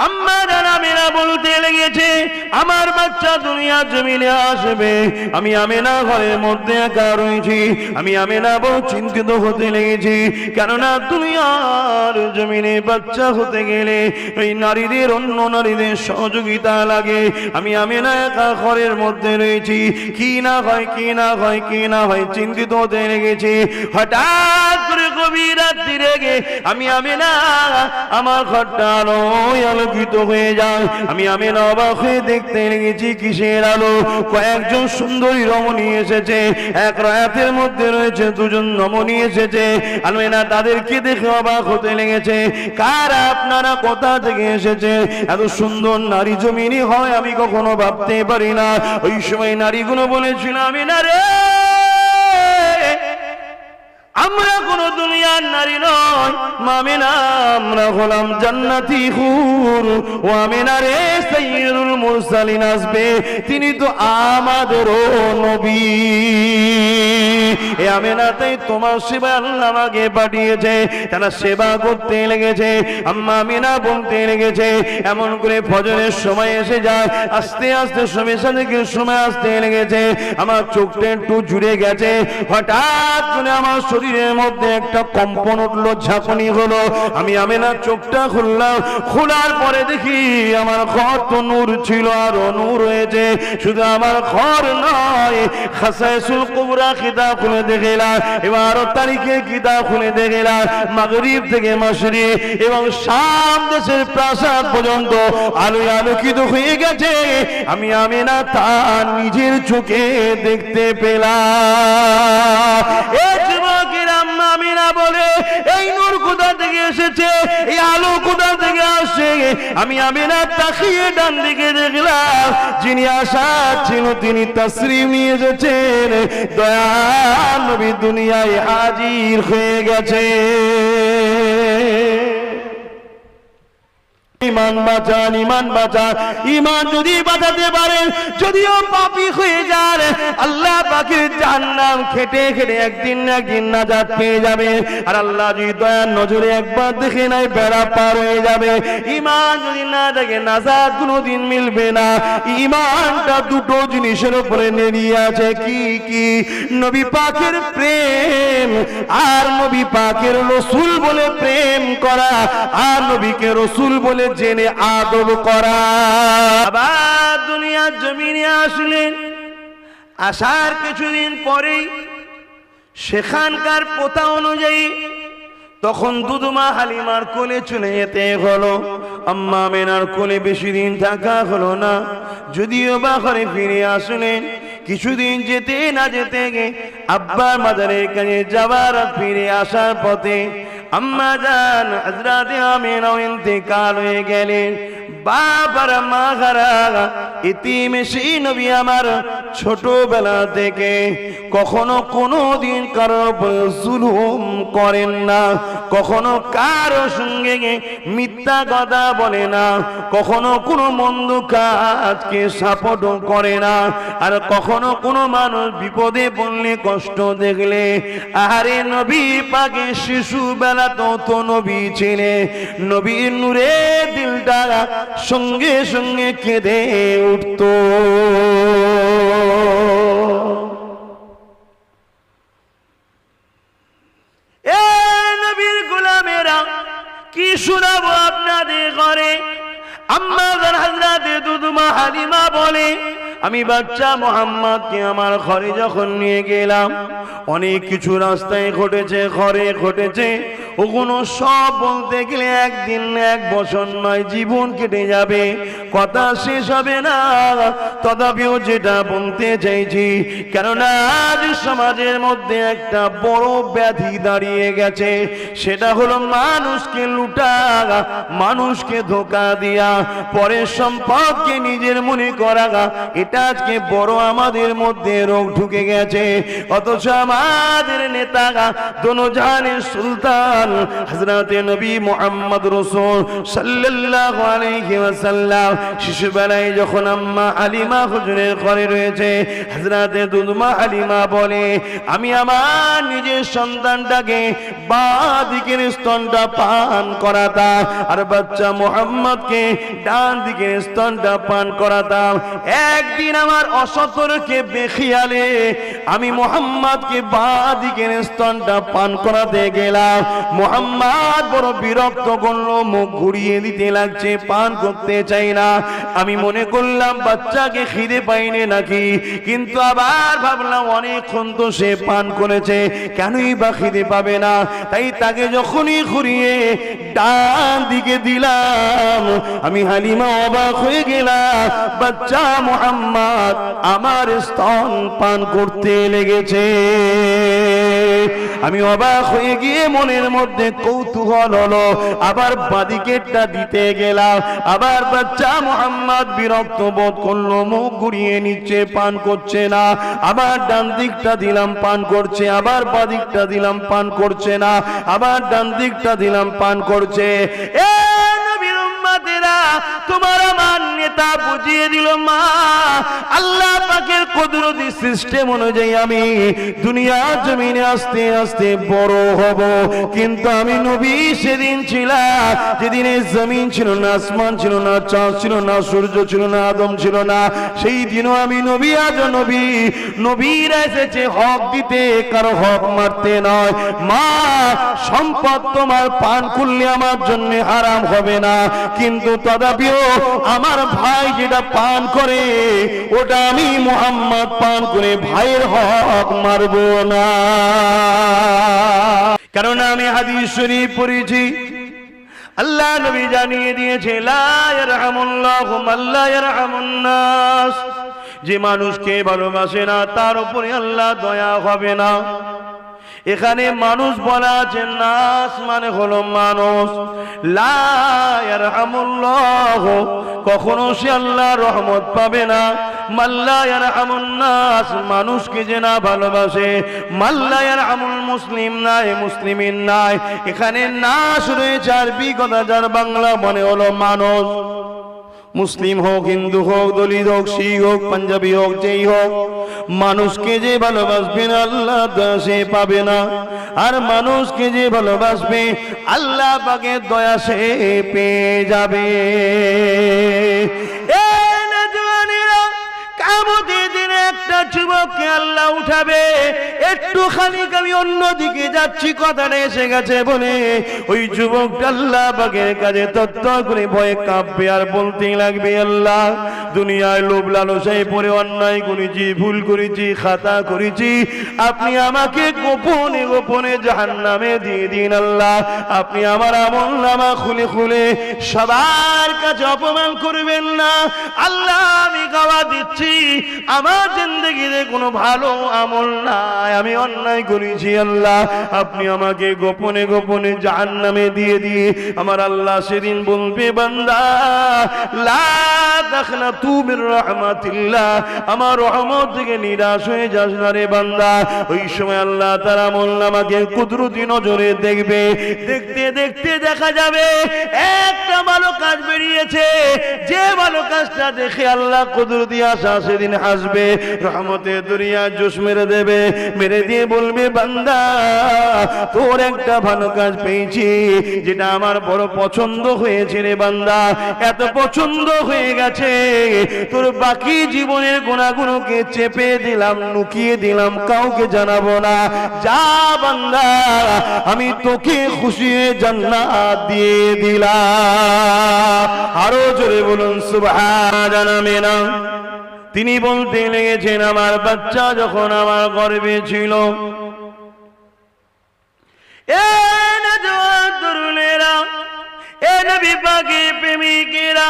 আম্মা জান আমিনা বলতে লেগেছে, আমার বাচ্চা দুনিয়ার জমিনে আসবে, আমি আমিনা ঘরের মধ্যে একা রয়েছি। আমি আমিনা বহু চিন্তিত হতে লেগেছি, কেননা দুনিয়ার জমিনে বাচ্চা হতে গেলে ওই নারীদের অন্য নারীদের সহযোগিতা লাগে। আমি আমিনা একা ঘরের মধ্যে রয়েছি, কি না হয় কি না হয় কি না হয় চিন্তিত হতে লেগেছি। হঠাৎ করে গভীর রাত্রি রেগে আমি আমিনা আমার ঘরটা আলোয় আলোকিত হয়ে যায়। আমি আমিনা অবাক হয়ে দেখতে লেগেছি কিসের আলো। কয়েকজন সুন্দরী রমণী এসেছে, এক রায়াতের মধ্যে রয়েছে দুজন রমণী এসেছে। আমিনা তাদেরকে দেখে অবাক হতে লেগেছে, কারা আপনারা, কোথা থেকে এসেছে? এত সুন্দর নারী জমিনে হয় আমি কখনো ভাবতে পারি না। ওই সময় নারীগুলো বলেছিল, আমিনা রে, আমরা কোন দুনিয়ার নারী নয়, আমিনা আমরা হলাম জান্নাতি হুর। ও আমিনা রে, সাইয়্যিদুল মুরসালিন আসবে, তিনি তো আমাদেরও নবী। এ আমিনা, তাই তোমার সেবা আল্লাহ আমাকে পাঠিয়েছে। তারা সেবা করতে লেগেছে। আম্মা আমিনা বলতে লেগেছে, এমন করে ফজরের সময় এসে যায়, আস্তে আস্তে সময় আসতে লেগেছে। আমার চোখটা একটু জুড়ে গেছে। হঠাৎ করে আমার শরীরের মধ্যে একটা কম্পন উঠলো, ঝাঁকুনি হলো। আমি আমিনা চোখটা খুললাম। খোলার পরে দেখি আমার ঘর তো নূর ছিল, আরো নূর হয়েছে। শুধু আমার ঘর নয়, খাসাইসুল কুবরা কিতাব খুলে দেখলাম, এবার তারিখে কিতাব খুলে দেখলাম, মাগরিব থেকে মাশরিক এবং শাম দেশের প্রাসাদ পর্যন্ত আলোয় আলোকিত হয়ে গেছে। আমি আমিনা তার নিজের চোখে দেখতে পেলাম। এই যুবকের আম্মা আমিনা বলে, এই নূর কোথা থেকে এসেছে, এই আলো কোথা থেকে আসে? আমি আমিনা তাকিয়ে ডান দিকে দেখলাম, যিনি আশা ছিল তিনি তাসরিফ নিয়ে এসেছেন। দয়াল নবী দুনিয়ায় হাজির হয়ে গেছে। ইমান বাঁচান, ইমান বাঁচান। ইমান যদি বাঁচাতে পারেন, যদিও পাপী হয়ে যান, আল্লাহ পাকের জাহান্নাম খেটে খেটে একদিন না একদিন নাজাত পেয়ে যাবে। আর আল্লাহ যদি দয়ার নজরে একবার দেখে নাই, বেড়া পার হয়ে যাবে। ইমান যদি না থাকে, নাজাত কোনোদিন মিলবে না। ইমানটা দুটো জিনিসের উপরে নেড়িয়ে আছে। কি কি? নবী পাকের প্রেম, আর নবী পাকের রসুল বলে প্রেম করা, আর নবীকে রসুল বলে জেনে আদব করা। আবার দুনিয়ার জমিনে আসলেন। আসার কিছুদিন পরেই সেখানকার প্রথা অনুযায়ী তখন দুধমা হালিমার কোলে চলে যেতে হলো। আম্মা আমিনার কোলে বেশি দিন থাকা হলো না। যদিও বা ঘরে ফিরে আসলেন, কিছুদিন যেতে না যেতে আব্বার মাজারের কাছে যাবার ফিরে আসার পথে আম্মা জান হযরত আমিনা ইন্তেকাল হয়ে গেলেন। বাবার মা হারা ইতিম সেই নবী আমার ছোটবেলা থেকে কখনো কোনো দিন কারোর উপর জুলুম করেন না, কখনো কারো সঙ্গে মিথ্যা কথা বলে না, কখনো কোনো মন্দ কাজকে সাপোর্ট করে না, আর কখনো কোনো মানুষ বিপদে পড়লে কষ্ট দেখলে আরে নবী পাকে শিশুবেলা তো নবী ছিলেন, নবীর নূরে দিলটা সঙ্গে সঙ্গে কেঁদে উঠত। এ নবীর গোলামেরা, কি শোনাবো আপনাদের ঘরে। আম্মা হযরত দুধমা হালিমা বলে, আমি বাচ্চা মোহাম্মদকে আমার ঘরে যখন নিয়ে গেলাম, অনেক কিছু রাস্তায় ঘটেছে, ঘরে ঘটেছে, ওগুলো সব বলতে গেলে একদিন এক বছর নয়, জীবন কেটে যাবে, কথা শেষ হবে না। তথাপিও যেটা বলতে চাইছি, কেননা আজ সমাজের মধ্যে একটা বড় ব্যাধি দাঁড়িয়ে গেছে, সেটা হলো মানুষকে লুটা, মানুষকে ধোঁকা দিয়া, পরের সম্পদকে নিজের মনে করা। এটা আজকে বড় আমাদের মধ্যে রোগ ঢুকে গেছে। অথচ আমার আমাদের নেতা দোনো জাহানের সুলতান হযরত নবী মুহাম্মদ রাসূল সাল্লাল্লাহু আলাইহি ওয়াসাল্লাম শিশুবেলায় যখন আম্মা হালিমা হুজুরের ঘরে রয়েছে, হযরত দুলমা হালিমা বলে, আমি আমার নিজের সন্তানটাকে বাঁ দিকের স্তনটা পান করাতাম আর বাচ্চা মুহাম্মদকে ডান দিকের স্তনটা পান করাতাম। একদিন আমার অসতর্কে বেখিয়ালে আমি মুহাম্মদকে বাঁ দিকের স্তনটা পান করাতে গেলাম। মুহাম্মদ বড় বিরক্ত করলো, মুখ ঘুরিয়ে দিতে লাগছে, পান করতে চাই না। আমি মনে করলাম বাচ্চাকে খিদে পাইনি নাকি, কিন্তু আবার ভাবলাম অনেকক্ষণ তো সে পান করেছে, কেনই বা খিদে পাবে না। তাই তাকে যখনই ঘুরিয়ে ডান দিকে দিলাম, আমি হালিমা অবাক হয়ে গেলাম, বাচ্চা মুহাম্মদ আমার স্তন পান করতে লেগেছে। আমি অবাক হয়ে গিয়ে মনের মধ্যে কৌতূহল হলো, আবার বাদিকেরটা দিতে গেলাম, আবার বাচ্চা মুহাম্মদ বিরক্ত বোধ করলো, মুখ ঘুরিয়ে নিচ্ছে, পান করছে না। আবার ডান দিকটা দিলাম, পান করছে, আবার বাদিকটা দিলাম, পান করছে না, আবার ডান দিকটা দিলাম, পান করছে। এ নবীর উম্মতেরা, তোমার আমার নেতা বুঝিয়ে দিল, মা আল্লাহ পাকের কুদরতি সিস্টেম অনুযায়ী আমি দুনিয়া জমিনে আস্তে আস্তে বড় হব, কিন্তু আমি নবী সেদিন ছিলাম যেদিনে জমিন ছিল না, আসমান ছিল না, চাঁদ ছিল না, সূর্য ছিল না, আদম ছিল না। সেই দিনও আমি নবী, আজ নবী। নবীরা এসেছে হক দিতে, কারো হক মারতে নয়। মা সম্পদ তোমার পান করলে আমার জন্য হারাম হবে না, কিন্তু তথাপিও আমার ভাই যেটা পান করে ওটা আমি মুহাম্মদ পান করে ভাইয়ের হক মারব না। কারণ আমি হাদিস শরীফ পড়েছি, আল্লাহ নবী জানিয়ে দিয়েছে, লা ইয়ারহামুল্লাহু মান লা ইয়ারহামুন নাস, যে মানুষকে ভালোবাসে না তার উপরে আল্লাহ দয়া হবে না। এখানে মানুষ বলা আছে, নাস মানে হলো মানুষ। লা ইয়ারহামুল্লাহ, কখনো সে আল্লাহ রহমত পাবে না। মাল্লা ইয়ারহামুন নাস, মানুষকে যে না ভালোবাসে। মাল্লা ইয়ারহামুল মুসলিম নাই, মুসলিমিন নাই। এখানে নাস রয়েছে আরবি কথা, যার বাংলা মানে হলো মানুষ। মুসলিম হোক, হিন্দু হোক, দলিত হোক, শিখ হোক, পাঞ্জাবি হোক, যেই হোক, মানুষকে যে ভালোবাসবে না আল্লাহ দয়া সে পাবে না, আর মানুষকে যে ভালোবাসবে আল্লাহ পাকের দয়া সে পেয়ে যাবে। কিয়ামতের দিনে একটা যুবককে আল্লাহ উঠাবে, একটু খানিক আমি অন্যদিকে যাচ্ছি, কথাটা এসে গেছে বলে ওই যুবকটা আল্লাহ পাকের কাছে তত্ত্ব করে ভয়ে কাঁপবে আর বলতেই লাগবে, আল্লাহ দুনিয়ায় লোভ লালসায় পড়ে অন্যায় করেছি, ভুল করেছি, খাতা করেছি, আপনি আমাকে গোপনে গোপনে জাহান্নামে দিয়ে দিন। আল্লাহ আপনি আমার আমলনামা খুলে খুলে সবার কাছে অপমান করবেন না। আল্লাহ আমি গাওয়া দিচ্ছি, আমার জিন্দেগিতে কোনো ভালো আমল নাই, আমি অন্যায় করেছি। আল্লাহ আপনি আমাকে গোপনে গোপনে জাহান্নামে দিয়ে দিয়ে আমার আল্লাহ সেদিন বলবে, বান্দা লা তাখনাতু মির রাহমাতিল্লাহ, আমার রহমত থেকে নিরাশ হয়ে যাস না রে বান্দা। ওই সময় আল্লাহ তার আমলনামাকে কুদরতি নজরে দেখবে। দেখতে দেখতে দেখা যাবে একটা ভালো কাজ বেরিয়েছে, যে ভালো কাজটা দেখে আল্লাহ কুদরতি আশা সেদিন হাসবে, রহমতের দরিয়া জোশ মেরে দেবে, মেরে দিয়ে বলবে, বান্দা তোর একটা ভালো কাজ পেয়েছি যেটা আমার বড় পছন্দ হয়েছে রে বান্দা, এত পছন্দ হয়ে গেছে তোর বাকি জীবনের গুনাহগুলোকে চেপে দিলাম, লুকিয়ে দিলাম, কাউকে জানাবো না। যা বান্দা আমি তোকে খুশি হয়ে জান্নাত দিয়ে দিলাম। আরো জোরে বলুন সুবহানাল্লাহ। তিনি বলতে লেগেছেন, আমার বাচ্চা যখন আমার গর্ভে ছিল, এ নওজোয়ান তরুণেরা, এ নবী পাকের প্রেমিকেরা,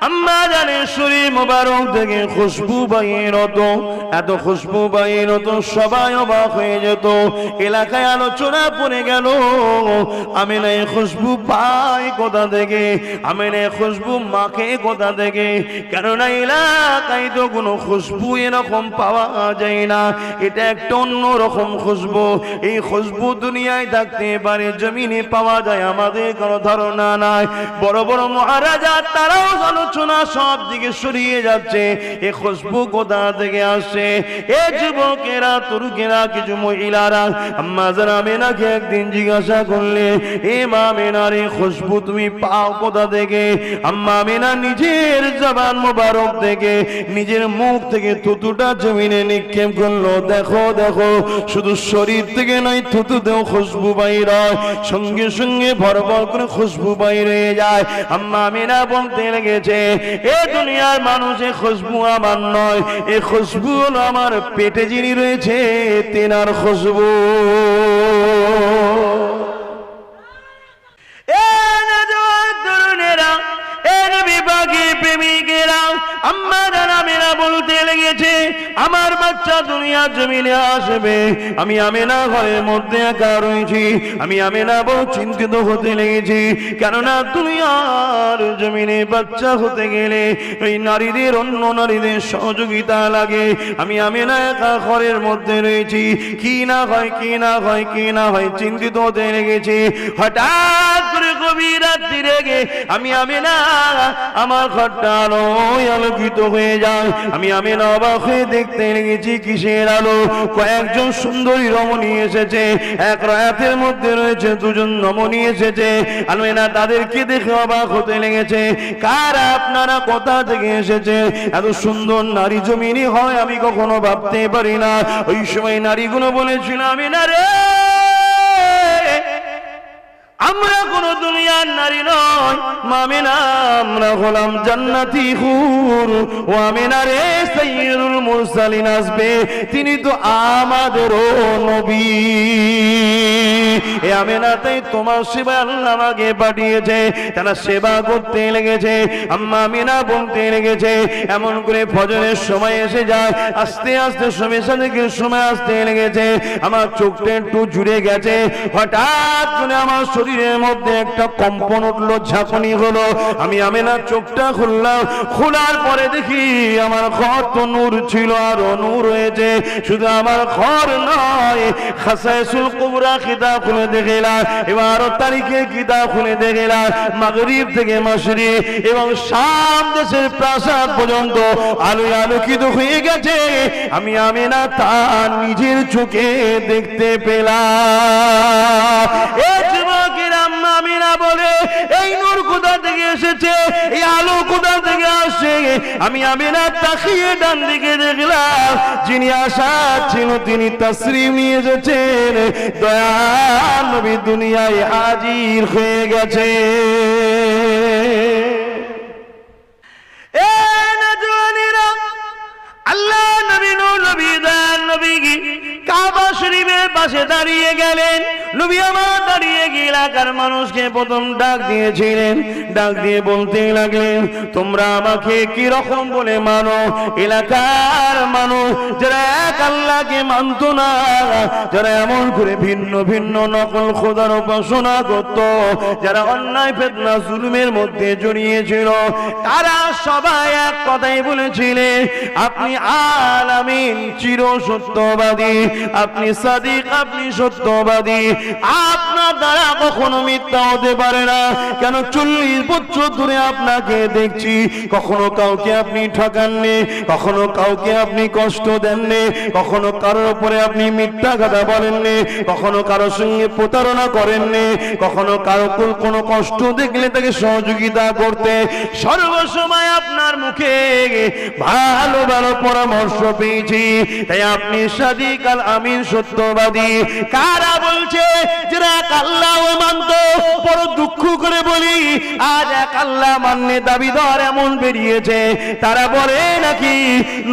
আম্মা জানের শরীর মোবারক থেকে খুশবু বাইর হতো, এত খুশবু বাইর হতো সবাই অবাক হয়ে যেত। এলাকায় আলোচনা পড়ে গেল, আমিনা এই খুশবু পায় কোথা থেকে, আমিনা এই খুশবু মাকে কোথা থেকে? কেননা এলাকায় তো কোনো খুশবু এরকম পাওয়া যায় না, এটা একটা অন্য রকম খুশবু। এই খুশবু দুনিয়ায় থাকতে পারে, জমিনে পাওয়া যায় আমাদের কোনো ধারণা নাই। বড় বড় মহারাজা তারাও আলোচনা সব দিকে সরিয়ে যাচ্ছে, এই খুশবু কোথা থেকে আসছে? এ যুবকেরা, তরুণেরা, কিছু মহিলারা আম্মা জান আমিনাকে একদিন জিজ্ঞাসা করলে, এ মা আমিনার এই খুশবু তুমি পাও কোথা থেকে? আম্মা আমিনা নিজের জবান মোবারক থেকে, নিজের মুখ থেকে থুতুটা জমিনে নিক্ষেপ করলো। দেখো দেখো, শুধু শরীর থেকে নয়, থুতুতেও খুশবু বাইর হয়, সঙ্গে সঙ্গে ভরভর করে খুশবু বাইর হয়ে যায়। আম্মা আমিনা বলতে লেগেছে, এ দুনিয়ার মানুষের খুশবু আমার নয়, এই খুশবু হলো আমার পেটে যিনি রয়েছে তেনার খুশবু। এ নওজোয়ান তরুণেরা, এ নবী পাকের প্রেমিকেরা, আম্মা জান আমিনা বলতে লেগেছে, আমার বাচ্চা দুনিয়া জমিনে আসবে, আমি আমিনা ঘরের মধ্যে একা রয়েছি। আমি আমিনা বড় চিন্তিত হতে লেগেছি, কেননা দুনিয়ার জমিনে বাচ্চা হতে গেলে ওই নারীদের, অন্য নারীদের সহযোগিতা লাগে। আমি আমিনা একা ঘরের মধ্যে রয়েছি, কি না হয়, কি না হয়, কি না হয়, চিন্তিত হতে লেগেছি। হঠাৎ করে গভীর রাত্রি রেগে আমি আমিনা, আমার ঘরটা আলোয় আলোকিত হয়ে যায়। আমি আমিনা অবাক হয়ে দেখতে লেগেছি কিসের আলো? কয়েকজন সুন্দরী রমণী এসেছে, এক রাতের মধ্যে রয়েছে দুজন রমণী এসেছে। আমিনা তাদেরকে দেখে অবাক হতে লেগেছে, কারা আপনারা, কোথা থেকে এসেছে? এত সুন্দর নারী জমিনে হয় আমি কখনো ভাবতে পারি না। ওই সময় নারীগুলো বলেছিল, আমিনা রে, আমরা কোন দুনিয়ার নারী নয়, আমিনা আমরা হলাম জান্নাতি হুর। ও আমিনা রে, সাইয়্যিদুল মুরসালিন আসবে, তিনি তো আমাদেরও নবী। এ আমিনা, তাই তোমার সেবা আল্লাহ আমাকে পাঠিয়েছে। তারা সেবা করতে লেগেছে। আম্মা আমিনা বলতে লেগেছে, এমন করে ফজরের সময় এসে যায়, আস্তে আস্তে সময় আসতে লেগেছে, আমার চোখটা একটু জুড়ে গেছে। হঠাৎ করে আমার শরীরের মধ্যে একটা কম্পন উঠলো, ঝাঁকুনি হলো। আমি আমিনা চোখটা খুললাম, খোলার পরে দেখি আমার ঘর তো নূর ছিল, আরো নূর হয়েছে। শুধু আমার ঘর নয়, খাসাইসুল কুবরা কিতাব খুলে দেখলাম, এবার তারিখে কিতাব খুলে দেখলাম, মাগরিব থেকে মাশরিক এবং শাম দেশের প্রাসাদ পর্যন্ত আলোয় আলোকিত হয়ে গেছে। আমি আমিনা তা নিজের চোখে দেখতে পেলাম। এই যুবকেরা, আম্মা আমিনা বলে, এই নূর কোথা থেকে এসেছে, এই আলো কোথা থেকে আসছে? আমি আমিনা তাকিয়ে ডান দিকে দেখলাম, যিনি আশা ছিল তিনি তাসরিফ নিয়ে এসেছেন, দয়াল নবী দুনিয়ায় হাজির হয়ে গেছে। আল্লাহ নবী, নূর নবী, দয়াল নবী কাবা শরীফের পাশে দাঁড়িয়ে গেলেন। নবী আমার দাঁড়িয়ে গিয়ে এলাকার মানুষকে প্রথম ডাক দিয়েছিলেন, ডাক দিয়ে বলতে লাগলেন, তোমরা আমাকে কি রকম বলে মানো? এলাকার মানুষ যারা এক আল্লাহকে মানত না, যারা এমন করে ভিন্ন ভিন্ন নকল খোদার উপাসনা করত, যারা অন্যায় ফিতনা জুলুমের মধ্যে জড়িয়েছিল, তারা সবাই এক কথাই বলেছিলেন, আপনি আল আমিন, চির সত্যবাদী, আপনি সাদিক, আপনি সত্যবাদী, আপনার দ্বারা কখনো মিথ্যা হতে পারে না। কেন 40 বছর ধরে আপনাকে দেখছি, কখনো কাউকে আপনি ঠকাননি, কখনো কাউকে আপনি কষ্ট দেননি, কখনো কারোর উপরে আপনি মিথ্যা কথা বলেননি, কখনো কারোর সঙ্গে প্রতারণা করেননি, কখনো কারো কোনো কষ্ট দেখলে তাকে সহযোগিতা করতে, সর্বসময় আপনার মুখে ভালো ভালো পরামর্শ পেয়েছি। তাই আপনি সাদিক আল আমিন, সত্যবাদী। কারা বলছে যারা আল্লাহ মানত? বড় দুঃখ করে বলি, আজ এক আল্লাহ মান্যে দাবিদার এমন বেরিয়েছে, তারা বলে নাকি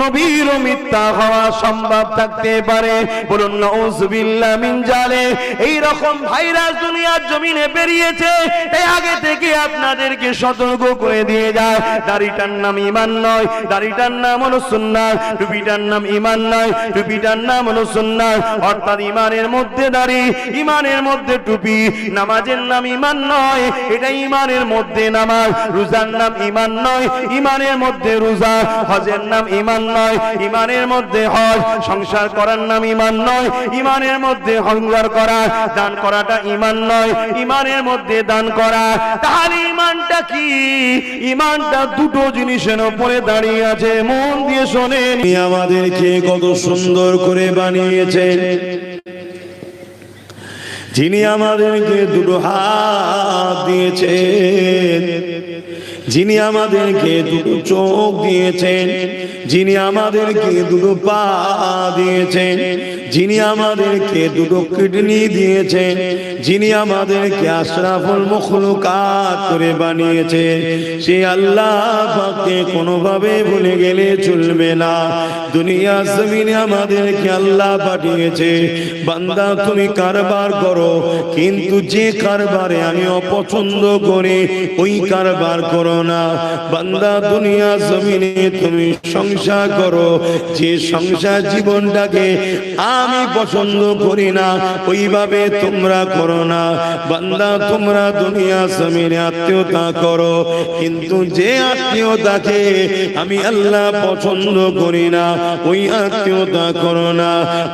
নবীর মিথ্যা হওয়া সম্ভব থাকতে পারে। বলুন নাউযুবিল্লাহ মিন জালিক। এই রকম ভাইরাস দুনিয়ার জমিনে বেরিয়েছে। এই আগে থেকে আপনাদেরকে সতর্ক করে দিয়ে যায়, দাড়িটার নাম ঈমান নয়, দাড়িটার নাম হলো সুন্নাত, টুপিটার নাম ঈমান নয়, টুপিটার নাম হলো সুন্নাত। অর্থাৎ ঈমানের মধ্যে দাড়ি, ঈমানের মধ্যে টুপি, নামাজের নাম ঈমান নয়, এটা ঈমানের মধ্যে নামাজ, রোজার নাম ঈমান নয়, ঈমানের মধ্যে রোজা, হজের নাম ঈমান নয়, ঈমানের মধ্যে হজ, সংসার করার নাম ঈমান নয়, ঈমানের মধ্যে সংসার করা, দান করাটা ঈমান নয়, ঈমানের মধ্যে দান করা। তাহলে ঈমানটা কি? ঈমানটা দুটো জিনিসের উপরে দাঁড়িয়ে আছে, মন দিয়ে শোনেন। আমাদেরকে কত সুন্দর করে বানিয়েছেন, যিনি আমাদেরকে দুটো হাত দিয়েছেন, যিনি আমাদেরকে দুটো চোখ দিয়েছেন, যিনি আমাদেরকে দুটো পা দিয়েছেন, যিনি আমাদেরকে দুটো কিডনি দিয়েছেন, যিনি আমাদেরকে আশরাফুল মখলুকাত করে বানিয়েছেন, সেই আল্লাহ পাককে কোনোভাবে ভুলে গেলে চলবে না। দুনিয়া জমিনে আমাদেরকে আল্লাহ পাঠিয়েছে, বান্দা তুমি কারবার করো, কিন্তু যে কারবারে আমি অপছন্দ করি ওই কারবার করো না। বান্দা দুনিয়া জমিনে তুমি সংসার করো, যে সংসার জীবনটাকে আমি পছন্দ করি না ওইভাবে তোমরা করো না। বান্দা তোমরা দুনিয়া জমিনে আত্মীয়তা করো, কিন্তু যে আত্মীয়তাকে আমি আল্লাহ পছন্দ করি না ওই আত্মীয়তা করো না।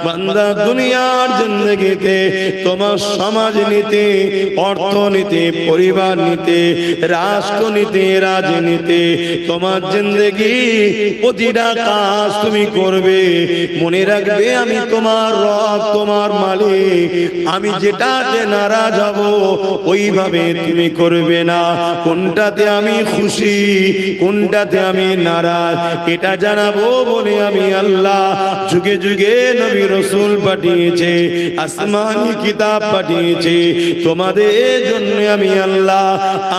বান্দা দুনিয়ার জিন্দেগিতে তোমার সমাজ নিতে, অর্থনীতি, পরিবার নিতে, রাষ্ট্র নিতে, রাজনীতি, তোমার জিন্দেগি প্রতিটা কাজ তুমি করবে, মনে রাখবে আমি তোমার রব, তোমার মালিক, আমি যেটাতে নারাজ হব ওইভাবে তুমি করবে না। কোনটাতে আমি খুশি, কোনটাতে আমি নারাজ, এটা জানাবো বলে আমি আল্লাহ যুগে যুগে নবী রাসূল পাঠিয়েছে, আসমানি কিতাব পাঠিয়েছে তোমাদের জন্য। আমি আল্লাহ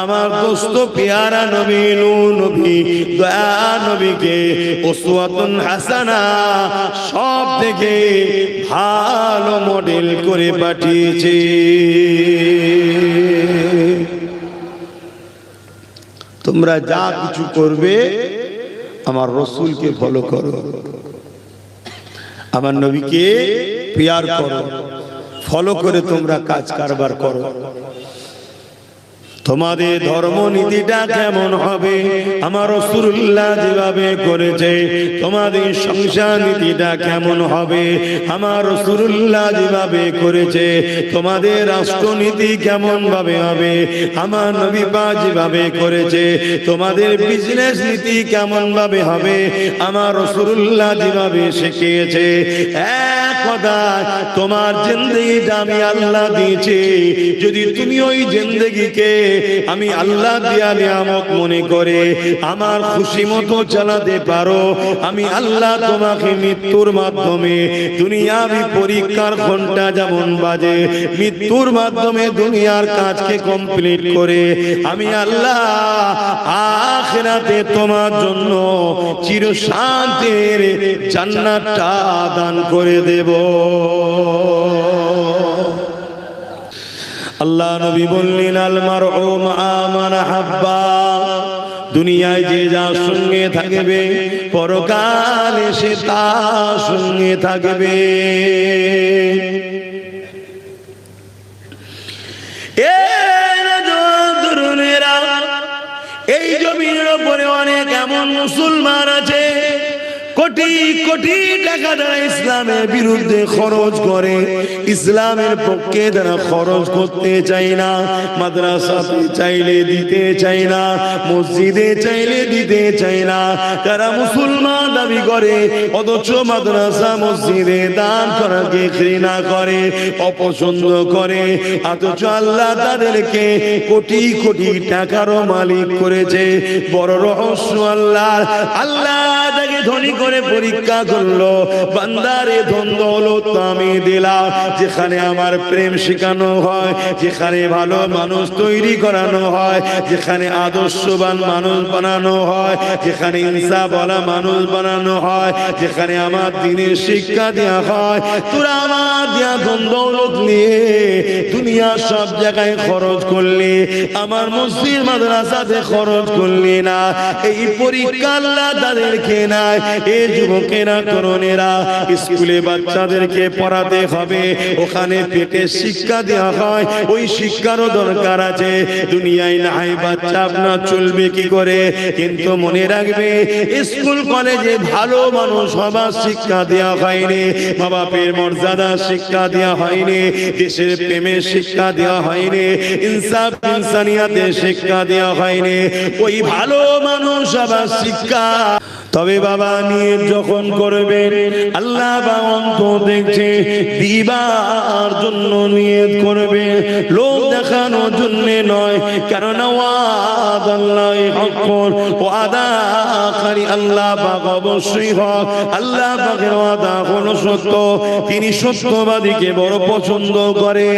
আমার দোস্ত পেয়ারা নবী নূর নবী, দয়া নবীকে উসওয়াতুন হাসানা সব থেকে ভালো মডেল করে পাঠিয়েছে। তোমরা যা কিছু করবে আমার রসুলকে ফলো করো, আমার নবীকে প্যার করো, ফলো করে তোমরা কাজ কারবার করো। তোমাদের ধর্মনীতিটা কেমন হবে আমার রাসূলুল্লাহ যেভাবে করেছে, তোমাদের সংসার নীতিটা কেমন হবে আমার রাসূলুল্লাহ যেভাবে করেছে, তোমাদের রাষ্ট্রনীতি কেমন ভাবে হবে আমার নবী পাক যেভাবে করেছে, তোমাদের বিজনেস নীতি কেমন ভাবে হবে আমার রাসূলুল্লাহ যেভাবে শিখিয়েছে। এক কথা, তোমার জিন্দেগিটা আমি আল্লাহ দিয়েছি, যদি তুমি ওই জিন্দেগিকে আমি আল্লাহ দিয়া নিয়ামত মনে করে আমার খুশি মতো চালাতে পারো, আমি আল্লাহ তোমাকে মৃত্যুর মাধ্যমে দুনিয়াবি পরীক্ষার ঘন্টা যেমন বাজে, মৃত্যুর মাধ্যমে দুনিয়ার কাজকে কমপ্লিট করে আমি আল্লাহ আখিরাতে তোমার জন্য চিরশান্তির জান্নাতটা দান করে দেব। আল্লাহ নবী বললেন আল মারউ মা মান হাব্বা, দুনিয়ায় যে যার সঙ্গে থাকবে পরকালে সে তার সঙ্গে থাকবে। এই জমিনের উপরে অনেক এমন মুসলমান আছে কোটি কোটি টাকা তারা ইসলামের বিরুদ্ধে খরচ করে, ইসলামের পক্ষে তারা খরচ করতে চায় না, মাদ্রাসাতে চাইলে দিতে চায় না, মসজিদে চাইলে দিতে চায় না। তারা মুসলমান দাবি করে অথচ মাদ্রাসা মসজিদে দান করাকে ঘৃণা করে, অপছন্দ করে, অথচ আল্লাহ তাদেরকে কোটি কোটি টাকারও মালিক করেছে। বড় রহস্য আল্লাহ, আল্লাহ তাকে ধনী করে পরীক্ষা করলো, বান্দারে ধন দৌলত আমি দিলাম, যেখানে আমার প্রেম শেখানো হয়, যেখানে ভালো মানুষ তৈরি করানো হয়, যেখানে আদর্শবান মানুষ বানানো হয়, যেখানে ইনসাফওয়ালা মানুষ বানানো হয়, যেখানে আমার দ্বীনের শিক্ষা দেওয়া হয়, তোরা আমার দেয়া ধন দৌলত নিয়ে দুনিয়া সব জায়গায় খরচ করলি, আমার মসজিদ মাদ্রাসাতে খরচ করলি না। এই পরীক্ষা আল্লাহ তাদেরকে নাই। এই যুবকেরা তরুণেরা স্কুলে বাচ্চাদেরকে পড়াতে হবে, ওখানে পেটে শিক্ষা দেওয়া হয়, ওই শিক্ষারও দরকার আছে। দুনিয়ায় নাই বাচ্চা আপনার চলবে কি করে? কিন্তু মনে রাখবে, স্কুল কলেজে ভালো মানুষ হবার শিক্ষা দেওয়া হয়নি, মা বাপের মর্যাদা শিক্ষা দেওয়া হয়নি, দেশের প্রেমের শিক্ষা দেওয়া হয়নি, ইনসাফ ইনসানিয়াতের শিক্ষা দেওয়া হয়নি। ওই ভালো মানুষ হবার শিক্ষা তবে বাবা নিয়ে যখন করবেন, আল্লাহ বা অন্তর দেখছে, দিবার জন্য নিয়ত করবে, লোক দেখানোর জন্য নয়। কারণ ওয়াদ আল্লাহ হকর, ওয়াদা খালি আল্লাহ পাক অবশ্যই হক। আল্লাহ পাকের ওয়াদা হলো সত্য, তিনি সত্যবাদীকে বড় পছন্দ করে।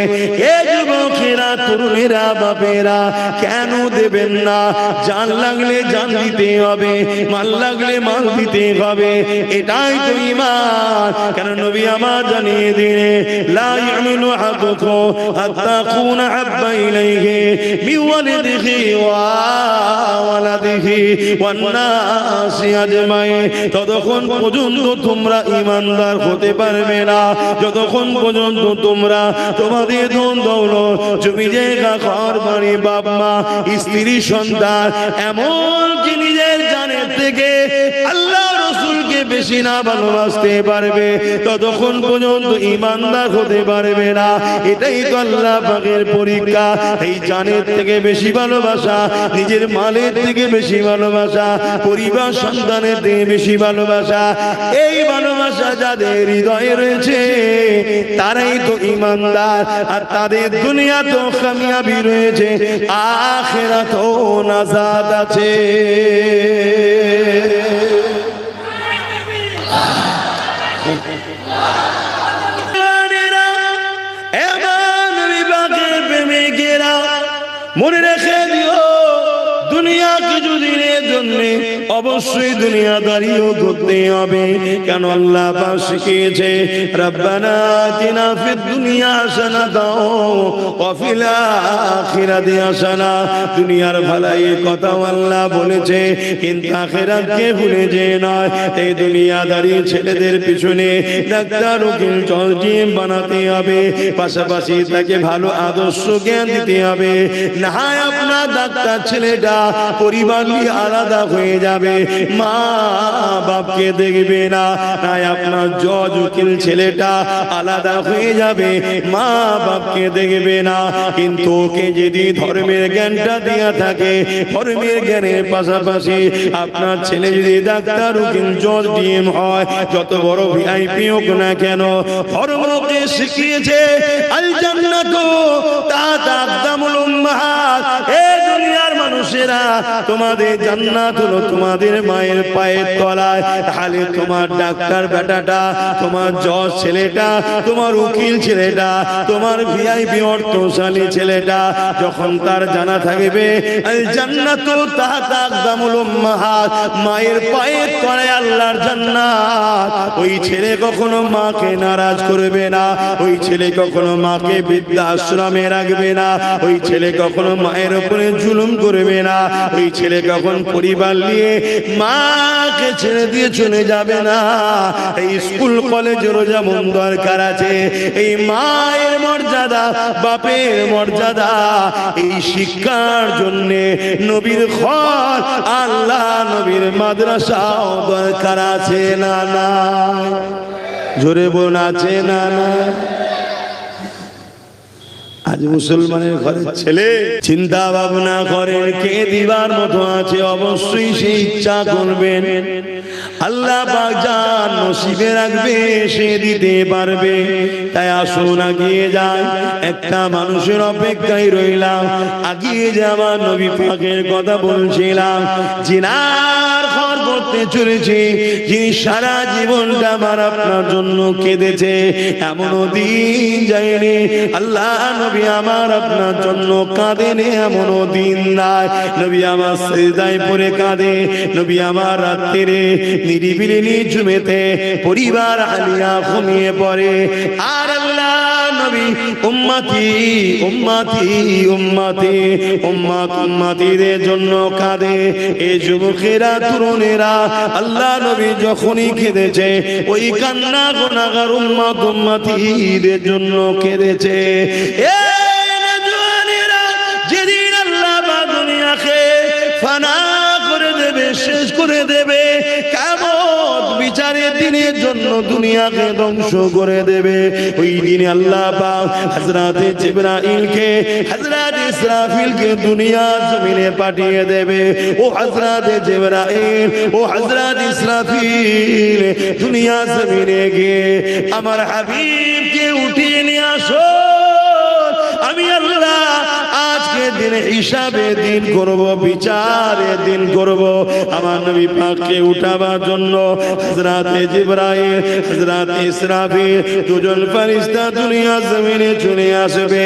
এ যুবকেরা তরুণেরা বাপেরা কেন দেবেন না? জান লাগলে জান দিতে হবে, মাল লাগলে মাল দিতে হবে, এটাই তো ঈমান। কেন নবী আমার জানিয়ে দিলেন, লা ইয়ামিনু আহাদুকুম হাত্তা কুনা হাব্বা ইলাইহি মিন ওয়ালিদিহি ওয়া ওয়ালাদিহি ওয়ান নাসি আজমাইন। ততক্ষণ পর্যন্ত তোমরা ঈমানদার হতে পারবে না যতক্ষণ পর্যন্ত তোমরা তোমাদের ধন দৌলত, জমি জায়গা, ঘর বাড়ি, বাপ মা, স্ত্রী, সন্তান, এমনকি নিজের জানের থেকে আল্লাহ রাসূলকে বেশি না ভালোবাসতে পারবে, ততক্ষণ পর্যন্ত ঈমানদার হতে পারবে না। এটাই তো আল্লাহ পাকের পরীক্ষা। এই জানের থেকে বেশি ভালোবাসা, নিজের মালের থেকে বেশি ভালোবাসা, পরিবার সন্তানের থেকে বেশি ভালোবাসা, এই ভালোবাসা যাদের হৃদয়ে রয়েছে তারাই তো ঈমানদার। আর তাদের দুনিয়াতেও কামিয়াবি রয়েছে, আখিরাতেও নাজাত আছে। মনে রেখে দিও, দুনিয়া কিছুদিনের জন্য অবশ্যই দুনিয়াদারিও করতে হবে। কেন আল্লাহ পাক শিখিয়েছে, রব্বানা আতিনা ফিদ দুনিয়া হাসানাতাও ওয়া ফিল আখিরাতি হাসানা। দুনিয়ার ভালাই কথাও আল্লাহ বলেছে, কিন্তু আখিরাতকে ভুলে যেও না। এই দুনিয়াদারি ছেলেদের পিছনে ডাক্তার, উকিল, জজ বানাতে হবে, পাশাপাশি তাকে ভালো আদর্শ জ্ঞান দিতে হবে। না হয় আপনার ডাক্তার ছেলেটা পরিবার নিয়ে আলাদা হয়ে যাবে, মা বাপকে দেখবে না। তাই আপনার জজ, উকিল ছেলেটা আলাদা হয়ে যাবে, মা বাপকে দেখবে না। কিন্তু ওকে যদি ধর্মের জ্ঞানটা দেয়া থাকে, ধর্মের জ্ঞানের পাশাপাশি আপনার ছেলে যদি ডাক্তার, উকিল, জজ, ডিএম হয়, যত বড় ভিআইপি হোক না কেন, ধর্মকে শিখিয়েছে আল জান্নাতু তাহতা আকদামুল উম্মাহাত। এই দুনিয়ার মানুষেরা, তোমাদের জান্নাত হলো তোমাদের মায়ের পায়ের তলায়। তাহলে তোমার ডাক্তার বেটাটা, তোমার জজ ছেলেটা, তোমার উকিল ছেলেটা, তোমার ভিআইপি অর্থশালী ছেলেটা যখন তার জানা থাকবে আল জান্নাতু তাহতা আকদামুল উম্মাহাত, মায়ের পায়ের তলায় আল্লাহর জান্নাত, ওই ছেলে কখনো মাকে নারাজ করবে না, ওই ছেলে কখনো মাকে বৃদ্ধাশ্রমে রাখবে না, ওই ছেলে কখনো মায়ের উপরে জুলুম করবে না, ওই ছেলে কখন পরিবার নিয়ে মাকে ছেড়ে দিয়ে চলে যাবে না। এই স্কুল কলেজেরও যেমন দরকার আছে, এই মায়ের মর্যাদা, বাপের মর্যাদা, এই শিক্ষার জন্য নবীর ঘর, আল্লাহ নবীর মাদ্রাসাও দরকার আছে না না? জোরে বোন আছে না না? আজ মুসলমানের ঘরের ছেলে চিন্তা ভাবনা করেন, কে দিবার মতো আছে, অবশ্যই সে ইচ্ছা করবেন। আল্লাহ পাক যার নসিবে রাখবে সে দিতে পারবে। তাই আসুন আগিয়ে যাই, একটা মানুষের অপেক্ষায় রইলাম। আগিয়ে যাওয়া নবী পাকের কথা বলছিলাম, জিনার খবর করতে চলেছি, যিনি সারা জীবনটা আমার আপনার জন্য কেঁদেছে, এমনও দিন যায়নি আল্লাহ নবী আমার আপনার জন্য কাঁদেনি, এমনও দিন নাই নবী আমার সিজদায় পড়ে কাঁদে, নবী আমার রাত্রিরে নিরিবিলি নিঝুমেতে পরিবার আলিয়া ঘুমিয়ে পড়ে, আর আল্লাহ নবী উম্মতি উম্মতি উম্মতি উম্মত উম্মতিদের জন্য কাঁদে। এই যুবকেরা তরুণেরা আল্লাহ নবী যখনই কেঁদেছে ওই কান্না গুনাহগার উম্মত উম্মতিদের জন্য কেঁদেছে। যেদিন আল্লাহ বা দুনিয়াকে ফানা করে দেবে, শেষ করে দেবে, কিয়ামত বিচারের দিনের জন্য দুনিয়াকে ধ্বংস করে দেবে, ওই দিনে আল্লাহ পাক হযরতে জিবরাইলকে হযরত ইসরাফিলকে দুনিয়া জমিনে পাঠিয়ে দেবে। ও হযরতে জিবরাইল, ও হযরত ইসরাফিল, দুনিয়া জমিনে গিয়ে আমার হাবিবকে উঠিয়ে নিয়ে আসো, আমি আল্লাহ আজকে দিন হিসাবে দিন করব, বিচারের দিন করব। আমার নবী পাককে উঠাবার জন্য হযরতে জিবরাইল হযরতে ইসরাফিল দুজন ফেরেশতা দুনিয়া জমিনে চলে আসবে,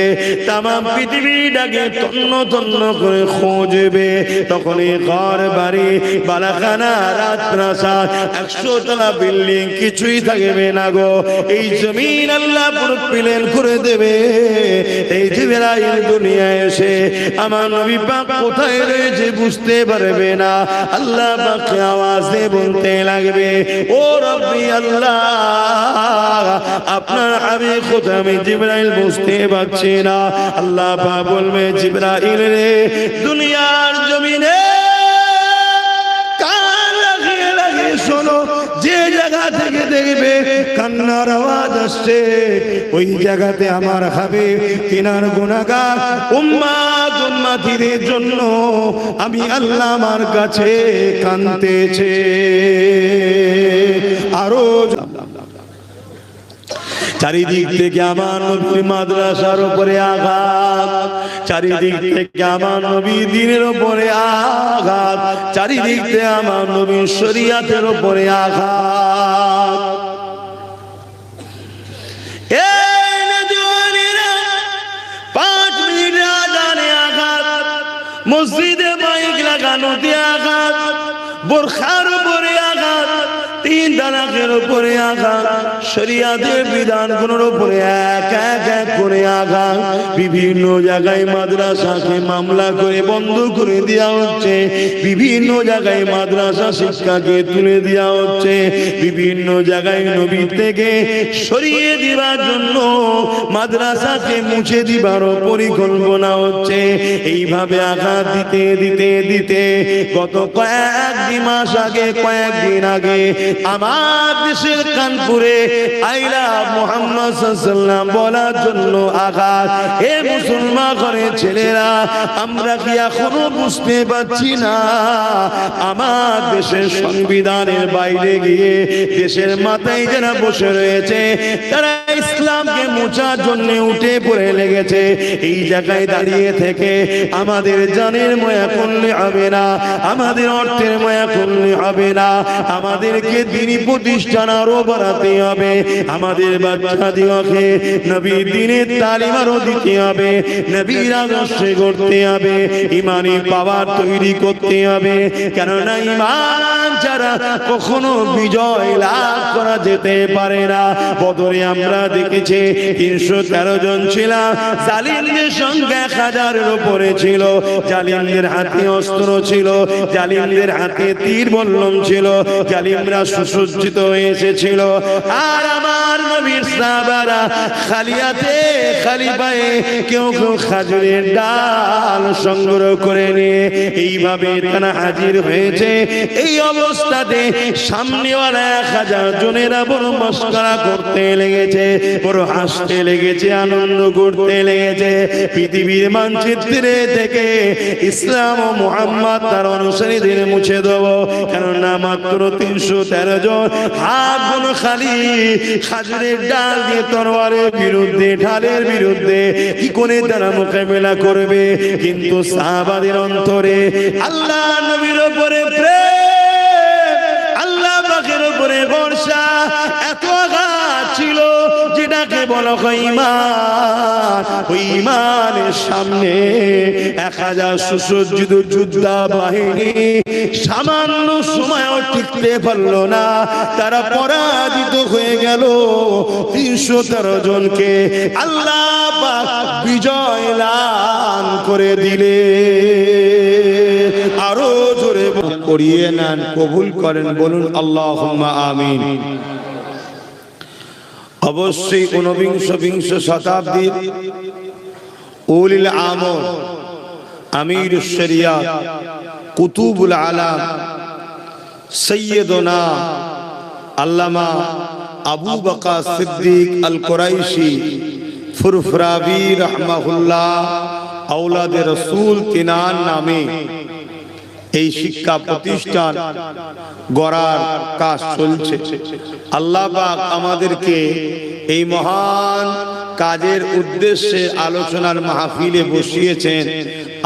तमाम পৃথিবীটাকে তন্ন তন্ন করে খুঁজবে। তখন এই ঘর বাড়ি বালাখানা রাজপ্রাসাদ 100 তলা বিল্ডিং কিছুই থাকবে না গো, এই জমিন আল্লাহ পুরো প্লেন করে দেবে। এই জিবরাইল দুনিয়ায় এসে আমার নবী পাক কোথায় রয়েছে বুঝতে পারবে না, আল্লাহ পাককে আওয়াজে বলতে লাগবে, ও রব্বি আল্লাহ, আপনার হাবিব কোথায়? আমি জিবরাইল বুঝতে পারছি না। আল্লাহ পাক বলবে, জিবরাইল রে, দুনিয়ার জমিনে কান লাগিয়ে লাগিয়ে শোনো, যে জায়গা থেকে দেখবে কান্নার আওয়াজ আসছে ওই জায়গাতে আমার হাবিব তিনার গুনাহগার উম্মত উম্মতিদের জন্য আমি আল্লাহ আমার কাছে কাঁদতেছে। আরো চারিদিক থেকে আমার নবী মাদ্রাসার উপরে আঘাত, চারিদিক থেকে আমার নবী দ্বীনের উপরে আঘাত, চারিদিক থেকে আমার নবী শরীয়তের উপরে আঘাত। এই নজওয়ানেরা 5 মিনিট আজানে আঘাত, মসজিদে মাইক লাগানোতে আঘাত, বোরখার উপরে আঘাত, 3 তালাকের উপরে আঘাত, শরিয়াতের বিধানগুলোর উপরে এক এক করে আঘাত। বিভিন্ন জায়গায় মাদ্রাসাকে মামলা করে বন্ধ করে দেওয়া হচ্ছে, বিভিন্ন জায়গায় মাদ্রাসা শিক্ষাকে তুলে দেওয়া হচ্ছে, বিভিন্ন জায়গায় নবী থেকে সরিয়ে দেওয়ার জন্য মাদ্রাসাকে মুছে দিবার পরিকল্পনা হচ্ছে। এইভাবে আঘাত দিতে দিতে দিতে গত কয়েকদিন মাস আগে, কয়েকদিন আগে আমার দেশের কানপুরে আইলা মুহাম্মদ সাল্লাল্লাহু আলাইহি ওয়াসাল্লাম বলার জন্য আঘাত। এ মুসলমান ঘরের ছেলেরা, আমরা কি এখনো বুঝতে পারছি না আমার দেশের সংবিধানের বাইরে গিয়ে দেশের মাথায় যারা বসে রয়েছে তারা ইসলামকে মোছার জন্য উঠে পড়ে লেগেছে। এই জায়গায় দাঁড়িয়ে থেকে আমাদের জানের মায়া করলে হবে না, আমাদের অর্থের মায়া করলে হবে না, আমাদেরকে দ্বীনি প্রতিষ্ঠান আরো বাড়াতে হবে, আমাদের বাচ্চাদিগকে নবীর দ্বীনের তালিম আরো দিতে হবে, নবীর আদর্শে গড়তে হবে, ইমানি পাওয়ার তৈরি করতে হবে। কেননা ইমান ছাড়া কখনো বিজয় লাভ করা যেতে পারে না। বদরে আমরা দেখেছি 313 জন ছিলাম, জালিমদের সংখ্যা 1000-এর উপরে ছিল, জালিমদের হাতে অস্ত্র ছিল, জালিমদের হাতে তীর বল্লম ছিল, জালিমরা সুসজ্জিত হয়ে এসেছিল। আর আমার নবীর সাহাবারা খালি হাতে খালি পায়ে কেউ কেউ খাজুরের ডাল সংগ্রহ করে নিয়ে এইভাবে তারা হাজির হয়েছে। এই অবস্থাতে সামনেওয়ালা 1000 জনেরা বড় মস্করা করতে লেগেছে, বড় হাসতে লেগেছে, আনন্দ করতে লেগেছে। পৃথিবীর মানচিত্রে থেকে ইসলাম ও মুহাম্মদ তার অনুসারীদের মুছে দেব, কেননা মাত্র 313 জন হাত বোনো খালি খাজুরের ডাল দিয়ে তরবারের বিরুদ্ধে, ঢালের বিরুদ্ধে কি করে তারা মোকাবেলা করবে? কিন্তু সাহাবাদের অন্তরে আল্লাহ নবীর উপরে প্রেম, পাকের উপরে ভরসা এত আঘাত ছিল যেটাকে বলা হয় ঈমান। ওই ঈমানের সামনে 1000 সুসজ্জিত যোদ্ধা বাহিনী সামান্য সময়ও টিকতে পারল না, তারা পরাজিত হয়ে গেল। 313 জনকে আল্লাহ পাক বিজয় দান করে দিলে। আরো জোরে করিয়ে নেন, কবুল করেন, বলুন আল্লাহুম্মা আমিন। অবশ্যই 19বিংশ শতাব্দীর উলিল আমর, আমিরুশ শরিয়াত, কুতুবুল আলাম সৈয়দনা আল্লামা আবু বকর সিদ্দিক আল কুরাইশি ফুরফুরাবি রাহমাহুল্লাহ আওলাদে রাসূল তিনার নামে এই শিক্ষা প্রতিষ্ঠান গড়ার কাজ চলছে। আল্লাহ পাক আমাদেরকে এই মহান কাজের উদ্দেশ্যে আলোচনার মাহফিলে বসিয়েছেন,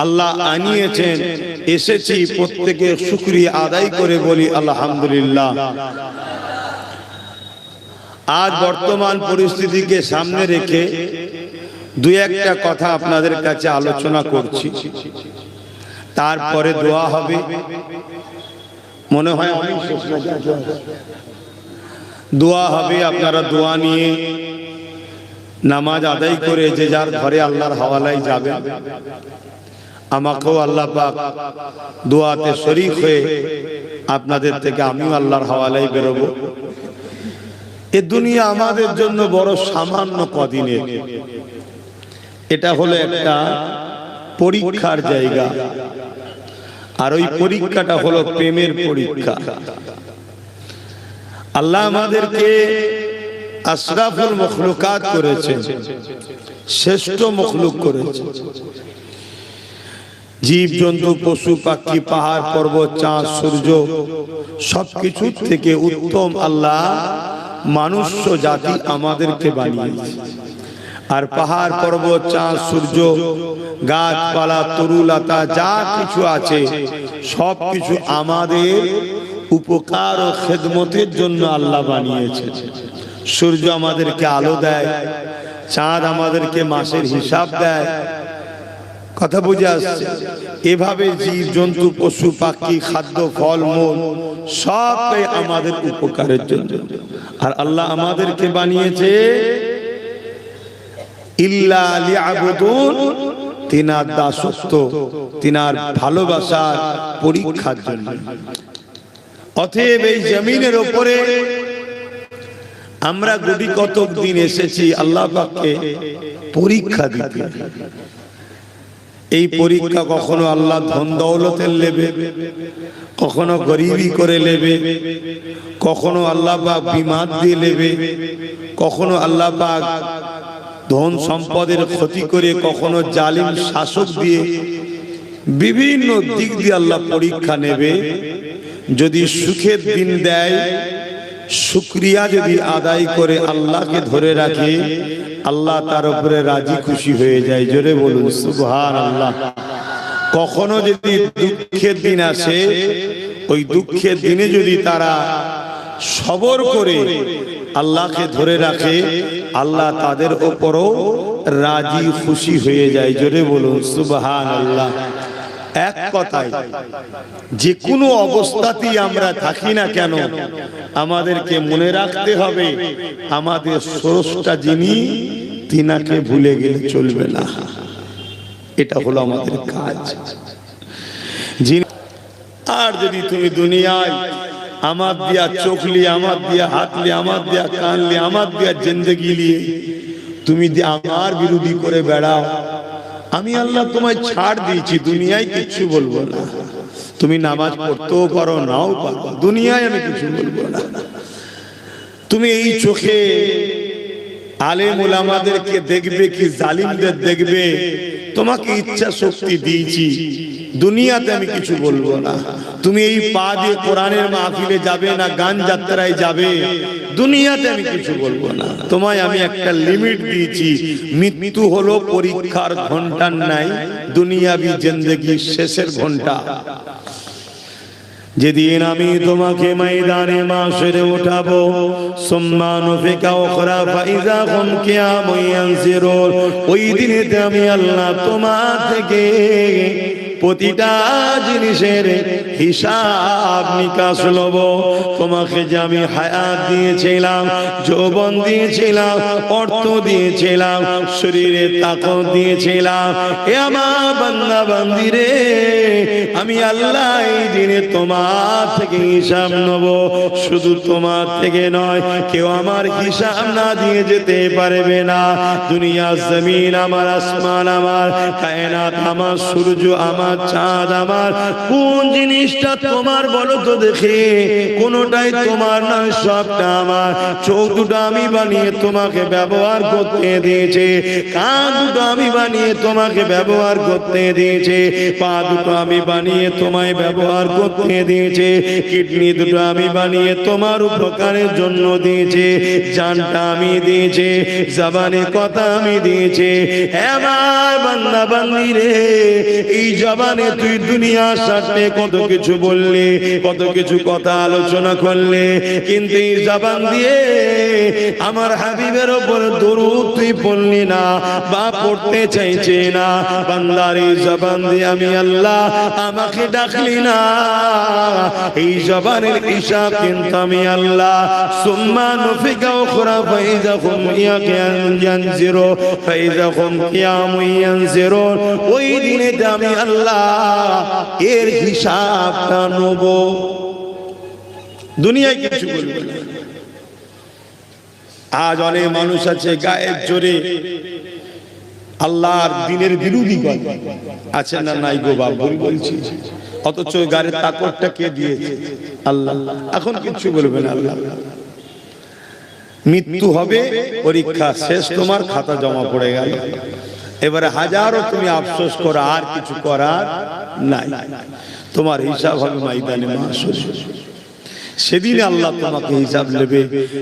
আল্লাহ আনিয়েছেন। এসেছি প্রত্যেকে শুকরিয়া আদায় করে বলি আলহামদুলিল্লাহ। আজ বর্তমান পরিস্থিতিকে সামনে রেখে দুই একটা কথা আপনাদের কাছে আলোচনা করছি, তারপরে দোয়া হবে। মনে হয় দোয়া হবে, আপনারা দোয়া নিয়ে নামাজ আদায় করে যে যার ঘরে আল্লাহর হাওয়ালায় যাবেন। আমাকেও আল্লাহ পাক দোয়াতে শরীক হয়ে আপনাদের থেকে আমিও আল্লাহর হাওয়ালায় বেরোবো। এ দুনিয়া আমাদের জন্য বড় সামান্য কদিনের, এটা হলো একটা পরীক্ষার জায়গা। আর ওই পরীক্ষাটা হলো প্রেমের পরীক্ষা। আল্লাহ আমাদেরকে আশরাফুল মখলুকাত করেছেন, শ্রেষ্ঠ মখলুক করেছেন। জীব জন্তু পশু পাখি পাহাড় পর্বত চাঁদ সূর্য সবকিছু থেকে উত্তম আল্লাহ মানুষ্য জাতি আমাদেরকে বানিয়েছে। আর পাহাড় পর্বত চাঁদ সূর্য গাছপালা তরুলতা যা কিছু আছে সবকিছু আমাদের উপকার ও খেদমতের জন্য আল্লাহ বানিয়েছে। সূর্য আমাদেরকে আলো দেয়, চাঁদ আমাদেরকে মাসের হিসাব দেয়। কথা বুঝে আসছে? এভাবে জীব জন্তু পশু পাখি খাদ্য ফল মূল সবই আমাদের উপকারের জন্য। আর আল্লাহ আমাদেরকে বানিয়েছে ইল্লা লিয়াবুদুন, তিনার দাসত্ব, তিনার ভালোবাসার পরীক্ষার জন্য। অতএব এই জমিনের উপরে আমরা গুটি কতক দিন এসেছি আল্লাহ পাককে পরীক্ষা দিতে। এই পরীক্ষা কখনো আল্লাহ ধন দৌলতের নেবে, কখনো গরিবি করে নেবে, কখনো আল্লাহ পাক বিমাদ দিয়ে নেবে, কখনো আল্লাহ পাক ধন সম্পদের ক্ষতি করে, কখনো জালিম শাসক দিয়ে, বিভিন্ন দিক দিয়ে আল্লাহ পরীক্ষা নেবে। যদি সুখের দিন দেয়, শুকরিয়া যদি আদায় করে আল্লাহকে ধরে রাখে, আল্লাহ তার উপরে রাজি খুশি হয়ে যায়। জোরে বলুন সুবহানাল্লাহ। কখনো যদি দুঃখের দিন আসে, ওই দুঃখের দিনে যদি তারা সবর করে আল্লাহকে ধরে রাখে, আল্লাহ তাদের উপরও রাজি খুশি হয়ে যায়। জোরে বলুন সুবহানাল্লাহ। এক কথায় যে কোনো অবস্থাতেই আমরা থাকি না কেন, আমাদেরকে মনে রাখতে হবে আমাদের স্রষ্টা যিনি, তিনাকে ভুলে গেলে চলবে না। এটা হলো আমাদের কাজ। আর যদি তুমি দুনিয়ায় আমার দিয়া চোখলি, আমার দিয়া হাতলি, আমার দিয়া কানলি, আমার দিয়া জিন্দেগি নিয়ে তুমি আমার বিরোধী করে বেড়াও, আমি আল্লাহ তোমায় ছাড় দিয়েছি, দুনিয়ায় কিচ্ছু বলবো না। তুমি নামাজ পড়তেও পারো, নাও পারো, দুনিয়ায় আমি কিছু বলবো না। তুমি এই চোখে আলেম ওলামাদেরকে দেখবে কি জালিমদের দেখবে, তোমাকে ইচ্ছা শক্তি দিয়েছি, দুনিয়াতে আমি কিছু বলবো না। তুমি এই পা দিয়ে কোরআনের মাহফিলে যাবে না, গান যাত্রায় যাবে, দুনিয়াতে আমি কিছু বলবো না। তোমায় আমি একটা লিমিট দিয়েছি, মৃত্যু হলো পরীক্ষার ঘন্টার নাই, দুনিয়াবি জিন্দেগির শেষের ঘন্টা। যেদিন আমি তোমাকে ময়দানে মাশরে উঠাবো, সুম্মা নুফিকা উখরা ফাইযা হুম কিয়ামুন ইয়ানজিরুন, ওই দিনেতে আমি আল্লাহ তোমার থেকে প্রতিটা জিনিসের হিসাব নিকাশ লব। তোমাকে যে আমি হায়াত দিয়েছিলাম, যৌবন দিয়েছিলাম, অর্থ দিয়েছিলাম, শরীরে তাকত দিয়েছিলাম, এ আমার বান্দা বান্দি রে, আমি আল্লাহ এই দিনে তোমার থেকে হিসাব নেব। শুধু তোমার থেকে নয়, কেউ আমার হিসাব না দিয়ে যেতে পারবে না। দুনিয়া জমিন আমার, আসমান আমার, কায়নাত আমার, সূর্য আমার, চাঁদ আমার, কোন জিনিসটা তোমার বলো তো দেখে? কোনটাই তোমার নয়, সবটা আমার। চোখ দুটো আমি বানিয়ে তোমাকে ব্যবহার করতে দিয়েছে, কান দুটো আমি বানিয়ে তোমাকে ব্যবহার করতে দিয়েছে, পা দুটো আমি বানিয়ে তোমায় ব্যবহার করতে দিয়েছে, কিডনি দুটো আমি বানিয়ে তোমার উপকারের জন্য দিয়েছে, জানটা আমি দিয়েছে, জবানে কথা আমি দিয়েছে। আমার বান্দা বান্দি রে, এই জবানে তুই দুনিয়ার সাথে কত কিছু বললি, কত কিছু কথা আলোচনা করলে, কিন্তু এই জবান দিয়ে আমার হাবিবের উপর দরুদ তুই পড়লি না বা পড়তে চাইছে না। বান্দার এই জবান দিয়ে আমি আল্লাহ আমাকে ডাকলি না, এই জবানের হিসাব কিন্তু আমি আল্লাহ। সুম্মা নুফিকা উখরা ফাইযা হুম ইয়ানজিরুন, ফাইযা হুম কিয়ামুন ইয়ানজিরুন, ওই দিনে আমি আল্লাহ এর হিসাবটা নেব। দুনিয়ায় কিছু বলবে না। আজ অনেক মানুষ আছে গায়ের জোরে আল্লাহর দিনের বিরোধী আছে না? নাই গো বাবা, বলছি। অথচ গায়ের তাকতটা কে দিয়েছে? আল্লাহ। এখন কিছু বলবে না। আল্লাহ। মৃত্যু হবে, পরীক্ষা শেষ, তোমার খাতা জমা পড়ে গেল। এবারে হাজারো তুমি আফসোস করো, আর কিছু করার নাই। তোমার হিসাব হবে ময়দানে মাশরে। সেদিনে আল্লাহ তোমাকে হিসাব নেবে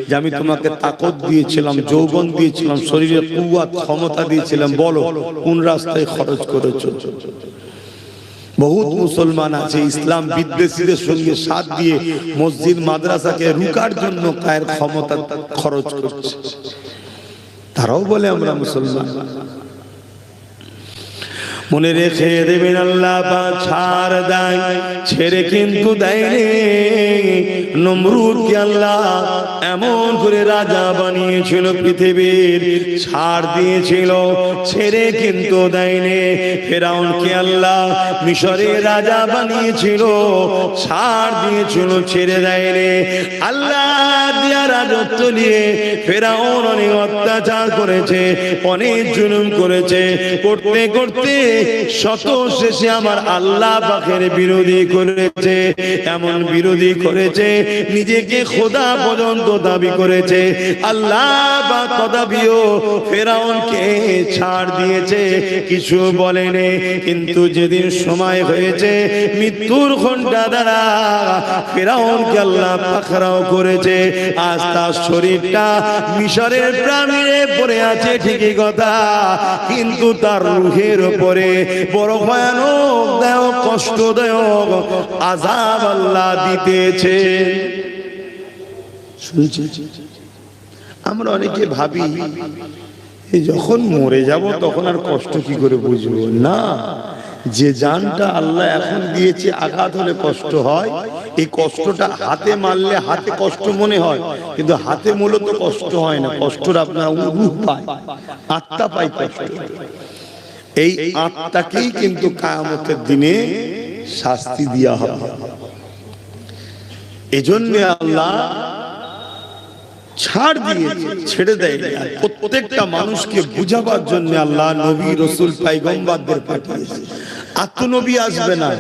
যে আমি তোমাকে তাকত দিয়েছিলাম, যৌবন দিয়েছিলাম, শরীরে কুওয়াত ক্ষমতা দিয়েছিলাম, বলো কোন রাস্তায় খরচ করেছো? বহুত মুসলমান আছে ইসলাম বিদ্বেষীদের সঙ্গে সাথ দিয়ে মসজিদ মাদ্রাসাকে রুকার জন্য কায়ের ক্ষমতা খরচ করছে। তারাও বলে আমরা মুসলমান। মনে রেখে দেবেন, আল্লাহ পাক ছাড় দেয়, ছেড়ে কিন্তু দেয়নি। নমরুদকে আল্লাহ এমন করে রাজা বানিয়েছিল পৃথিবীর, ছাড় দিয়েছিল, ছেড়ে কিন্তু দেয়নি। ফেরাউনকে আল্লাহ মিশরের রাজা বানিয়েছিল, ছাড় দিয়েছিল, ছেড়ে দেয়নি। আল্লাহ দিয়া রাজত্ব নিয়ে ফেরাউন অনেক অত্যাচার করেছে, অনেক জুলুম করেছে, করতে করতে শত শেষে আমার আল্লাহ পাকের বিরোধী করেছে। এমন বিরোধী করেছে, নিজেকে খোদা পর্যন্ত দাবি করেছে। আল্লাহ পাক তথাপিও ফেরাউনকে ছাড় দিয়েছে, কিছু বলেনি। কিন্তু যেদিন সময় হয়েছে মৃত্যুর ঘণ্টা দ্বারা ফেরাউনকে আল্লাহ পাকড়াও করেছে। আজ তার শরীরটা মিশরের প্রাণীরে পড়ে আছে ঠিকই কথা, কিন্তু তার রূহের উপরে বড় ভয়ানক দায়ক, কষ্টদায়ক আযাব আল্লাহ দিতেছে। আমরা অনেকে ভাবি যখন মরে যাব তখন আর কষ্ট কি করে বুঝবো না। যে জানটা আল্লাহ এখন দিয়েছে, আঘাত হলে কষ্ট হয়। এই কষ্টটা হাতে মারলে হাতে কষ্ট মনে হয়, কিন্তু হাতে মূলত কষ্ট হয় না। কষ্টটা আপনার রূহ পায়, আত্মা পায় কষ্ট। এই আত্মাকেই কিন্তু কিয়ামতের দিনে শাস্তি দেয়া হবে। এজন্য আল্লাহ ছাড় দিয়েছে, ছেড়ে দেয়। প্রত্যেকটা মানুষকে বুঝাবার জন্য আল্লাহ নবী, রাসূল, পয়গম্বরদের পাঠিয়েছে। আত্মনবী আসবে না।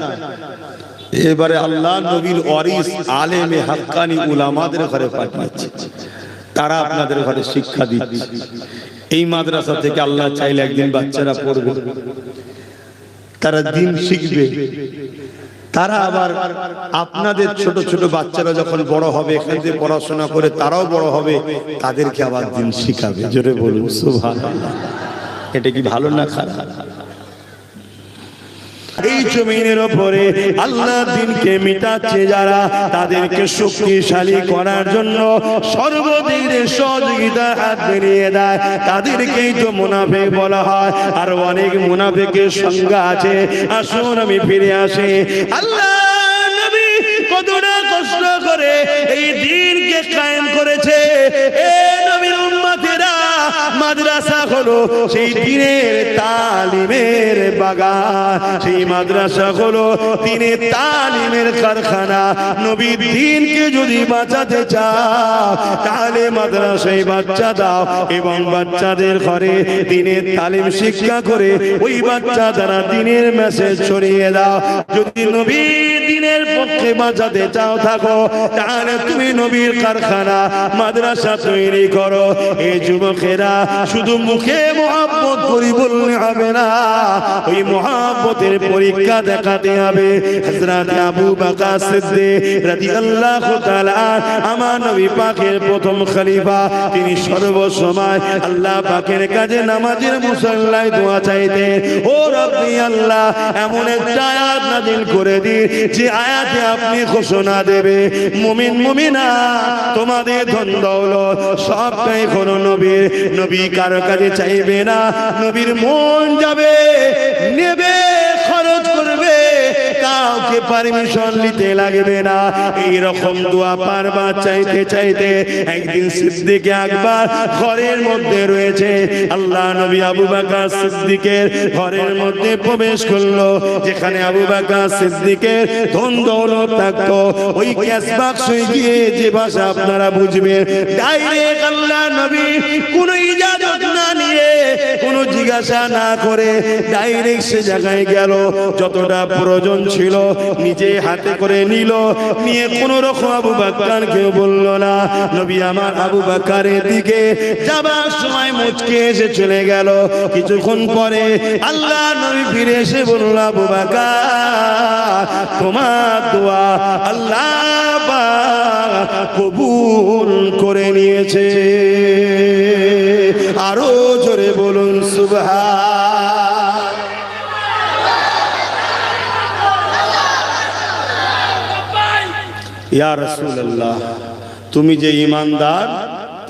এবারে আল্লাহ নবীর ওয়ারিস আলেমে হাক্কানি উলামাদের ঘরে পাঠিয়েছে। তারা আপনাদের ঘরে শিক্ষা দিচ্ছে। এই মাদ্রাসা থেকে আল্লাহ চাইলে একদিন বাচ্চারা পড়বে, তারা দ্বীন শিখবে। তারা আবার আপনাদের ছোট ছোট বাচ্চারা যখন বড় হবে, এখান থেকে পড়াশোনা করে তারাও বড় হবে, তাদেরকে আবার দ্বীন শিখাবে। জোরে বলুন সুবহানাল্লাহ। এটা কি ভালো না খারাপ? এই জমিনের উপরে আল্লাহ দিনকে মিটাচ্ছে যারা, তাদেরকে শক্তিশালী করার জন্য সর্বদিনের সহযোগিতা হাত বেরিয়ে দেয়, তাদেরকেই তো মুনাফিক বলা হয়। আর অনেক মুনাফিকের সংজ্ঞা আছে। আসুন আমি ফিরে আসি। আল্লাহ নবী কতটা কষ্ট করে এই দ্বীনকে কায়েম করেছে। এ নবীর উম্মতেরা, মাদ্রাসা হলো সেই দ্বীনের তালিমের বাগান, সেই মাদ্রাসা হলো দ্বীনের তালিমের কারখানা। নবী দ্বীনকে যদি বাঁচাতে চাও তাহলে মাদ্রাসায় বাচ্চা দাও এবং বাচ্চাদের ঘরে দ্বীনের তালিম শিক্ষা করে ওই বাচ্চা দ্বারা দ্বীনের মেসেজ ছড়িয়ে দাও। যদি নবী দ্বীনের পক্ষে বাঁচাতে চাও থাকো তাহলে তুমি নবীর কারখানা মাদ্রাসা তৈরি করো। এই যুবকেরা শুধু মুখে মহব্বত করি বললে হবে না, ওই মহব্বতের পরীক্ষা দেখাতে হবে। হযরত আবু বকর সিদ্দিক রাদিয়াল্লাহু তাআলা আমার নবী পাকের প্রথম খলিফা, তিনি সর্বসময় আল্লাহ পাকের কাছে নামাজের মুসল্লায় দোয়া চাইতেন, ও রব্বি আল্লাহ এমন একটা আয়াত নাযিল করে দিন যে আয়াতে আপনি ঘোষণা দেবে মুমিন মুমিনা তোমাদের ধন দৌলত সবটাই হলো নবীর। নবী কারো কাছে চাইবে না, নবীর মন যাবে, নেবে, খরচ করবে, কাউকে পারমিশন নিতে লাগবে না। এই রকম দোয়া বারবার চাইতে চাইতে একদিন সিদ্দিক আকবর ঘরের মধ্যে রয়েছে। আল্লাহ নবী আবু বকর সিদ্দিকের ঘরের মধ্যে প্রবেশ করলো, যেখানে আবু বকর সিদ্দিকের ধন দৌলত থাকতো। ওই ক্যাশ বাক্সে গিয়ে যে ভাষা আপনারা বুঝবেন, ডাইরেক্ট আল্লাহ নবী কোনো ইজাজত না নিয়ে, কোনো জিজ্ঞাসা না করে ডাইরেক্ট সে জায়গায় গেল। যতটা প্রয়োজন ছিল নিজে হাতে করে নিল, নিয়ে কোন রকম আবু বকরকে বলল না। নবী আমার আবু বকরের দিকে যাবার সময় মুচকে এসে চলে গেল। কিছুক্ষণ পরে আল্লাহ নবী ফিরে এসে বলল, আবু বকর তোমার দোয়া আল্লাহ পাক কবুল করে নিয়েছে। আরো জোরে বলুন সুবহান। ইয়া রাসূলুল্লাহ, তুমি যে ঈমানদার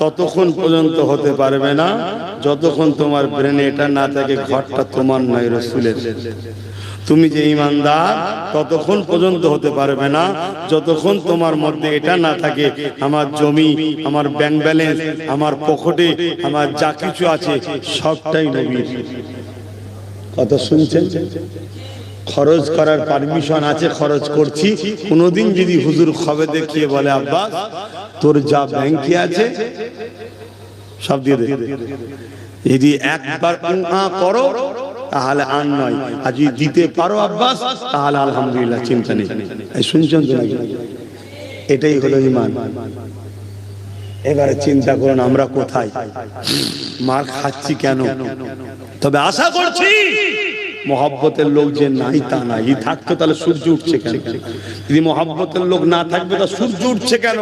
ততক্ষণ পর্যন্ত হতে পারবে না যতক্ষণ তোমার ব্রেনে এটা না থাকে ঘরটা তোমার নয়, রাসূলের। তুমি যে ঈমানদার ততক্ষণ পর্যন্ত হতে পারবে না যতক্ষণ তোমার মধ্যে এটা না থাকে আমার জমি, আমার ব্যাংক ব্যালেন্স, আমার পকেটে আমার যা কিছু আছে সবটাই নবীর। কথা শুনছেন? খরচ করার পারমিশন আছে, খরচ করছি। কোনোদিন যদি হুজুর খবে দেখিয়ে বলে আব্বাস তোর যা ব্যাংকে আছে সব দিয়ে দে, যদি একবার করো তাহলে আর নয়, আর যদি দিতে পারো আব্বাস তাহলে আলহামদুলিল্লাহ, চিন্তা নেই। শুনছেন তো নাকি? এটাই হলো ঈমান। এবারে চিন্তা করুন আমরা কোথায়, মার খাচ্ছি কেন? তবে আশা করছি মহব্বতের লোক যে নাই তা নাই, থাকতো তাহলে সূর্য উঠছে কেন? যদি মহব্বতের লোক না থাকবে তা সূর্য উঠছে কেন?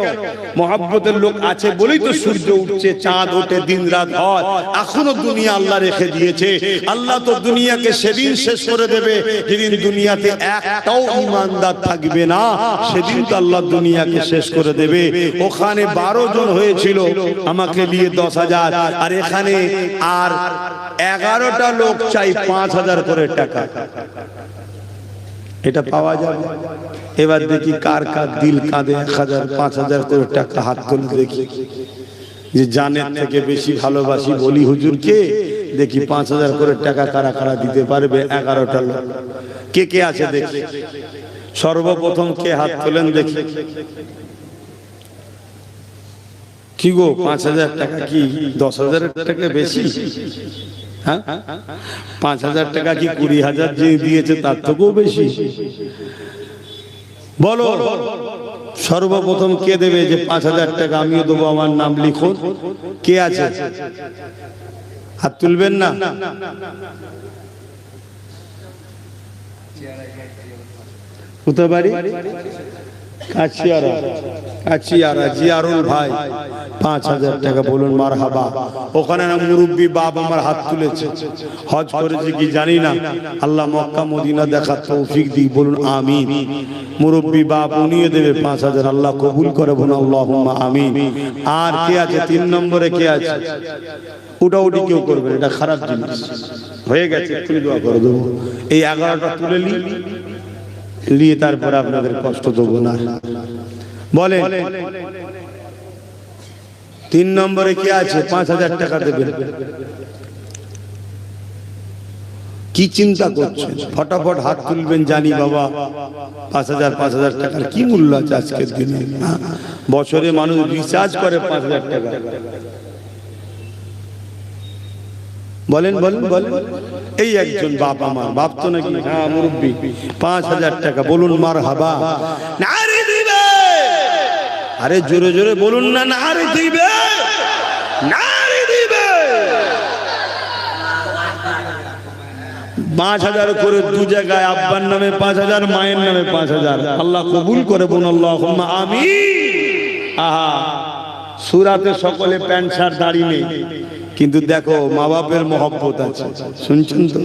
মহব্বতের লোক আছে বলেই তো সূর্য উঠছে, চাঁদ ওঠে, দিন রাত হয়। এখনো দুনিয়া আল্লাহ রেখে দিয়েছে। আল্লাহ তো দুনিয়াকে সেদিন শেষ করে দেবে যেদিন দুনিয়াতে একটাও ঈমানদার থাকবে না, সেদিন তো আল্লাহ দুনিয়াকে শেষ করে দেবে। ওখানে 12 জন হয়েছিল আমাকে নিয়ে 10,000, আর এখানে আর 11টা লোক চাই 5,000 করে টাকা। এটা পাওয়া যাবে? এবার দেখি কার কার দিল কাঁদে 1,000 5,000 করে টাকা হাত তুলে দেখি, যে জানের থেকে বেশি ভালোবাসি বলি হুজুরকে। দেখি 5,000 করে টাকা কারা কারা দিতে পারবে? 11টা লোক। কে কে আছে দেখি? সর্বপ্রথম কে হাত তোলেন দেখি? কি গো, 5,000 টাকা কি 10,000 টাকা বেশি? হ্যাঁ, 5,000 টাকা কি 20,000 যে দিয়েছে তার থেকেও বেশি? বলো সর্বপ্রথম কে দেবে যে 5,000 টাকা আমিও দেবো, আমার নাম লিখুন। কে আছে? হাত তুলবেন না? কোথায় বাড়ি? কাছিয়ারা জিয়ারুল ভাই 5000 টাকা বলুন মারহাবা। ওখানে না মুরব্বি বাপ আমার হাত তুলেছে, হজ করেছে কি জানি না, আল্লাহ মক্কা মদিনা দেখার তৌফিক দিক, বলুন আমিন। মুরব্বি বাপ উনিয়ে দেবে 5000, আল্লাহ কবুল করে বলুন আল্লাহুম্মা আমিন। আর কে আছে 3 নম্বরে? কে আছে? উঠাউঠি কেউ করবে, এটা খারাপ জিনিস হয়ে গেছে, তুমি দোয়া করে দেবো। এই 11টা তুলে নিয়ে তারপরে আপনাদের কষ্ট দেবো না। বলেন 3 নম্বরে কে আছে? 5000 টাকা দেবেন। কি চিন্তা করছেন? ফটাফট হাত তুলবেন, জানি বাবা 5000 টাকার কি মূল্য আছে আজকের দিনে। বছরে মানুষ রিচার্জ করে 5000 টাকা। বলেন বলেন বলেন। এই একজন বাপ, আমার বাপ তো নাকি, হ্যাঁ মুরব্বি, 5000 টাকা বলুন মারহাবা। নারে দিবে, আরে জোরে জোরে বলুন না, নারে দিবে, নারে দিবে। 5000 করে 2 জায়গায়, আব্বার নামে 5000, মায়ের নামে 5000, আল্লাহ কবুল করে বলুন আল্লাহুম্মা আমিন। আহা, সূরাতে সকলে প্যান্ট শার্ট দাড়ি নেই, কিন্তু দেখো মা বাপের মহব্বত আছে, শুনছেন তো?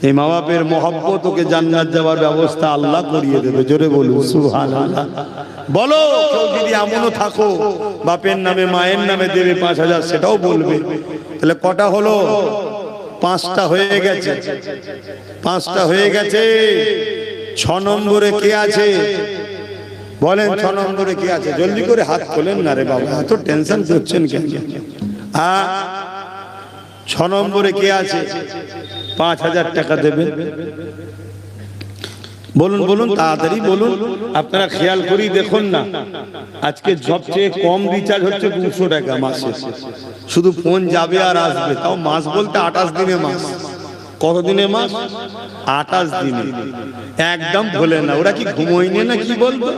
এই মা বাপের মহব্বত ওকে জান্নাত যাওয়ার ব্যবস্থা আল্লাহ করিয়ে দেবে। জোরে বলুন সুবহানাল্লাহ। বলো কেউ যদি এমনও থাকো বাপের নামে মায়ের নামে দেবে 5000, সেটাও বলবে। তাহলে কটা হলো? 5টা হয়ে গেছে, 5টা হয়ে গেছে। 6 নম্বরে কে আছে? বলেন 6 নম্বরে কে আছে? জলদি করে হাত খোলেন না রে বাবা, এত টেনশন করছেন কেন? 6 নম্বরে কে আছে? 5000 টাকা দেবেন। বলুন বলুন, তাড়াতাড়ি বলুন। আপনারা খেয়াল করি দেখুন না, আজকে সবচেয়ে কম রিচার্জ হচ্ছে 200 টাকা মাসে। শুধু ফোন যাবে আর আসবে, তাও মাস বলতে 28 দিনে মাস। কত দিনে মাস? 28 দিনে। একদম ভুলেন না, ওরা কি ঘুমোয়নি না কি বলবো?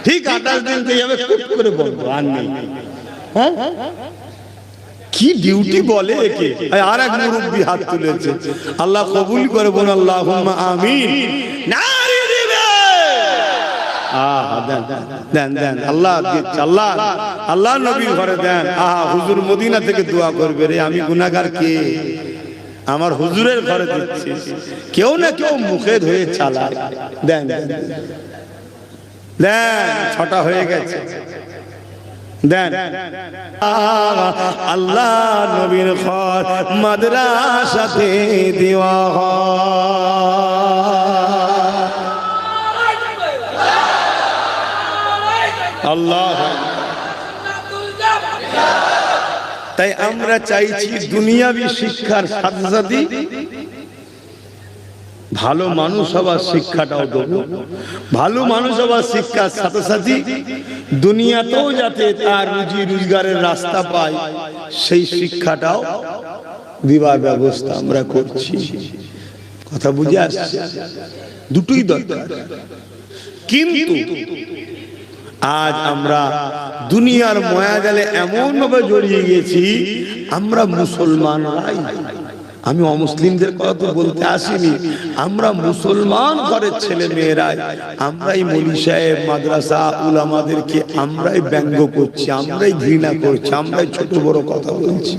ঠিক 28 দিন থেকে যাবে, কুট করে বলবো আর নেই। হ্যাঁ, কি ডিউটি বলে একে। আর এক মুরব্বি হাত তুলেছে, আল্লাহ কবুল করে বলুন আল্লাহুম্মা আমিন। নারে দিবে, আহা দেন দেন, আল্লাহ দিচ্ছে, আল্লাহ আল্লাহ নবীর ঘরে দেন। আহা, হুজুর মদিনা থেকে দোয়া করবে রে, আমি গুনাহগার, কে? আমার হুজুরের ঘরে দিচ্ছি। কেউ না কেউ মুখে ধুয়ে চালায়। দেন দেন দেন, 6টা হয়ে গেছে, দেন। আল্লাহ নবীর ঘর মাদ্রাসাতে দেওয়া আল্লাহ। তাই আমরা চাইছি দুনিয়াবি শিক্ষার সাথে সাথে ভালো মানুষ হবার শিক্ষাটাও দেবো। ভালো মানুষ হবার শিক্ষার সাথে সাথে দুনিয়াতেও যাতে তার রুজি রোজগারের রাস্তা পায়, সেই শিক্ষাটাও দিবার ব্যবস্থা আমরা করছি। কথা বুঝে আসছে? দুটোই দরকার। কিন্তু আজ আমরা দুনিয়ার মায়াজালে এমন ভাবে জড়িয়ে গেছি, আমরা মুসলমানরাই, আমি অমুসলিমদের কথা তো বলতে আসিনি, আমরা মুসলমান ঘরের ছেলে মেয়েরাই, আমরাই মৌলভী সাহেব, মাদ্রাসা, উলামাদেরকে আমরাই ব্যঙ্গ করছি, আমরাই ঘৃণা করছি, আমরাই ছোট বড় কথা বলছি।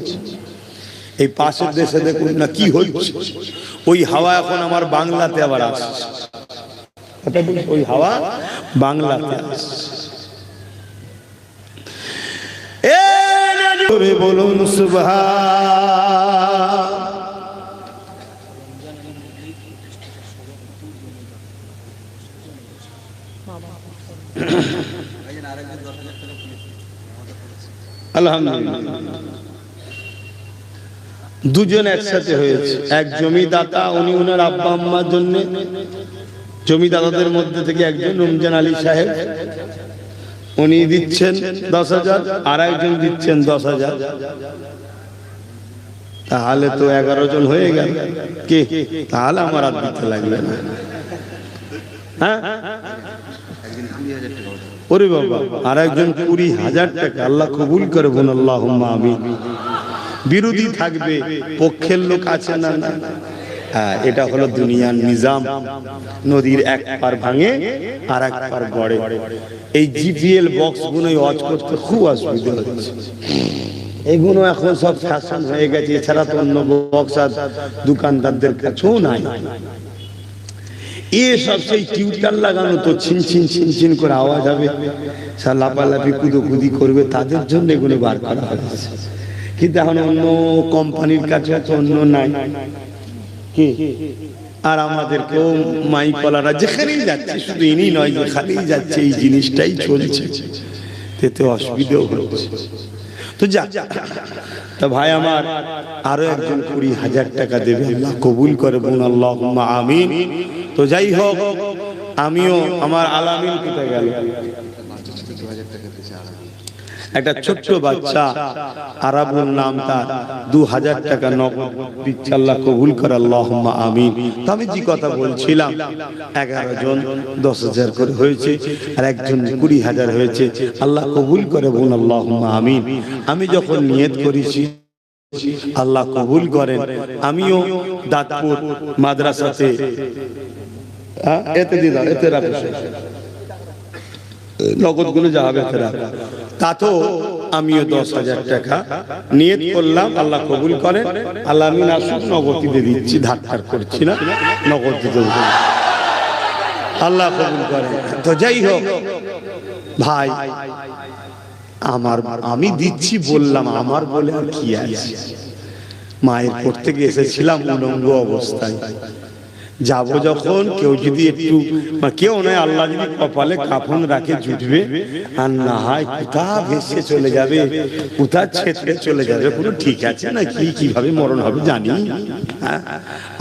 এই পাশের দেশে দেখুন না কি হচ্ছে। ওই হাওয়া এখন আমার বাংলাতে আবার আসছে। ওই হাওয়া বাংলাতে আসছে। বলুন সুবহান। আলহামদুলিল্লাহ, দুজন একসাথে হয়েছে। এক জমিদাতা, উনি ওনার আব্বা আম্মার জন্য, জমিদাতাদের মধ্যে থেকে একজন রমজান আলী সাহেব, উনি দিচ্ছেন 10,000, আর একজন দিচ্ছেন 10,000। তাহলে তো 11 জন হয়ে গেল। কে? তাহলে আমার আর দিতে লাগবে না। হ্যাঁ, ওরে বাবা, আর একজন 20,000 টাকা। আল্লাহ কবুল করে বলুন আল্লাহুম্মা আমিন। বিরোধী থাকবে, পক্ষের লোক আছে না? না, হ্যাঁ, এটা হলো দুনিয়ার নিজাম। নদীর এক পার ভাঙে আর এক পার গড়ে। এই জিপিএল বক্স গুলো ওয়াচ করতে খুব অসুবিধা হচ্ছে। এগুলো এখন সব ফ্যাশন হয়ে গেছে, এছাড়া তো অন্য বক্স আর দোকানদারদের কাছেও নাই। সব সেই টিউটার লাগানো তো ছিন ছিন ছিন ছিন করে আওয়াজ হবে, লাফালাফি কুদোকুদি করবে, তাদের জন্য এগুলো বার করা হয়েছে। কিন্তু এখন অন্য কোম্পানির কাছে তো অন্য নাই কি। আর আমাদেরকেও মাইকওয়ালারা যেখানেই যাচ্ছে, শুধু ইনি নয়, যেখানেই যাচ্ছে এই জিনিসটাই চলছে, এতে অসুবিধাও হচ্ছে। তো যা তা ভাই আমার, আরো একজন 20,000 টাকা দেবে, আল্লাহ কবুল করে বলুন আল্লাহুম্মা আমিন। তো যাই হোক, আমিও আমার আলামিন কোথায় গেল, একটা ছোট্ট বাচ্চা আরাবুল নাম, তার 2000 টাকা নগদ দিচ্ছে, আল্লাহ কবুল করে আল্লাহুম্মা আমিন। তো আমি যে কথা বলছিলাম, 11 জন 10,000 করে হয়েছে, আর একজন 20,000 হয়েছে, আল্লাহ কবুল করে বলুন আল্লাহুম্মা আমিন। আমি যখন নিয়ত করেছি আল্লাহ কবুল করেন, আমিও দাঁতপুর মাদ্রাসাতে এতে দিদা এতে রাখছি নগদ গুলো যা হবে তাতেও আমিও 10,000 টাকা নিয়ত করলাম, আল্লাহ কবুল করেন। আল্লাহ আমিন। আসুক, নগদ দিয়ে দিচ্ছি, ধার ধার করছি না, নগদ দিতে আল্লাহ কবুল করেন। তো যাই হোক ভাই আমার, আমি দিচ্ছি বললাম, আমার বলে আর কি আছে। মায়ের কোর্ট থেকে এসেছিলাম উলঙ্গ অবস্থায়, যাব যখন, কেউ যদি একটু, কেউ নয়, আল্লাহ যদি কপালে কাফন রাখে জুটবে, আর না হয় কোথা ভেসে চলে যাবে, কোথা ছেড়ে চলে যাবে, কোনো ঠিক আছে না কি, কিভাবে মরণ হবে জানি।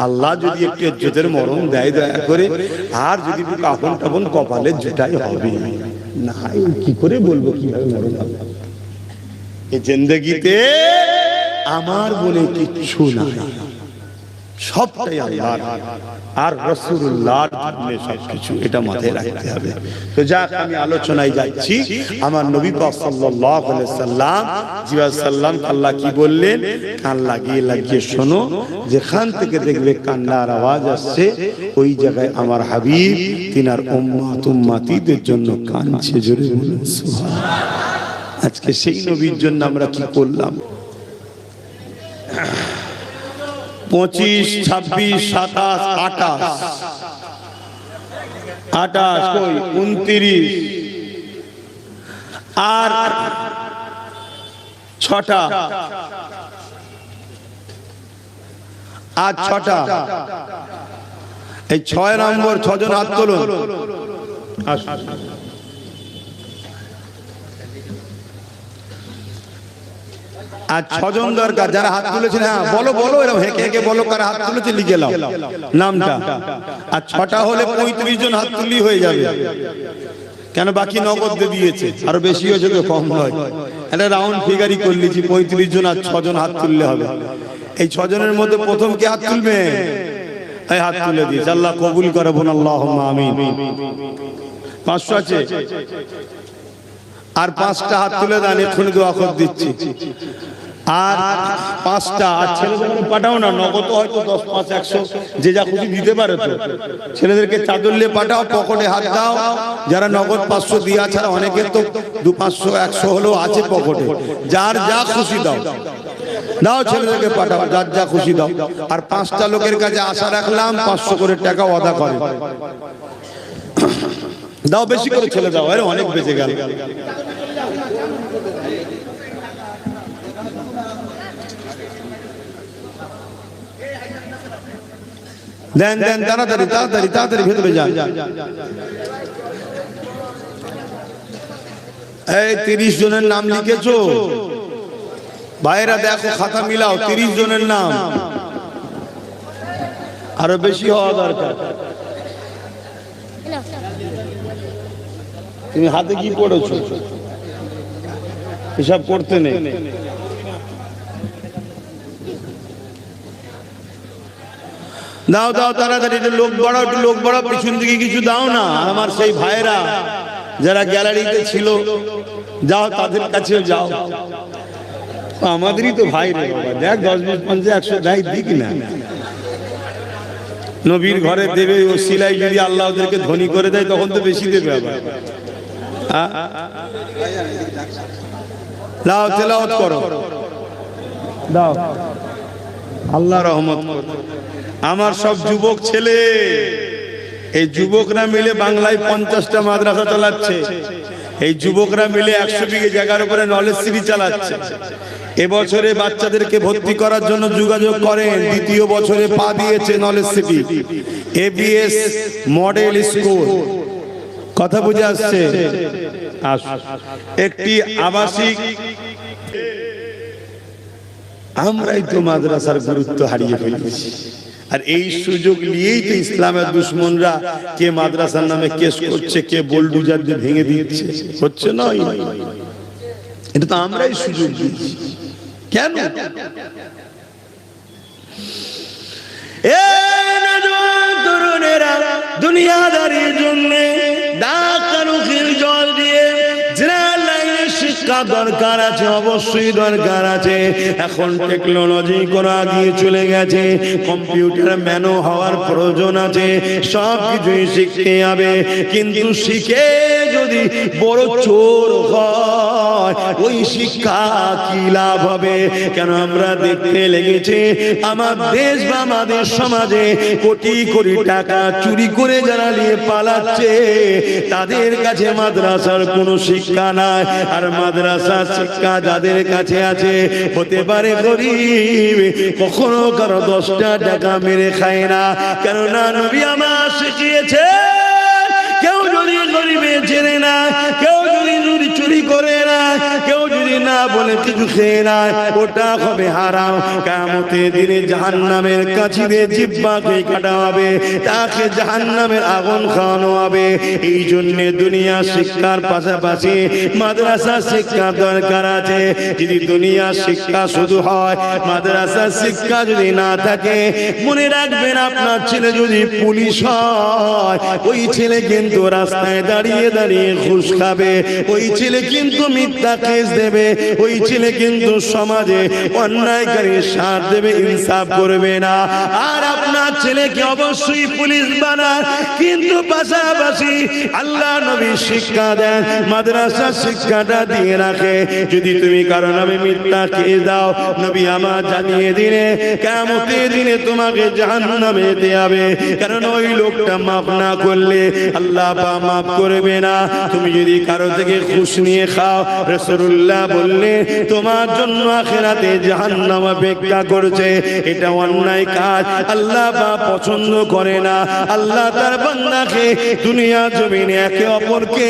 আল্লাহ যদি একটু ইজ্জতের মরণ দেয় দয়া করে, আর যদি একটু কাফন টাফন কপালে জুটাই হবে, না কি করে বলবো কিভাবে মরণ হবে। এই জিন্দেগিতে আমার বলে কিচ্ছু না, সবটাই আল্লাহর আর রাসূলুল্লাহর জন্য সবকিছু, এটা মাথায় রাখতে হবে। তো যাক, আমি আলোচনায় যাচ্ছি। আমার নবী পাক সাল্লাল্লাহু আলাইহি সাল্লাম আল্লাহ কি বললেন, কান লাগিয়ে লাগিয়ে শোনো, যেখান থেকে দেখবে কান্নার আওয়াজ আসছে, ওই জায়গায় আমার হাবিব তিনার উম্মত উম্মতিদের জন্য কাঁদছে। জোরে বলুন সুবহানাল্লাহ। আজকে সেই নবীর জন্য আমরা কি করলাম? 25, 26, 27, 28 কই 29 আর 6টা, আর 6টা, এই 6 নম্বর, 6 জন হাত তুলুন। আর 6 জন দরকার, যারা হাত তুলেছেন, হ্যাঁ বলো বলো, এরকম হেঁকে হেঁকে বলো কারা হাত তুলেছে, লিখে নাও নামটা। আর 6টা হলে 35 জন হাত তুললেই হয়ে যাবে, কেন বাকি নগদ দিয়ে দিয়েছে, আরো বেশি হয়েছে তো কম নয়, এটা রাউন্ড ফিগারই করে নিয়েছি, 35 জন আর 6 জন হাত তুললে হবে। এই 6 জনের মধ্যে প্রথম কে হাত তুলবে? এই হাত তুলে দিয়েছে, আল্লাহ কবুল করে বলুন আল্লাহুম্মা আমিন। 500 আছে, আর 5টা হাত তুলে দেন, এক্ষুনি দোয়া করে দিচ্ছি। আর 5টা, আর ছেলেদের পাঠাও না, নগদ হয়তো 10, 5, 100 যে যা খুশি দিতে পারে, তো ছেলেদেরকে চাদর নিয়ে পাঠাও, পকেটে হাত দাও। যারা নগদ 500 দিয়ে আছে, অনেকের তো 200, 500, 100 হলেও আছে পকেটে, যার যা খুশি দাও দাও, ছেলেদেরকে পাঠাও, যার যা খুশি দাও। আর 5টা লোকের কাছে আশা রাখলাম 500 করে টাকা ওয়াদা করে দাও, বেশি করে ছেলে দাও, আরে অনেক বেঁচে গেল। দেন দেন, তাড়াতাড়ি তাড়াতাড়ি তাড়াতাড়ি ভেতরে যান। এই 30 জনের নাম লিখেছো ভাইরা, দেখো খাতা মিলাও, 30 জনের নাম, আরো বেশি হওয়া দরকার। তুমি হাতে কি পড়েছো? এসব পড়তে নেই। দাও দাও তাড়াতাড়ি, লোক বাড়াও, একটু লোক বাড়াও, পিছন দিকে কিছু দাও না। আমার সেই ভাইরা যারা গ্যালারিতে ছিল, যাও তাদের কাছেও যাও, আমাদেরই তো ভাই রে বাবা, দেখ 10, 20, 50, 100 দেয়, দিক না। নবীর ঘরে দেবে ও সিলাই, যদি আল্লাহ ওদেরকে ধনী করে দেয় তখন তো বেশি দেবে আবার। লাও তেলাওয়াত করো, দাও, আল্লাহ রহমত করো। আমার সব যুবক ছেলে, এই যুবকরা মিলে বাংলায় 50টা মাদ্রাসা চালাচ্ছে। এই যুবকরা মিলে 100 বিঘে জায়গার উপরে নলেজ সিটি চালাচ্ছে। এবছরে বাচ্চাদেরকে ভর্তি করার জন্য যোগাযোগ করেন। দ্বিতীয় বছরে পা দিয়েছে knowledge city, ABS model school. কথা বুঝে আসছে? একটি আবাসিক। আমরাই তো মাদ্রাসার গুরুত্ব হারিয়ে ফেলেছি। আর এই সুযোগ নিয়েই তো ইসলামের দুশমনরা কে মাদ্রাসার নামে কেস করছে, কে বোলডুজার দিয়ে ভেঙে দিচ্ছে। হচ্ছে না? এটা তো আমরাই সুযোগ দিয়েছি। কেন? তরুণেরা দুনিয়াদারির জন্য ডাকানুখির জল দিয়ে শিক্ষা দরকার আছে, অবশ্যই দরকার আছে। এখন টেকনোলজি করে আগিয়ে চলে গেছে, কম্পিউটার ম্যানও হওয়ার প্রয়োজন আছে। সব কিছুই শিখতে হবে, কিন্তু শিখে যদি বড় চোর হয় ওই শিক্ষা কি লাভ হবে? কেন আমরা দেখতে লেগেছে আমার দেশ বা আমাদের সমাজে কোটি কোটি টাকা চুরি করে যারা নিয়ে পালাচ্ছে, তাদের কাছে মাদ্রাসার কোনো শিক্ষা নাই। আর মাদ্রাসা শিক্ষা যাদের কাছে আছে, হতে পারে গরিব, কখনো কারো 10টা টাকা মেরে খায় না। কেননা নবী আমার শিখিয়েছে, কেউ যদি গরিবে জেনে না, কেউ যদি চুরি করে না, কেউ যদি না বলে কিছু খেয়ে না, ওটা হবে হারাম। কিয়ামতের দিনে জাহান্নামের কাছে দিয়ে জিহ্বাকে কাটা হবে, তাকে জাহান্নামের আগুন খাওয়ানো হবে। এই জন্য দুনিয়া শিক্ষার পাশাপাশি মাদ্রাসা শিক্ষা দরকার আছে। যদি দুনিয়া শিক্ষা শুধু হয়, মাদ্রাসা শিক্ষা যদি না থাকে, মনে রাখবেন আপনার ছেলে যদি পুলিশ হয়, ওই ছেলে কিন্তু রাস্তায় দাঁড়িয়ে দাঁড়িয়ে ঘুষ খাবে, ওই ছেলে কিন্তু মিথ্যা কেস দেবে, ওই ছেলে কিন্তু সমাজে অন্যায়কারী সাথ দেবে, ইনসাফ করবে না। আর আপনার ছেলেকে অবশ্যই পুলিশ বানান, কিন্তু পাশাপাশি আল্লাহ নবী শিক্ষা দেন, মাদ্রাসা শিক্ষাটা দিয়ে রাখে। যদি তুমি কারো নামে মিথ্যা কেস দাও, নবী আমার জানিয়ে দিলে কিয়ামতের দিনে তোমাকে জাহান্নামে যেতে হবে। কারণ ওই লোকটা মাফ না করলে আল্লাহ মাফ করবে না। তুমি যদি কারো থেকে ঘুষ নিয়ে খাও, রাসূলুল্লাহ বললেন তোমার জন্য আখিরাতে জাহান্নাম অপেক্ষা করছে। এটা অন্যায় কাজ, আল্লাহ পছন্দ করে না। আল্লাহ তার বান্দাকে দুনিয়া জমিনে একে অপরকে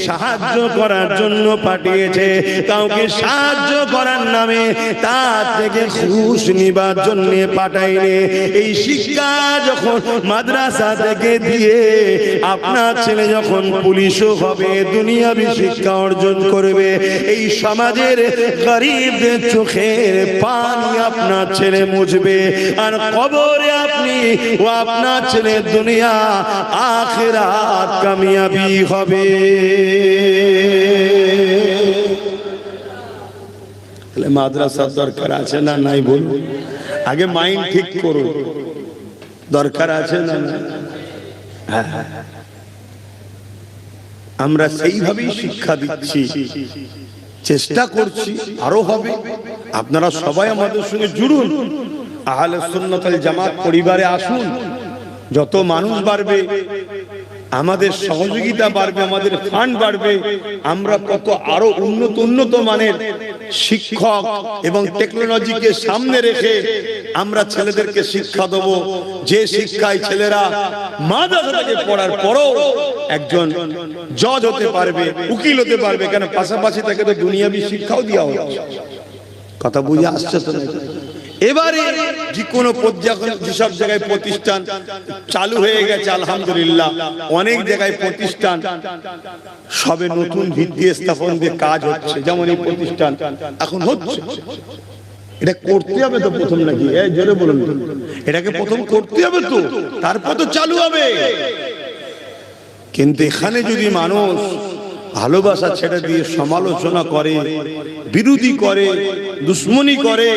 সাহায্য করার জন্য পাঠিয়েছে। কাউকে সাহায্য করার নামে তার থেকে ঘুষ নিবার জন্য পাঠাইলে, এই শিক্ষা যখন মাদ্রাসা থেকে দিয়ে আপনার ছেলে যখন পুলিশও হবে, দুনিয়াবি শিক্ষা অর্জন করবে, এই সমাজের গরিবদের চোখের পানি আপনার ছেলে মুছবে। আর কবরে আপনি ও আপনার ছেলে দুনিয়া আখিরাত কামিয়াবি হবে। মাদ্রাসার দরকার আছে না নাই বলুন? আগে মাইন্ড ঠিক করুন, দরকার আছে না? হ্যাঁ, আমরা সেইভাবেই শিক্ষা দিচ্ছি, চেষ্টা করছি, আরো হবে। আপনারা সবাই আমাদের সঙ্গে জুড়ুন, আহলে সুন্নাত ওয়াল জামাত পরিবারে আসুন। যত মানুষ বাড়বে, আমাদের সহযোগিতা বাড়বে, আমাদের ফান্ড বাড়বে, আমরা কত আরো উন্নত মানের শিক্ষক এবং টেকনোলজিকে সামনে রেখে আমরা ছেলেদেরকে শিক্ষা দেব, যে শিক্ষায় ছেলেরা মাদ্রাসা থেকে পড়ার পরও একজন জজ হতে পারবে, উকিল হতে পারবে। কেন? পাশাপাশি তাকে তো দুনিয়াবি শিক্ষাও দেওয়া হচ্ছে। কথা বুঝে আসছে তো? এবারে যে কোনো যেসব জায়গায় প্রতিষ্ঠান চালু হয়ে গেছে আলহামদুলিল্লাহ, অনেক জায়গায় প্রতিষ্ঠান সবে নতুন ভিত্তি স্থাপন দিয়ে কাজ হচ্ছে। যেমন এই প্রতিষ্ঠান এখন হচ্ছে, এটা করতে হবে তো প্রথম, নাকি? জোরে বলুন, এটাকে প্রথম করতে হবে তো, তারপর তো চালু হবে। কিন্তু এখানে যদি মানুষ ভালোবাসা ছেড়ে দিয়ে সমালোচনা করে, বিরোধী করে, দুশ্মনী করে,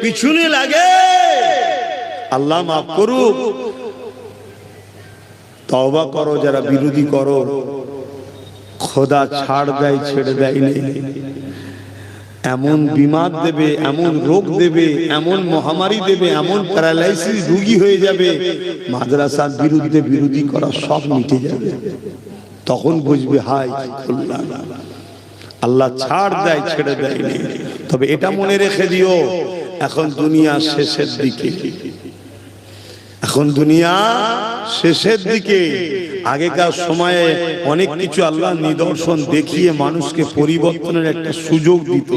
পিছনে লাগে, আল্লাহ মাফ করুক, তওবা করো, যারা বিরোধী করো, খোদা ছাড় দেয়, ছেড়ে দেয় নেই। এমন বিমার দেবে, এমন রোগ দেবে, এমন মহামারী দেবে, এমন প্যারালাইসিস রোগী হয়ে যাবে, মাদ্রাসার বিরুদ্ধে বিরোধী করা সব মিটে যাবে। তখন বুঝবে হায় আল্লাহ ছাড় দেয়, ছেড়ে দেয় নেই। তবে এটা মনে রেখে দিও, এখন দুনিয়া শেষের দিকে, এখন দুনিয়া শেষের দিকে। আগেকার সময়ে অনেক কিছু আল্লাহ নিদর্শন দেখিয়ে মানুষকে পরিবর্তনের একটা সুযোগ দিত,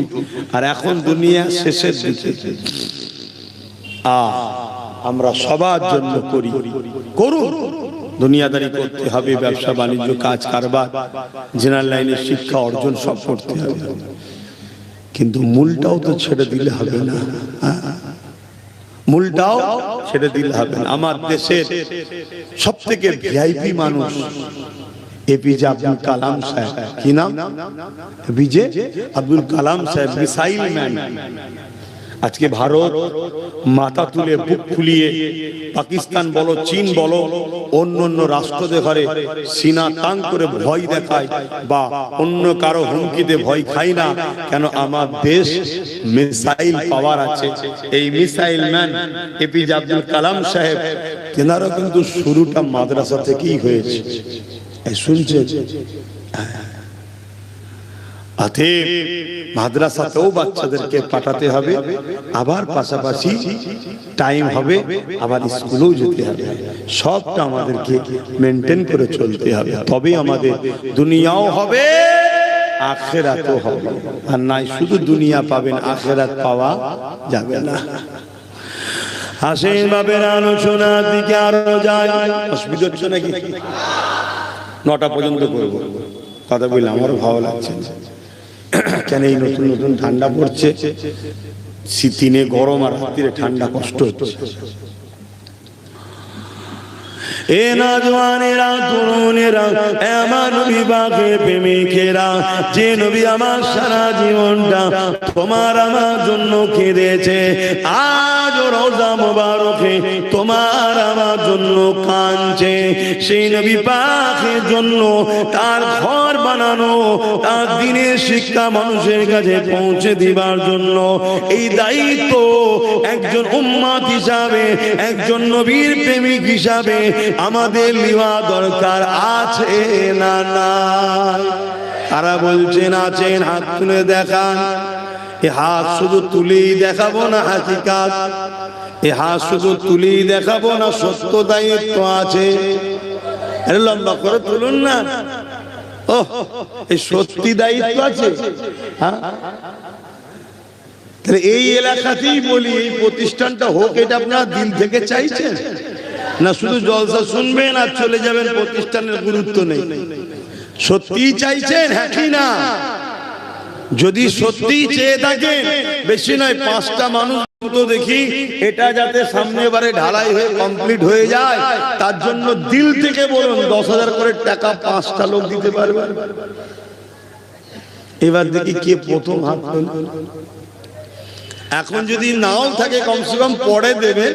আর এখন দুনিয়া শেষের দিকে। আমরা সবার জন্য করি, করুন, দুনিয়াদারি করতে হবে, ব্যবসা বাণিজ্য, কাজ কারবার, জেনারেল লাইনের শিক্ষা অর্জন সব করতে হবে, কিন্তু মূলটাও তো ছেড়ে দিলে হবে না। মূলটাও ছেড়ে দিলে হবে না। আমার দেশের সব থেকে ভিআইপি মানুষ এপিজে আব্দুল কালাম সাহেব। কি নাম? এপিজে আব্দুল কালাম সাহেব, মিসাইল ম্যান। আজকে ভারত মাথা তুলে বুক ফুলিয়ে, পাকিস্তান বলো, চীন বলো, অন্য অন্য রাষ্ট্রদের ঘরে সিনা তাং করে ভয় দেখায়, বা অন্য কারো হুমকিতে ভয় খাই না। কেন? আমার দেশ মিসাইল পাওয়ার আছে। এই missile man APJ Abdul Kalam সাহেব, তেনারা কিন্তু শুরুটা মাদ্রাসা থেকেই হয়েছে। শুনছে? অতএব মাদ্রাসাতেও বাচ্চাদেরকে পাঠাতে হবে, আবার পাশাপাশি টাইম হবে, আবার স্কুলেও যেতে হবে। সবটা আমাদেরকে মেনটেন করে চলতে হবে, তবে আমাদের দুনিয়াও হবে, আখিরাতও হবে। আর নাই শুধু দুনিয়া পাবেন, আখিরাত পাওয়া যাবে না। আসেন বাবের আলোচনার দিকে আরো যায়। অসুবিধা হচ্ছে নাকি? 9টা পর্যন্ত করবো, কথা বললে আমারও ভালো লাগছে। কেন? এই নতুন নতুন ঠান্ডা পড়ছে, দিনে গরম আর রাত্রিরে ঠান্ডা, কষ্ট হচ্ছে। এ নওজওয়ানেরা, তরুণেরা, আমার নবী পাকের প্রেমিকেরা, যে নবী আমার সারা জীবনটা তোমার আমার জন্য কেঁদেছে, আজ রোজা মোবারকে তোমার আমার জন্য কাঁদছে। সেই নবী পাকের জন্য তার ঘর বানানো, তার দিনের শিক্ষা মানুষের কাছে পৌঁছে দিবার জন্য এই দায়িত্ব একজন উম্মত হিসাবে, একজন নবীর প্রেমিক হিসাবে আমাদের নেওয়া দরকার আছে না নাই? তারা বলছেন আছেন, হাত তুলে দেখান। এ হাত শুধু তুলেই দেখাবো না হাকিকাত, এ হাত শুধু তুলেই দেখাবো না, সত্য দায়িত্ব আছে। আরে লম্বা করে তুলুন না। ও, এই সত্যি দায়িত্ব আছে। হ্যাঁ, তাহলে এই এলাকাতেই বলি, এই প্রতিষ্ঠানটা হোক, এটা আপনারা দিল থেকে চাইছেন না? শুধু জলসা শুনবেন আর চলে যাবেন, প্রতিষ্ঠানের গুরুত্ব নেই? সত্যি চাইছেন? হ্যাঁ কি না? যদি সত্যি চেয়ে থাকেন, বেশি নয় 5টা মানুষ তো দেখি, এটা যাতে সামনে বারে ঢালাই হয়ে কমপ্লিট হয়ে যায়, তার জন্য দিল থেকে বলুন 10,000 করে টাকা 5টা লোক দিতে পারবে। এবার দেখি কে প্রথম হাত তোলে। এখন যদি নাও থাকে, কমসে কম পরে দেবে।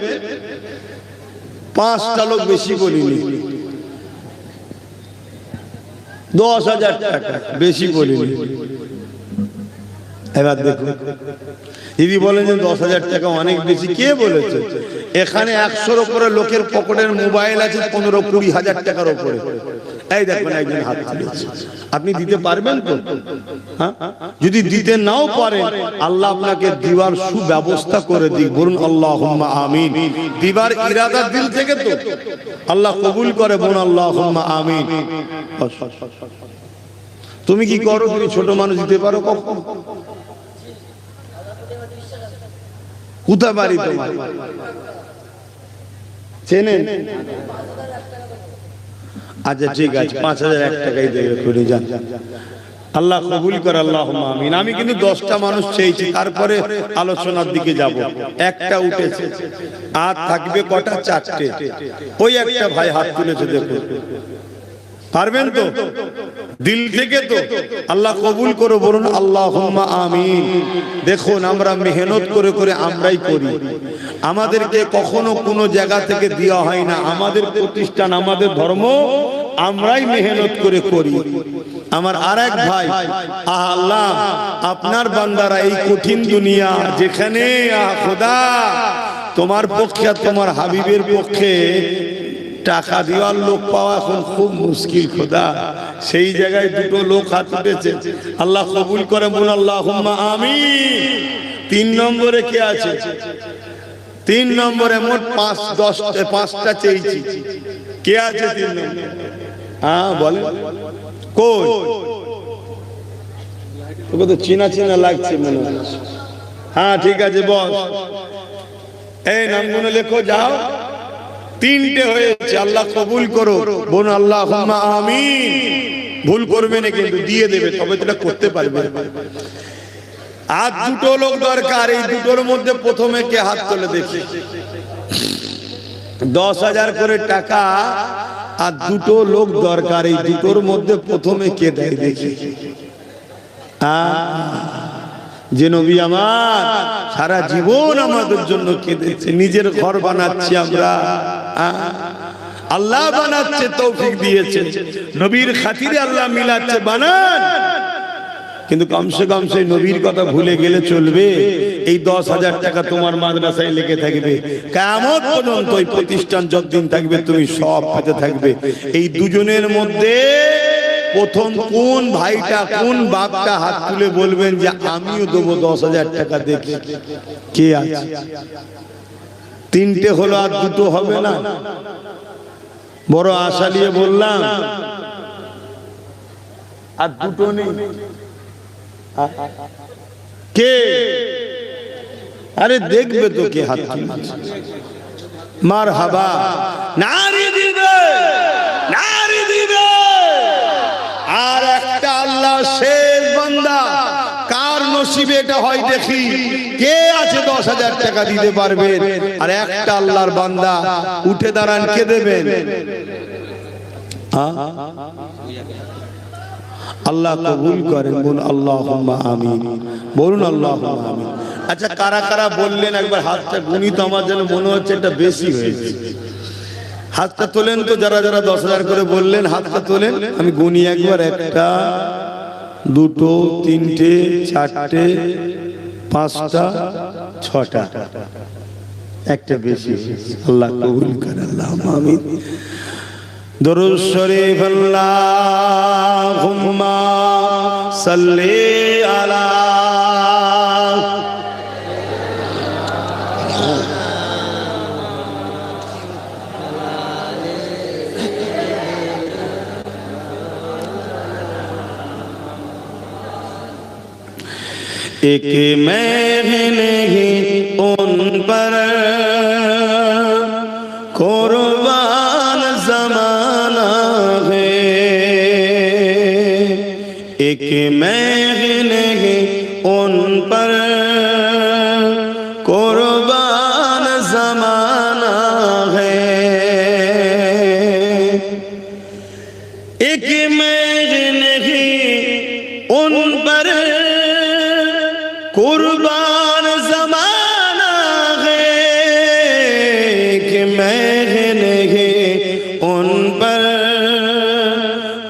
5টা লোক, বেশি বলিনি, 10,000 টাকা, বেশি বলিনি। এবার দেখুন, যদি বলেন যে 10,000 টাকা অনেক বেশি, কে বলেছে? এখানে 100-র উপরে লোকের পকেটের মোবাইল আছে 15-20 হাজার টাকার উপরে। এই দেখবেন একজন হাত তুলেছে। আপনি দিতে পারবেন তো? হ্যাঁ, যদি দিতে নাও পারেন, আল্লাহ আপনাকে দিবার সুব্যবস্থা করে দিক। বলুন আল্লাহুম্মা আমিন। দিবার ইরাদা দিল থেকে তো আল্লাহ কবুল করে, বলুন আল্লাহুম্মা আমিন। তুমি কি করো? তুমি ছোট মানুষ, দিতে পারো কখন? কোথায় বাড়ি তোমার? চেনেন? আচ্ছা ঠিক আছে, 5,001 টাকাই দেবে, করে যান। আল্লাহ কবুল করে, আল্লাহুম্মা আমিন। আমি কিন্তু 10টা মানুষ চেয়েছি, তারপরে আলোচনার দিকে যাব। একটা উঠেছে, আর থাকবে কটা? 4টে। ওই একটা ভাই হাত তুলেছে, দেখুন। পারবেন তো? দিল থেকে তো? আল্লাহ কবুল করো, বলুন আল্লাহুম্মা আমিন। দেখুন আমরা মেহনত করে করে আমরাই করি, আমাদেরকে কখনো কোনো জায়গা থেকে দেওয়া হয় না। আমাদের প্রতিষ্ঠান, আমাদের ধর্ম আমরাই মেহনত করে করি। আমার আরেক ভাই, আল্লাহ আপনার বান্দারা এই কঠিন দুনিয়া যেখানে খোদা তোমার পক্ষে আর তোমার হাবিবের পক্ষে টাকা দেওয়ার লোক পাওয়া এখন খুব মুশকিল খোদা, সেই জায়গায় দুটো লোক হাত উঠেছে, আল্লাহ কবুল করে, বলুন আল্লাহুম্মা আমিন। 3 নম্বরে কে আছে? 3 নম্বরে মোট 5-10টা চেয়েছি, কে আছে 3 নম্বরে? হ্যাঁ বলেন, কই? তোকে তো চেনা চেনা লাগছে মনে হচ্ছে। হ্যাঁ ঠিক আছে বস, এই নামগুলো লেখো, যাও। 3টে হয়েছে, আল্লাহ কবুল করো, বলুন আল্লাহুম্মা আমিন। ভুল করবে না কিন্তু, দিয়ে দেবে, তবে তোটা করতে পারবে। আর 2টো লোক দরকার, এই 2টোর মধ্যে প্রথমে কে হাত তোলে দেখি? 10,000 করে টাকা আর 2টো লোক দরকার, এই 2টোর মধ্যে প্রথমে কে দেয় দেখি? যে নবী আমার সারা জীবন আমাদের জন্য কেঁদেছে, নিজের ঘর বানাচ্ছি আমরা, আল্লাহ বানাচ্ছে, তৌফিক দিয়েছে, নবীর খাতিরে আল্লাহ মিলাচ্ছে, বানান। কিন্তু কমসে কম সেই নবীর কথা ভুলে গেলে চলবে? এই 10,000 টাকা তোমার মাদ্রাসায় লেগে থাকবে, কিয়ামত পর্যন্ত এই প্রতিষ্ঠান যতদিন থাকবে তুমি সব পেতে থাকবে। এই দুজনের মধ্যে প্রথম কোন ভাইটা, কোন বাপটা হাত তুলে বলবেন যে আমিও দেবো 10,000 টাকা? দেখি কে আছে। 3টে হলো, আর 2টো হবে না? বড় আশা নিয়ে বললাম, আর 2টো নেই। কে? আরে দেখবে তো কে হাত তুলছে। মারহাবা, নারী দিবে, নারী দিবে। আর একটা আল্লাহ শেষ বান্দা, কার নসিবে এটা হয় দেখি, কে আছে 10,000 টাকা দিতে পারবেন? আর একটা আল্লাহর বান্দা উঠে দাঁড়ান, কে দেবেন? আল্লাহ কবুল করেন, বলুন আল্লাহুম্মা আমিন, বলুন আল্লাহুম্মা আমিন। আচ্ছা কারা কারা বললেন একবার হাতটা গুনি তো, আমার যেন মনে হচ্ছে এটা বেশি হয়েছে। হাতটা তোলেন তো, যারা যারা 10,000 করে বললেন হাতটা তোলেন, আমি গুনি একবার, 1টা 2টো 3টে 4টে 5টা 6টা, একটা বেশি। আল্লাহ কবুল করেন, আল্লাহুম্মা আমিন। দরুদ শরীফ, আল্লাহুম্মা সাল্লি আলা एक मैं नहीं उन पर कुर्बान ज़माना है, एक मैं नहीं उन पर कुर्बान ज़माना है, एक मैं नहीं उन पर कुर्बान ज़माना है, कि मैं नहीं उन पर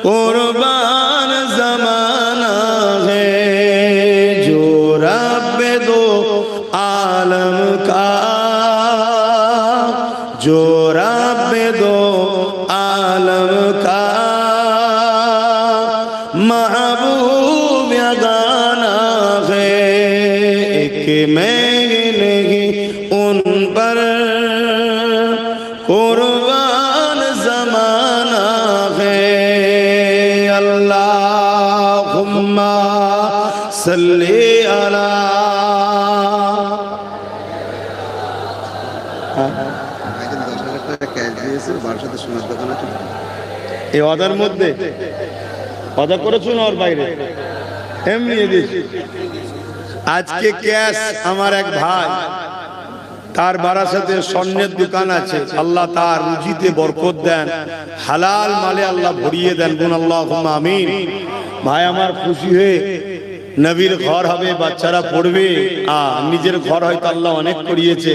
कुर्बान ज़माना है, जो रब दो आलम का, जो रब दो आलम का महबूब गाना है, कि मैं नहीं उन पर कुर्बान ज़माना है। अल्लाहुम्मा सल्ली अला। এই অদার মধ্যে অদা করেছো না ওর বাইরে এমনি দিয়েছি। আজকে ক্যাশ আমার এক ভাই তার বারাসাতে স্বর্ণের দোকান আছে, আল্লাহ তার রুজিতে বরকত দেন, হালাল মালে আল্লাহ ভরিয়ে দেন। বলুন আল্লাহুম্মা আমিন। ভাই আমার খুশি হয়ে নবীর ঘর হবে, বাচ্চারা পড়বে, নিজের ঘর হয়তো আল্লাহ অনেক করিয়েছে,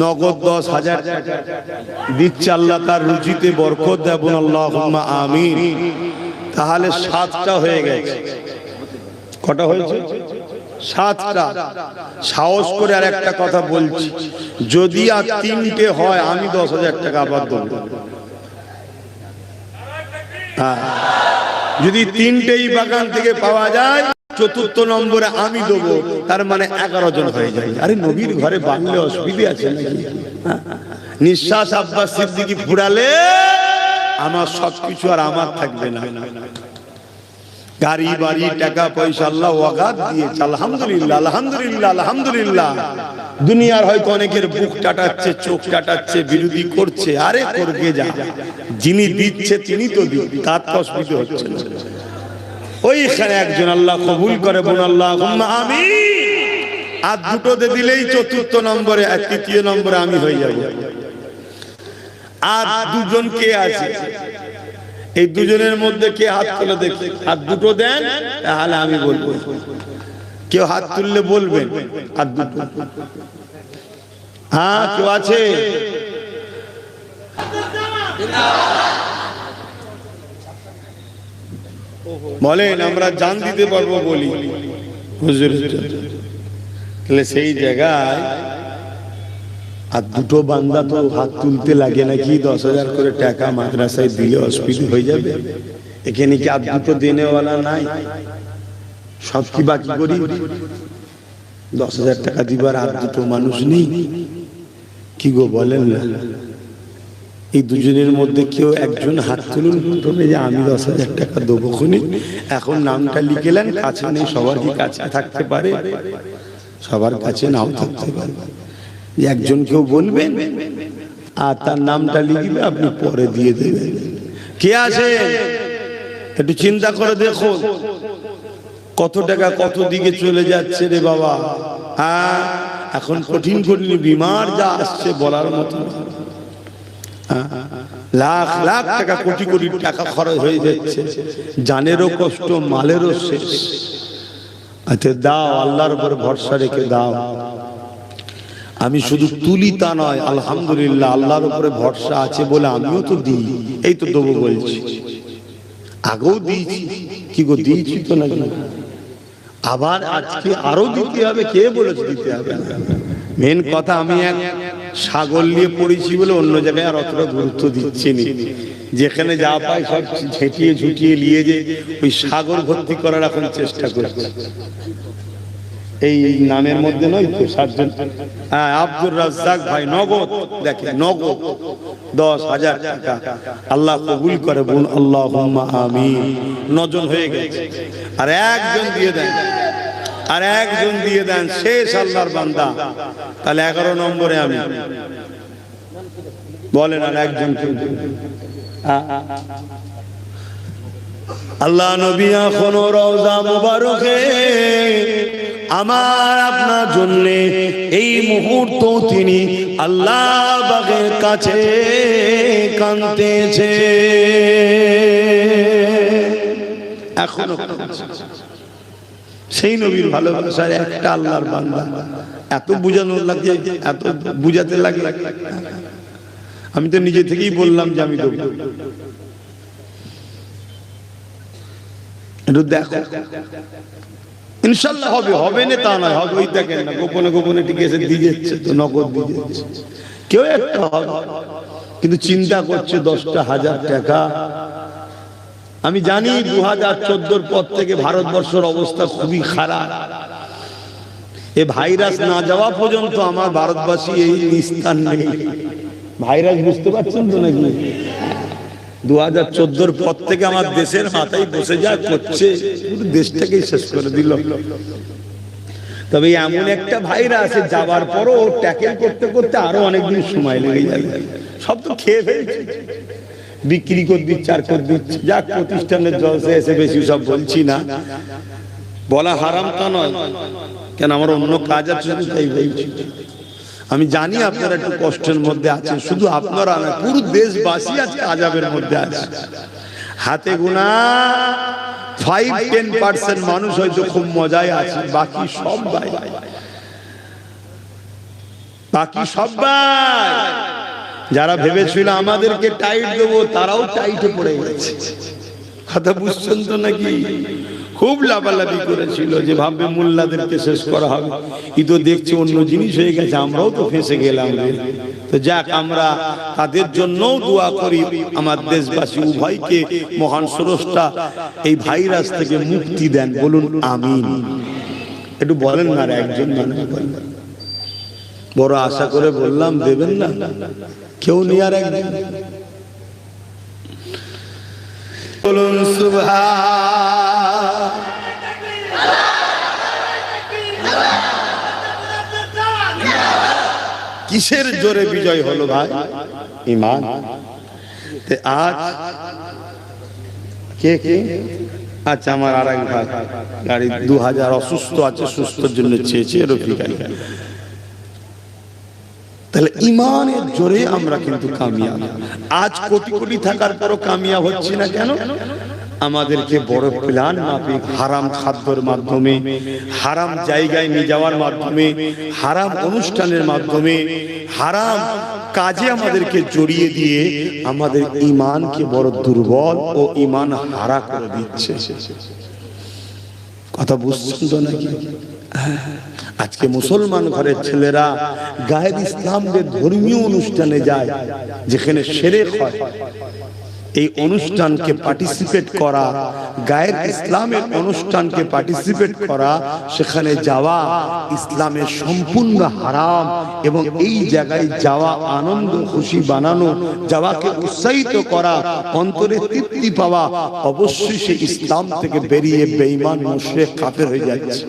নগদ 10,000 টাকা দিচ্ছে, আল্লাহ তার রুজিতে বরকত দেন। বলুন আল্লাহুম্মা আমিন। তাহলে 7টা হয়ে গেছে। কটা হয়েছে? 7টা। সাহস করে আর একটা কথা বলছি, যদি আর 3টে হয় আমি 10,000 টাকা আবার দেব। যদি 3টেই বাগান থেকে পাওয়া যায়, 4র্থ নম্বরে আমি দেবো, তার মানে 11 জন হয়ে যায়। আরে নবীর ঘরে বাংলে অসুবিধা আছে নাকি? নিঃশ্বাস আব্বাস সিদ্দিকী ফুরালে আমার সবকিছু আর আমার থাকবে না। গাড়ি বাড়ি টাকা পয়সা আল্লাহ ওয়াগাত দিয়েছে, আলহামদুলিল্লাহ আলহামদুলিল্লাহ আলহামদুলিল্লাহ। দুনিয়ার হয়তো অনেকের বুক টাটাচ্ছে, চোখ টাটাচ্ছে, বিরোধী করছে, আরে করবে যা, যিনি দিচ্ছে তিনি তো দিন, তার তো অসুবিধা হচ্ছে না। ওইখানে একজন আল্লাহ কবুল করে, বলুন আল্লাহুম্মা আমিন। আর 2টোতে দিলেই 4র্থ নম্বরে, আর 3য় নম্বরে আমি হয়ে যাব। আর 2জন কে আছে? এই 2জনের মধ্যে কে হাত তুলে দেখি, আর 2টো দেন, তাহলে আমি বলবো। কেউ হাত তুললে বলবেন। আর 2টো, হ্যাঁ কেউ আছে? বলেন, আমরা জান দিতে পারবো বলি হুজুর। তাহলে সেই জায়গায় আর 2টো বান্দা তো হাত তুলতে লাগে নাকি? 10,000 করে টাকা মাদ্রাসায় দিলে অসুবিধা হয়ে যাবে। এখানে কি আর 2টো দেনেওয়ালা নাই? সব কি বাকি করি? 10,000 টাকা দিবার আর 2টো মানুষ নেই? কি গো বলেন না? এই 2জনের মধ্যে কেউ একজন হাত তুলুন প্রথমে, যে আমি 10,000 টাকা দেবো খুনি। এখন নামটা লিখেলেন, কাছে নেই, সবার কি কাছে থাকতে পারে? সবার কাছে নাও থাকতে পারে। একজন কেউ বলবেন আর তার নামটা লিখবে, আপনি পরে দিয়ে দেবেন। কে আছে একটু চিন্তা করে দেখো, কত টাকা কত দিকে চলে যাচ্ছে রে বাবা। হ্যাঁ, এখন কঠিন কঠিন বিমার যা আসছে বলার মতো। লাখ লাখ টাকা, কোটি কোটি টাকা খরচ হয়ে যাচ্ছে, জানেরও কষ্ট, মালেরও শেষ। আচ্ছা দাও, আল্লাহর উপর ভরসা রেখে দাও। আমি শুধু তুলি তা নয়, আলহামদুলিল্লাহ আল্লাহর উপরে ভরসা আছে বলে আমিও তো দিই। এই তো দেবো বলছি, আগেও দিয়েছি। কি গো দিয়েছি তো নাকি? আবার আজকে আরো দিতে হবে। কে বলেছে দিতে হবে? মেন কথা, আমি এক সাগর নিয়ে পড়েছি বলে অন্য জায়গায় আর অতটা গুরুত্ব দিচ্ছি না। যেখানে যা পাই সব ছেটিয়ে ঝুটিয়ে নিয়ে যে ওই সাগর ভর্তি করার এখন চেষ্টা করছি। এই নামের মধ্যে নয় তো 7জন। হ্যাঁ, আব্দুর রাজ্জাক ভাই নগদ, দেখেন নগদ 10,000 টাকা আল্লাহ কবুল করে। বলুন আল্লাহুম্মা আমিন। 9 জন হয়ে গেছে। আর একজন দিয়ে দেন, আর একজন দিয়ে দেন, শেষ আল্লাহর বান্দা। তাহলে 11 নম্বরে আমি। বলেন আর একজন। আল্লাহ নবী এখন রওজা মুবারকে আমার আপনার জন্য এই মুহূর্ত তিনি আল্লাহ বাগের কাছে কাঁদতেছে। এখনো সেই নবীর ভালোবাসার একটা আল্লাহর বান্দা এত বুঝানোর লাগে, এত বুঝাতে লাগে। আমি তো নিজে থেকেই বললাম যে আমি দেব। একটু দেখো, ইনশাল্লাহ হবে। হবে না তা নয়, হবে। ওই দেখেন না, গোপনে গোপনে টিকে এসে দিয়ে যাচ্ছে, তো নগদ দিয়ে যাচ্ছে। কেউ একটা হবে, কিন্তু চিন্তা করছে 10,000 টাকা। আমি জানি 2014 পর থেকে ভারতবর্ষের অবস্থা খুবই খারাপ। এই ভাইরাস না যাওয়া পর্যন্ত আমার ভারতবাসী এই নিস্তার নেই। ভাইরাস বুঝতে পারছেন তো নাকি? 2014 পর থেকে আমার দেশের মাথায় বসে যা করছে, পুরো দেশটাকেই শেষ করে দিল। তবে এমন একটা ভাইরাস যাবার পরও ট্যাকেল করতে করতে আরো অনেকদিন সময় লেগে যাবে। সব তো খেয়ে ফেলছে, বিক্রি করে দিচ্ছে, আর করে দিচ্ছে। যাক, প্রতিষ্ঠানের জলসে এসে বেশি সব বলছি না, বলা হারাম তা নয়, কেন আমার অন্য কাজ আছে তাই বলছি। আমি জানি আপনারা একটু কষ্টের মধ্যে আছেন, শুধু আপনারা না, পুরো দেশবাসী আজকে আযাবের মধ্যে আছে। হাতে গোনা 5-10% মানুষ হয়তো খুব মজায় আছে, বাকি সবাই যারা ভেবেছিল আমাদেরকে টাইট দেবো তারাও টাইটে পড়ে গেছে। কথা বুঝছেন তো নাকি? খুব লাভালাভি করেছিল যে ভাববে মোল্লাদেরকে শেষ করা হবে, ই তো দেখছি অন্য জিনিস হয়ে গেছে, আমরাও তো ফেঁসে গেলাম। তো যাক, আমরা তাদের জন্যও দোয়া করি, আমার দেশবাসী উভয়কে মহান স্রষ্টা এই ভাইরাস থেকে মুক্তি দেন, বলুন আমিন। একটু বলেন না, একজন মানুষ বলেন। বড় আশা করে বললাম, দেবেন না কেউ নেই। আর একজন বলুন সুবহান। কিসের জোরে বিজয় হলো ভাই? ঈমান। আজ কে কে? আচ্ছা, আমার আর এক ভাই গাড়ি 2000 অসুস্থ আছে, সুস্থর জন্য চেয়েছে রফিক আলী। তাহলে ঈমানের জোরে আমরা কিন্তু কামিয়াব। আজ কোটি কোটি থাকার পরও কামিয়াব হচ্ছি না কেন? আমাদেরকে বড় প্ল্যান মাফিক হারাম খাদ্যের মাধ্যমে, হারাম জায়গায় নিয়ে যাওয়ার মাধ্যমে, হারাম অনুষ্ঠানের মাধ্যমে, হারাম কাজে আমাদেরকে জড়িয়ে দিয়ে আমাদের ঈমানকে বড় দুর্বল ও ঈমান হারা করে দিচ্ছে। কথা বুঝছেন তো নাকি? আজকে মুসলমান ঘরের ছেলেরা গায়ের ইসলামের ধর্মীয় অনুষ্ঠানে যায়, যেখানে শিরক হয়। এই অনুষ্ঠানকে পার্টিসিপেট করা, গায়ের ইসলামের অনুষ্ঠানকে পার্টিসিপেট করা, সেখানে যাওয়া ইসলামের সম্পূর্ণ হারাম। এবং এই জায়গায় যাওয়া আনন্দ খুশি বানানো, যাওয়াকে উৎসাহিত করা, অন্তরে তৃপ্তি পাওয়া, অবশ্যই সে ইসলাম থেকে বেরিয়ে বেঈমান মুশরিক কাফের হয়ে যাচ্ছে।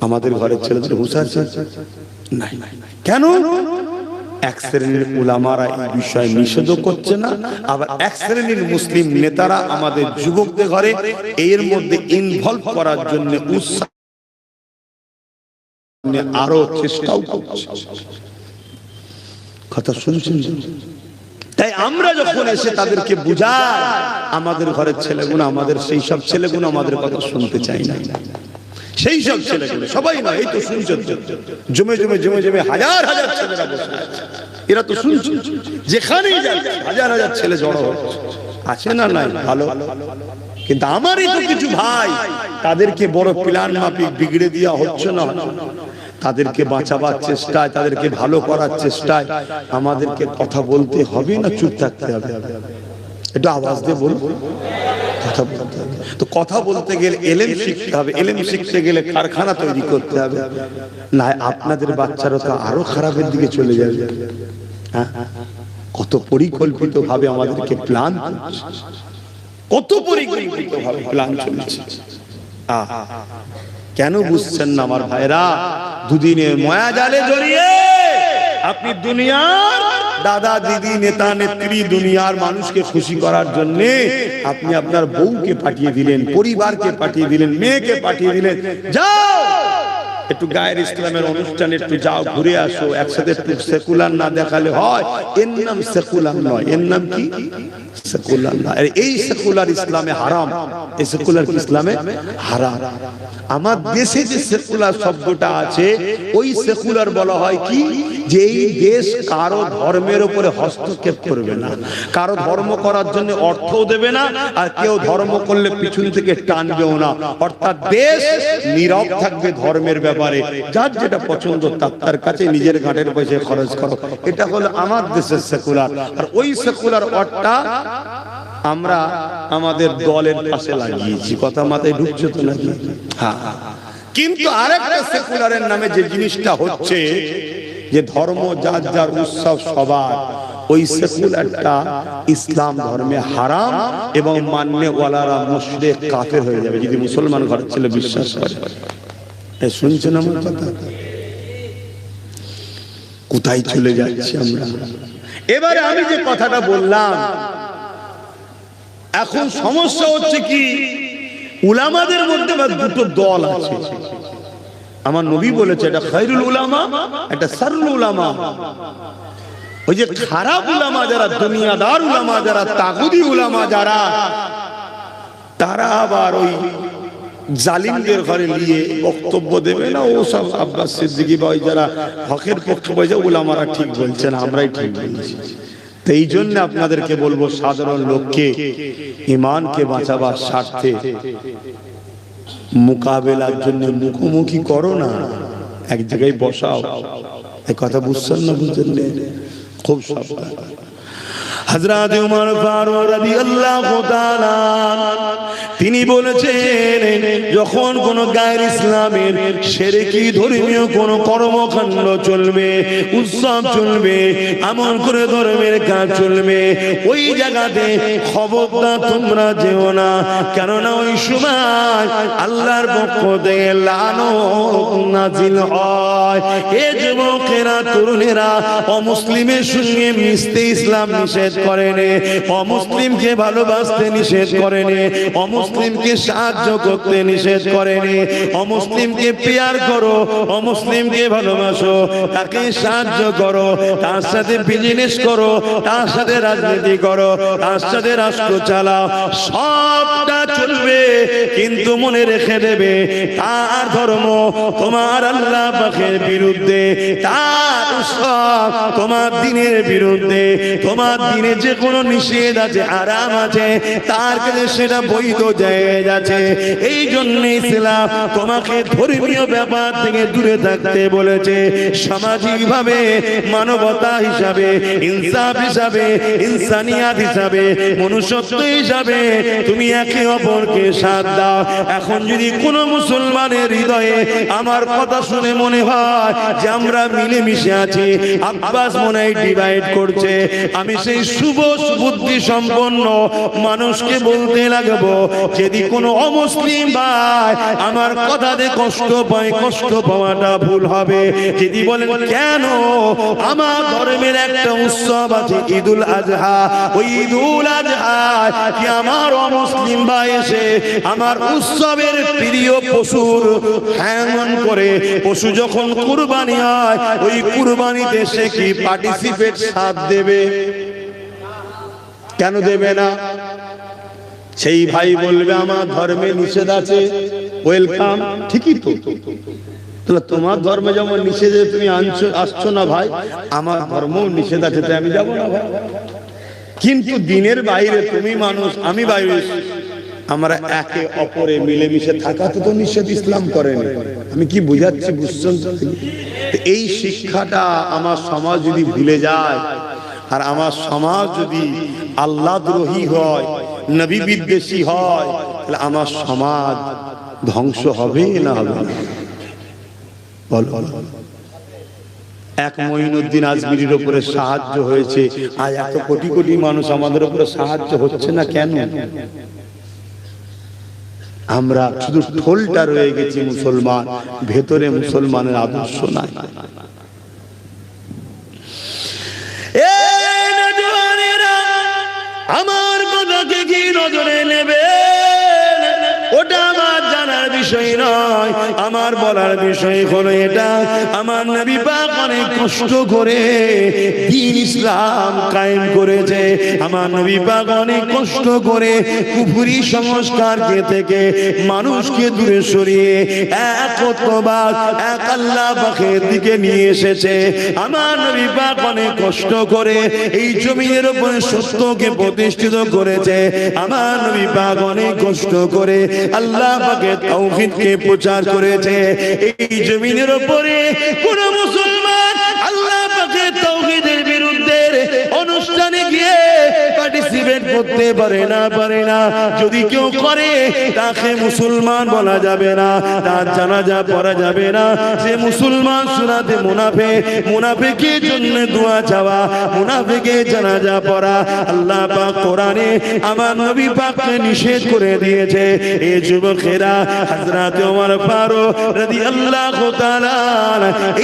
আমাদের ঘরের ছেলেদের হুঁশ আছে? নাই। কেন? এক শ্রেণীর উলামারা এই বিষয়ে নিষেধ করছে না, আবার এক শ্রেণীর মুসলিম নেতারা আমাদের যুবকদের ঘরে এর মধ্যে ইনভলভ করার জন্য আরো চেষ্টাও করছে। কথা শুনছেন? তাই আমরা যখন এসে তাদেরকে বুঝাই, আমাদের ঘরের ছেলেগুলো, আমাদের সেই সব ছেলেগুলো আমাদের কথা শুনতে চাই না। সেই সব ছেলেগুলো সবাই না, এই তো শুনছেন, জমে জমে জমে জমে হাজার হাজার ছেলেরা বসে আছে, এরা তো শুনছেন, যেখানেই যাচ্ছে হাজার হাজার ছেলে জড়ো হচ্ছে, আছে না নাই? ভালো। কিন্তু আমারই তো কিছু ভাই, তাদেরকে বড় প্ল্যান মাফিক বিগড়ে দেওয়া হচ্ছে না। তাদেরকে বাঁচাবার চেষ্টায়, তাদেরকে ভালো করার চেষ্টায় আমাদেরকে কথা বলতে হবে না চুপ থাকতে হবে? একটু আওয়াজ দিয়ে বলুন। কথা বলতে হবে তো, কথা বলতে গেলে এলেম শিখতে হবে, এলেম শিখতে গেলে কারখানা তৈরি করতে হবে, না আপনাদের বাচ্চারা তো আরো খারাপের দিকে চলে যাবে। কত পরিকল্পিত ভাবে আমাদেরকে প্ল্যান, কত পরিকল্পিত ভাবে প্ল্যান চলছে। কেন বুঝছেন না আমার ভাইরা? দুদিনের মায়া জালে জড়িয়ে আপনি দুনিয়ার দাদা দিদি নেতা নেত্রী, দুনিয়ার মানুষকে খুশি করার জন্য আপনি আপনার বউকে পাঠিয়ে দিলেন, পরিবারকে পাঠিয়ে দিলেন, মেয়েকে পাঠিয়ে দিলেন, যাও একটু গায়ের ইসলামের অনুষ্ঠানে একটু যাও, ঘুরে আসো, একসাথে একটু সেকুলার না দেখালে হয়? এর নাম সেকুলার নয়, এর নাম কি? সেকুলার না। এই সেকুলার ইসলামে হারাম, এই সেকুলার ইসলামে হারাম। আমার দেশে যে সেকুলার শব্দটা আছে, ওই সেকুলার বলা হয় কি, যে এই দেশ কারো ধর্মের উপরে হস্তক্ষেপ করবে না, কারো ধর্ম করার জন্য অর্থও দেবে না, আর কেউ ধর্ম করলে পিছন থেকে টানবেও না। অর্থাৎ দেশ নীরব থাকবে ধর্মের ব্যাপারে, যার যেটা পছন্দ তার কাছে নিজের ঘাটের পয়সা খরচ করো। এটা হলো আমার দেশের সেকুলার। আর ওই সেকুলার অর্থটা আমরা আমাদের দলের পাশে লাগিয়েছি। কথা মাথায় ঢুকছে তো নাকি? হ্যাঁ। কিন্তু আরেকটা সেকুলারের নামে যে জিনিসটা হচ্ছে, যে ধর্ম যার যার উৎসব সবার, ওই সেকুলারটা ইসলাম ধর্মে হারাম এবং মাননে ওয়ালারা মুশরিক কাফের হয়ে যাবে যদি মুসলমান ঘরের ছেলে বিশ্বাস করে। শুনছেন আমার কথা? কোথায় চলে যাচ্ছি আমরা? এবারে আমি যে কথাটা বললাম, এখন সমস্যা হচ্ছে কি, উলামাদের মধ্যে দুটো দল আছে। আমার নবী বলেছে এটা খায়রুল উলামা, এটা শাররুল উলামা। ওই যে খারাপ উলামা যারা, দুনিয়াদার উলামা যারা, তাগুদি উলামা যারা, তারা আবার ওই জালিমদের ঘরে নিয়ে বক্তব্য দেবে না। ও সব আব্বাস সিদ্দিকী বা ওই যারা হকের পক্ষে বলছে উলামারা ঠিক বলছেন, আমরাই ঠিক বলছি। তো এই জন্য আপনাদেরকে বলবো, সাধারণ লোককে ঈমানকে বাঁচাবার স্বার্থে মোকাবেলার জন্য মুখোমুখি করো না, এক জায়গায় বসাও। এই কথা বুঝছেন না? বুঝছেন না? খুব সাবধান। হযরত ওমর ফারুক রাদিয়াল্লাহু তাআলা তিনি বলেছেন, যখন কোন গায়ের ইসলামের শিরকি ধর্মীয় কোন কর্মকাণ্ড চলবে, উৎসব চলবে, আমল করে ধর্মের কাজ চলবে, ওই জায়গাতে খবরদার তোমরা যেও না, কেননা ওই সময় আল্লাহর পক্ষ থেকে লানত নাজিল হয়। এ যুবকেরা, তরুণেরা, অমুসলিমের সঙ্গে মিশতে ইসলাম নিষেধ করেনি, অমুসলিমকে ভালোবাসতে নিষেধ করেনি, অমুসলিমকে সাহায্য করতে নিষেধ করেনি। অমুসলিমকে প্যার করো, অমুসলিমকে ভালোবাসো, তাকে সাহায্য করো, তার সাথে বিজনেস করো, তার সাথে রাজনীতি করো, তার সাথে রাষ্ট্র চালাও, সবটা চলবে। কিন্তু মনে রেখে দেবে, তার ধর্ম তোমার আল্লাহ পাকের বিরুদ্ধে, তার উৎসব তোমার দ্বীনের বিরুদ্ধে, তোমার দ্বীনে যে কোনো নিষেধ আছে, আরাম আছে, তার কাছে সেটা বৈধ জায়েজ আছে। এই জন্য ইসলাম তোমাকে ধর্মীয় ব্যাপার থেকে দূরে থাকতে বলেছে। সামাজিক ভাবে, মানবতা হিসাবে, ইনসাফ হিসাবে, ইনসানিয়াত হিসাবে, মনুষ্যত্ব হিসাবে তুমি একে অপরকে সাথ দাও। এখন যদি কোনো মুসলমানের হৃদয়ে আমার কথা শুনে মনে হয় যে আমরা মিলেমিশে আছি, আব্বাস মনে হয় ডিভাইড করছে, আমি সেই শুভ বুদ্ধি সম্পন্ন মানুষকে বলতে লাগবো, যদি কোনো অমুসলিম ভাই আমার কথাতে কষ্ট পায়, কষ্ট পাওয়াটা ভুল হবে। যদি বলেন কেন, আমার ধর্মের একটা উৎসব আছে ঈদুল আজহা, ওই ঈদুল আজহা কি আমার অমুসলিম ভাই এসে আমার উৎসবের প্রিয় পশুর হ্যাঙ্গন করে, পশু যখন কুরবানি হয়, ওই কুরবানিতে সে কি পার্টিসিপেট সাথ দেবে? কেন দেবে না? সেই ভাই বলবে আমার ধর্মে নিষেধ আছে, ওয়েলকাম, ঠিকই তো। তাহলে তোমার ধর্মে যেমন নিষেধে তুমি আসছো না ভাই, আমার ধর্মও নিষেধ আছে, তাই আমি যাবো না ভাই। কিন্তু দিনের বাইরে তুমি মানুষ, আমি বাইরে, আমরা একে অপরে মিলেমিশে থাকা তো নিষেধ ইসলাম করেনি। আমি কি বুঝাচ্ছি, বুঝছেন? এই শিক্ষাটা আমার সমাজ যদি ভুলে যায়, আর আমার সমাজ যদি আল্লাহ দ্রোহী হয়, নবী বিদ্বেষী হয়, তাহলে আমার সমাজ ধ্বংস হবে না হবে না? বলো। এক মঈনুদ্দিন আজমিরির উপরে সাহায্য হয়েছে, আজ এত কোটি কোটি মানুষ আমাদের উপরে সাহায্য হচ্ছে না কেন? আমরা শুধু ঠোলটা রয়ে গেছি মুসলমান, ভেতরে মুসলমানের আদর্শ নাই। আমার কথাকে কি নজরে নেবে ওটা আমার জানার বিষয় নয়, আমার বলার বিষয় হলো এটা, আমার নবী পাক অনেক কষ্ট করে দ্বীন ইসলাম কায়েম করেছে। আমার নবী পাক অনেক কষ্ট করে কুফরি সংস্কারকে থেকে মানুষকে দূরে সরিয়ে একত্ববাদ, এক আল্লাহ পাকের দিকে নিয়ে এসেছে। আমার নবী পাক অনেক কষ্ট করে এই জমিনের উপরে সত্যকে প্রতিষ্ঠিত করেছে। আমার নবী পাক অনেক কষ্ট করে আল্লাহ পাকের তাওহীদকে প্রচার করেছে। এই জমিনের উপরে কোন মুসলমান আল্লাহ পাকের তাওহীদের বিরুদ্ধে অনুষ্ঠানে গিয়ে পার্টিসিপেট করতে পারে না। যদি কেউ করে তাকে মুসলমান বলা যাবে না, তার জানাজা পড়া যাবে না। সে মুসলমান সুরাতে মুনাফিক, মুনাফিকের জন্য দোয়া চাওয়া, মুনাফিকের জানাজা পড়া আল্লাহ পাক কোরআনে আমার নবী পাককে নিষেধ করে দিয়েছে। এই যুবকেরা হযরত ওমর ফারুক রাদিয়াল্লাহু তাআলা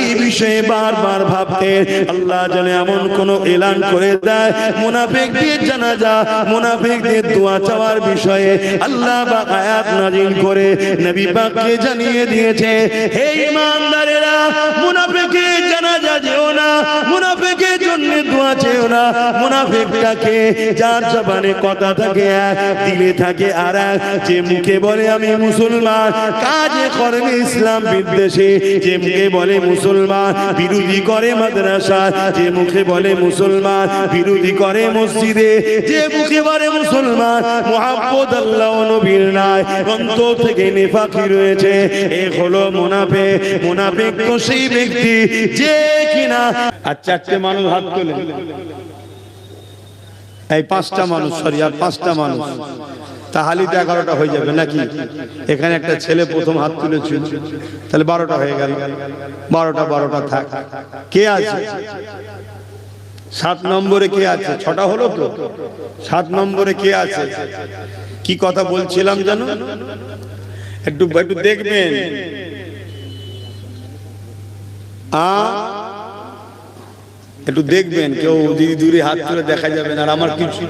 এই বিষয়ে বারবার ভাবতেন, আল্লাহ জানে এমন কোন এলান করে দেয় মুনাফিকদের জানাজা মুনাফিকদের দোয়া চাওয়ার বিষয়ে আল্লাহ পাক আয়াত নাযিল করে নবী পাককে জানিয়ে দিয়েছে, হে ঈমানদারেরা, মুনাফিকের জানাজা যেও না, মুনাফিকের জন্য দোয়া চেও না। মুনাফিকটাকে যার জবানে কথা থাকে এক, দিলে থাকে আর এক, যে মুখে বলে আমি মুসলমান, কাজে কর্মে ইসলাম বিদ্বেষী, যে মুখে বলে মুসলমান বিরোধী করে মাদ্রাসা, যে মুখে বলে মুসলমান বিরোধী করে মসজিদে, যে মুখে বলে মুসলমান মুহাব্বত আল্লাহ ও নবীর নাই, অন্তর থেকে নিফাকি রয়েছে। এ হলো মুনাফিক। মুনাফিক তো সেই ব্যক্তি যে কিনা, আর চারটে মানুষ হাত তোলে, এই পাঁচটা মানুষ, সরি আর পাঁচটা মানুষ, তাহলে তো 11টা হয়ে যাবে নাকি? এখানে একটা ছেলে প্রথম হাত তুলেছিল, তাহলে 12টা হয়ে গেল। 12টা থাক। কে আছে 7 নম্বরে? কে আছে? 6টা হলো তো। 7 নম্বরে কে আছে? কি কথা বলছিলাম জানো? একটু দেখবেন। একটু দেখবেন, কেউ দূরে হাত তুলে দেখা যাবে না। আর আমার কিছু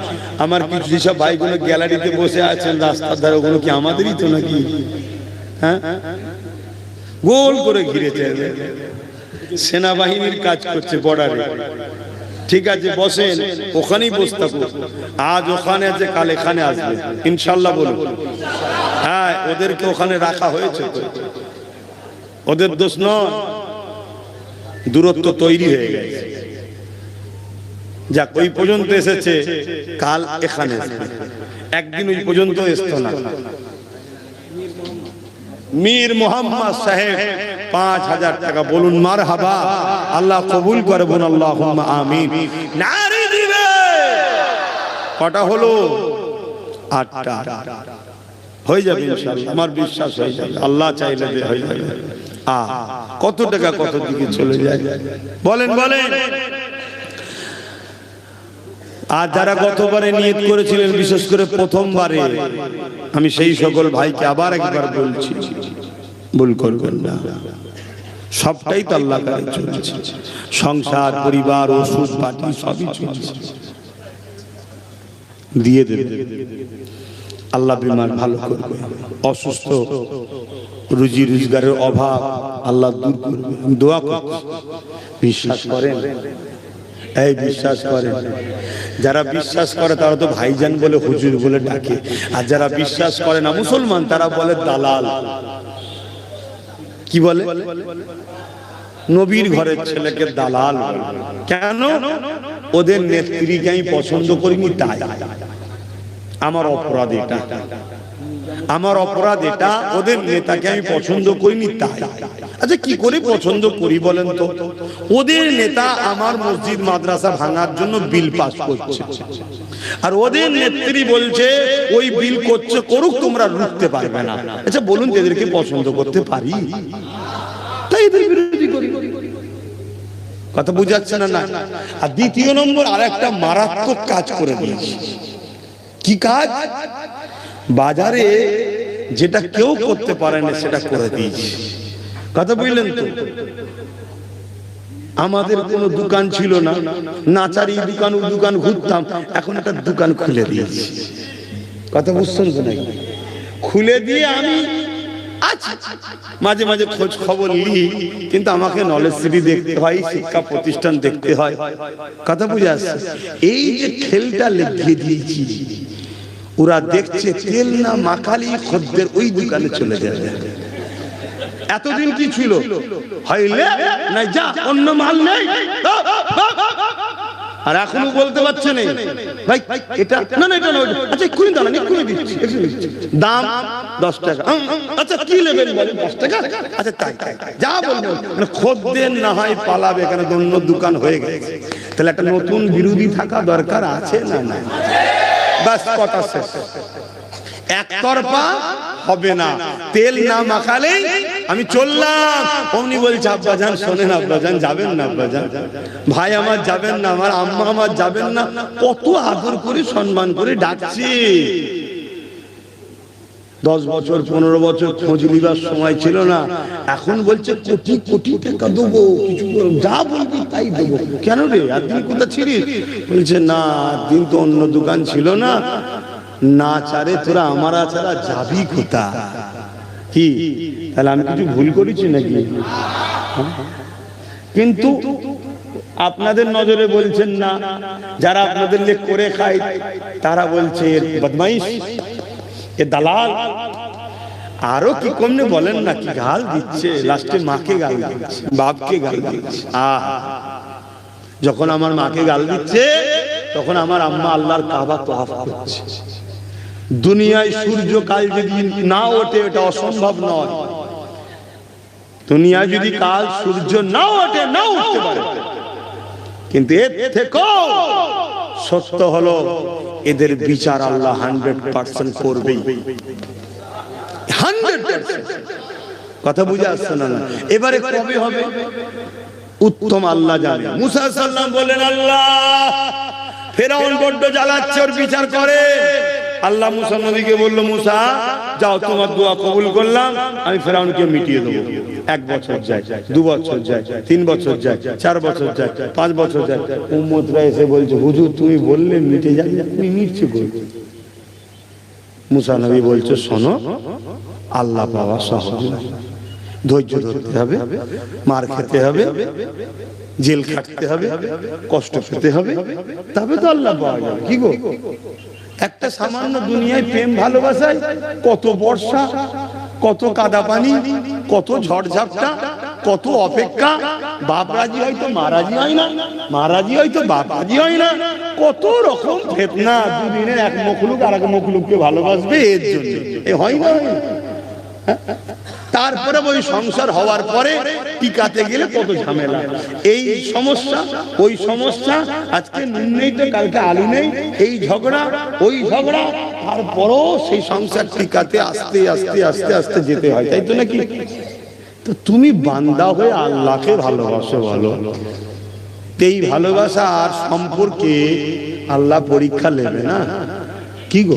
যেসব ভাইগুলো গ্যালারিতে বসে আছেন রাস্তার ধারে, ওগুলো কি আমাদেরই তো নাকি? হ্যাঁ, গোল করে ঘিরেছে, সেনাবাহিনীর কাজ করছে বর্ডারে। ঠিক আছে, বসেন, ওখানেই বসে থাকুন। আজ ওখানে আছে, কাল এখানে আসবে ইনশাল্লাহ বলুন। হ্যাঁ, ওদেরকে ওখানে রাখা হয়েছে, ওদের দোষ নয়, দূরত্ব তৈরি হয়ে গেছে। যাক, ওই পর্যন্ত এসেছে, কাল এখানে আসবে। একদিন ওই পর্যন্ত আসতো না। মীর মোহাম্মদ সাহেব 5000 টাকা, বলুন মারহাবা, আল্লাহ কবুল করে, বলুন আল্লাহুম্মা আমিন। নারী দিবে। কটা হলো? 8টা। হয়ে যাবে ইনশাআল্লাহ, আমার বিশ্বাস হয়ে যাবে, আল্লাহ চাইলে হয়ে যাবে। কত টাকা কত দিকে চলে যায় বলেন। আর যারা গতবারে নিয়ত করেছিলেন, বিশেষ করে প্রথমবারে, আমি সেই সকল ভাইকে আবার একবার বলছি, ভুল করবেন না। সবটাই তো আল্লাহ করে চলছে, সংসার, পরিবার, ওষুধ পাতি সবই চলছে। দিয়ে দেবে, আল্লাহ বিমার ভালো করবে। অসুস্থ, রুজি রোজগারের অভাব আল্লাহ দূর করবে। দোয়া করছি, বিশ্বাস করেন? এই বিশ্বাস করেন? যারা বিশ্বাস করে তারা তো ভাইজান বলে, হুজুর বলে ডাকে, আর যারা বিশ্বাস করে না, মুসলমান, তারা বলে দালাল। কি বলে? নবীর ঘরের ছেলেকে দালাল। কেন? ওদের নেত্রীকে আমি পছন্দ করিনি তাই। আমার অপরাধ এটা, আমার অপরাধ এটা, ওদের নেতাকে আমি পছন্দ করিনি তাই। আচ্ছা, কি করে পছন্দ করি বলেন তো? ওদের নেতা আমার মসজিদ মাদ্রাসা ভাঙার জন্য বিল পাস করছে, আর ওদের নেত্রী বলছে ওই বিল করছে, করুক, তোমরা রুখতে পারবে না। আচ্ছা বলুন, এদেরকে পছন্দ করতে পারি? তাই এদের বিরোধী করি। কথা বুঝাচ্ছে না? না। আর দ্বিতীয় নম্বর, আর একটা মারাত্মক কাজ করে দিয়েছি। কি কাজ? বাজারে যেটা কেউ করতে পারে না সেটা করে দিয়েছি। কথা বুঝলেন তো? আমাদের কোনো দোকান ছিল না, নাচারি দোকান, ও দোকান ঘুরতাম, এখন একটা দোকান খুলে দিয়েছি। কথা বুঝছেন তো? নাকি খুলে দিয়ে আমি মাঝে মাঝে খোঁজ খবর নিই, কিন্তু আমাকে নলেজ সিটি দেখতে হয়, শিক্ষা প্রতিষ্ঠান দেখতে হয়। কথা বুঝে আসছে? এই যে খেলটা লেগে দিয়েছি, ওরা দেখছে তেল না মাখালি খদ্দের ওই দোকানে চলে যাবে। এতদিন কি ছিল? হইলে না যা, অন্য মাল নেই। আর এখনো বলতে পারছে না ভাই এটা না, না এটা না, আচ্ছা এক্ষুনি দাঁড়ান, এক্ষুনি দিচ্ছি। দাম 10 টাকা। আচ্ছা কি নেবেন বলেন? 10 টাকা। আচ্ছা তাই যা বলবেন, মানে খদ্দের না হয় পালাবে, এখানে অন্য দোকান হয়ে গেছে। তাহলে একটা নতুন বিরোধী থাকা দরকার আছে না? না, বাস কথা শেষ। একতরফা হবে না, তেল না মাখালে আমি চললাম। অমনি বলছে আব্বাজান শোনেন, আব্বাজান যাবেন না, আব্বাজান ভাই আমার যাবেন না, আমার আম্মা আমার যাবেন না। কত আদর করে সম্মান করে ডাকছে। 10 বছর 15 বছর খোঁজ নিবার সময় ছিল না, এখন বলছে কোটি কোটি টাকা দেবো, কিছু যা বলবি তাই দেবো। কেন রে, একদিন কোথা ছিলিস? বলছে না, একদিন তো অন্য দোকান ছিল না, না চারে তোরা আমার ছাড়া যাবি কোথা? কি তাহলে আমি কিছু ভুল করেছি নাকি? কিন্তু আপনাদের নজরে বলছেন না, যারা আপনাদের লেখ করে খায় তারা বলছে বদমাইশ, এ দালাল। আরো কি কমনে বলেন না, কি গাল দিচ্ছে, লাস্টে মাকে গাল দিচ্ছে, বাপকে গাল দিচ্ছে। যখন আমার মাকে গাল দিচ্ছে তখন আমার আম্মা আল্লাহর কাবা তওয়াফ করছে। দুনিয়ায় সূর্য কাল যদি না ওঠে এটা অসম্ভব নয়, দুনিয়ায় যদি কাল সূর্য না ওঠে, না উঠতে পারে, কিন্তু এর থেকেও সত্য হলো এদের বিচার আল্লাহ 100% করবেই, 100%। কথা বুঝে আসছে না? এবারে কবে হবে উত্তম আল্লাহ জানে। মুসা সাল্লাম বলেন, আল্লাহ ফেরাউন বড্ড জ্বালাচ্ছে, ওর বিচার করে। আল্লাহ মুসা নবীকে বললো, মুসা যাও, তোমার দোয়া কবুল করলাম, আমি ফেরাউনকে মিটিয়ে দেবো। 1 বছর যায়, 2 বছর যায়, 3 বছর যায়, 4 বছর যায়, 5 বছর যায়। উম্মতরা এসে বলছে, হুজুর তুমি বললেন মিটে যাবে, তুমি মিটছে কই? মুসা নবী বলছে, শোনো, আল্লাহ পাওয়া সহজ না, ধৈর্য ধরতে হবে, মার খেতে হবে, জেল খাটতে হবে, কষ্ট পেতে হবে, তবে তো আল্লাহ পাওয়া যাবে। কি গো, একটা সামান্য দুনিয়ায় প্রেম ভালোবাসায় কত বর্ষা, কত কাদা পানি, কত ঝড়ঝাপটা, কত অপেক্ষা, বাপ রাজি হয়তো মা রাজি হয় না, মা রাজি হয়তো বাপ রাজি হয় না, কত রকম ফেতনা। দুদিনে এক মখলুক আর এক মখলুককে ভালোবাসবে, এর জন্য এ হয় না। তারপরে ওই সংসার হওয়ার পরে টিকাতে গেলে কত ঝামেলা, এই সমস্যা ওই সমস্যা, আজকে নুন নেই তো কালকে আলু নেই, এই ঝগড়া ওই ঝগড়া, তারপরও সেই সংসার টিকাতে আস্তে আস্তে আস্তে আস্তে যেতে হয়, তাই তো নাকি? তো তুমি বান্দা হয়ে আল্লাহকে ভালোবাসো, ভালো, এই ভালোবাসা আর সম্পর্কে আল্লাহ পরীক্ষা নেবে না? কি গো?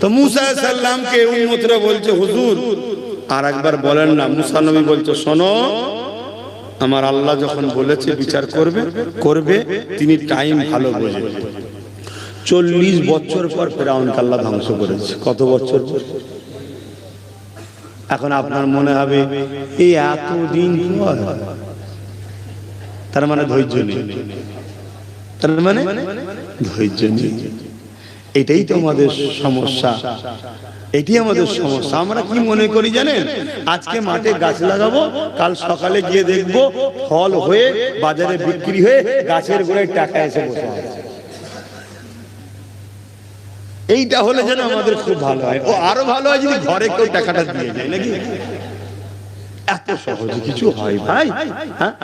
তো মুসা সাল্লামকে উম্মতরা বলছে, হুজুর আর একবার বলেন না। মুসা নবী বলছে, শোনো, আমার আল্লাহ যখন বলেছে বিচার করবে করবে, তিনি টাইম ভালো বোঝে। 40 বছর পর ফেরাউনকে আল্লাহ ধ্বংস করেছে। কত বছর? এখন আপনার মনে হবে এই এতদিন পর, তার মানে ধৈর্য নেই, তার মানে ধৈর্য নেই। এটাই তো আমাদের সমস্যা, এটি আমাদের সমস্যা। আমরা কি মনে করি জানেন, আজকে মাঠে গাছ লাগাবো, কাল সকালে গিয়ে দেখবো ফল হয়ে বাজারে বিক্রি হয়ে গাছের গোড়ায় টাকা এসে বসে আছে। এইটা হলে যেন আমাদের খুব ভালো হয়। ও আরো ভালো হয় যদি ঘরে কেউ টাকাটা দিয়ে যায়, নাকি? এত সহজে কিছু হয় ভাই? হ্যাঁ,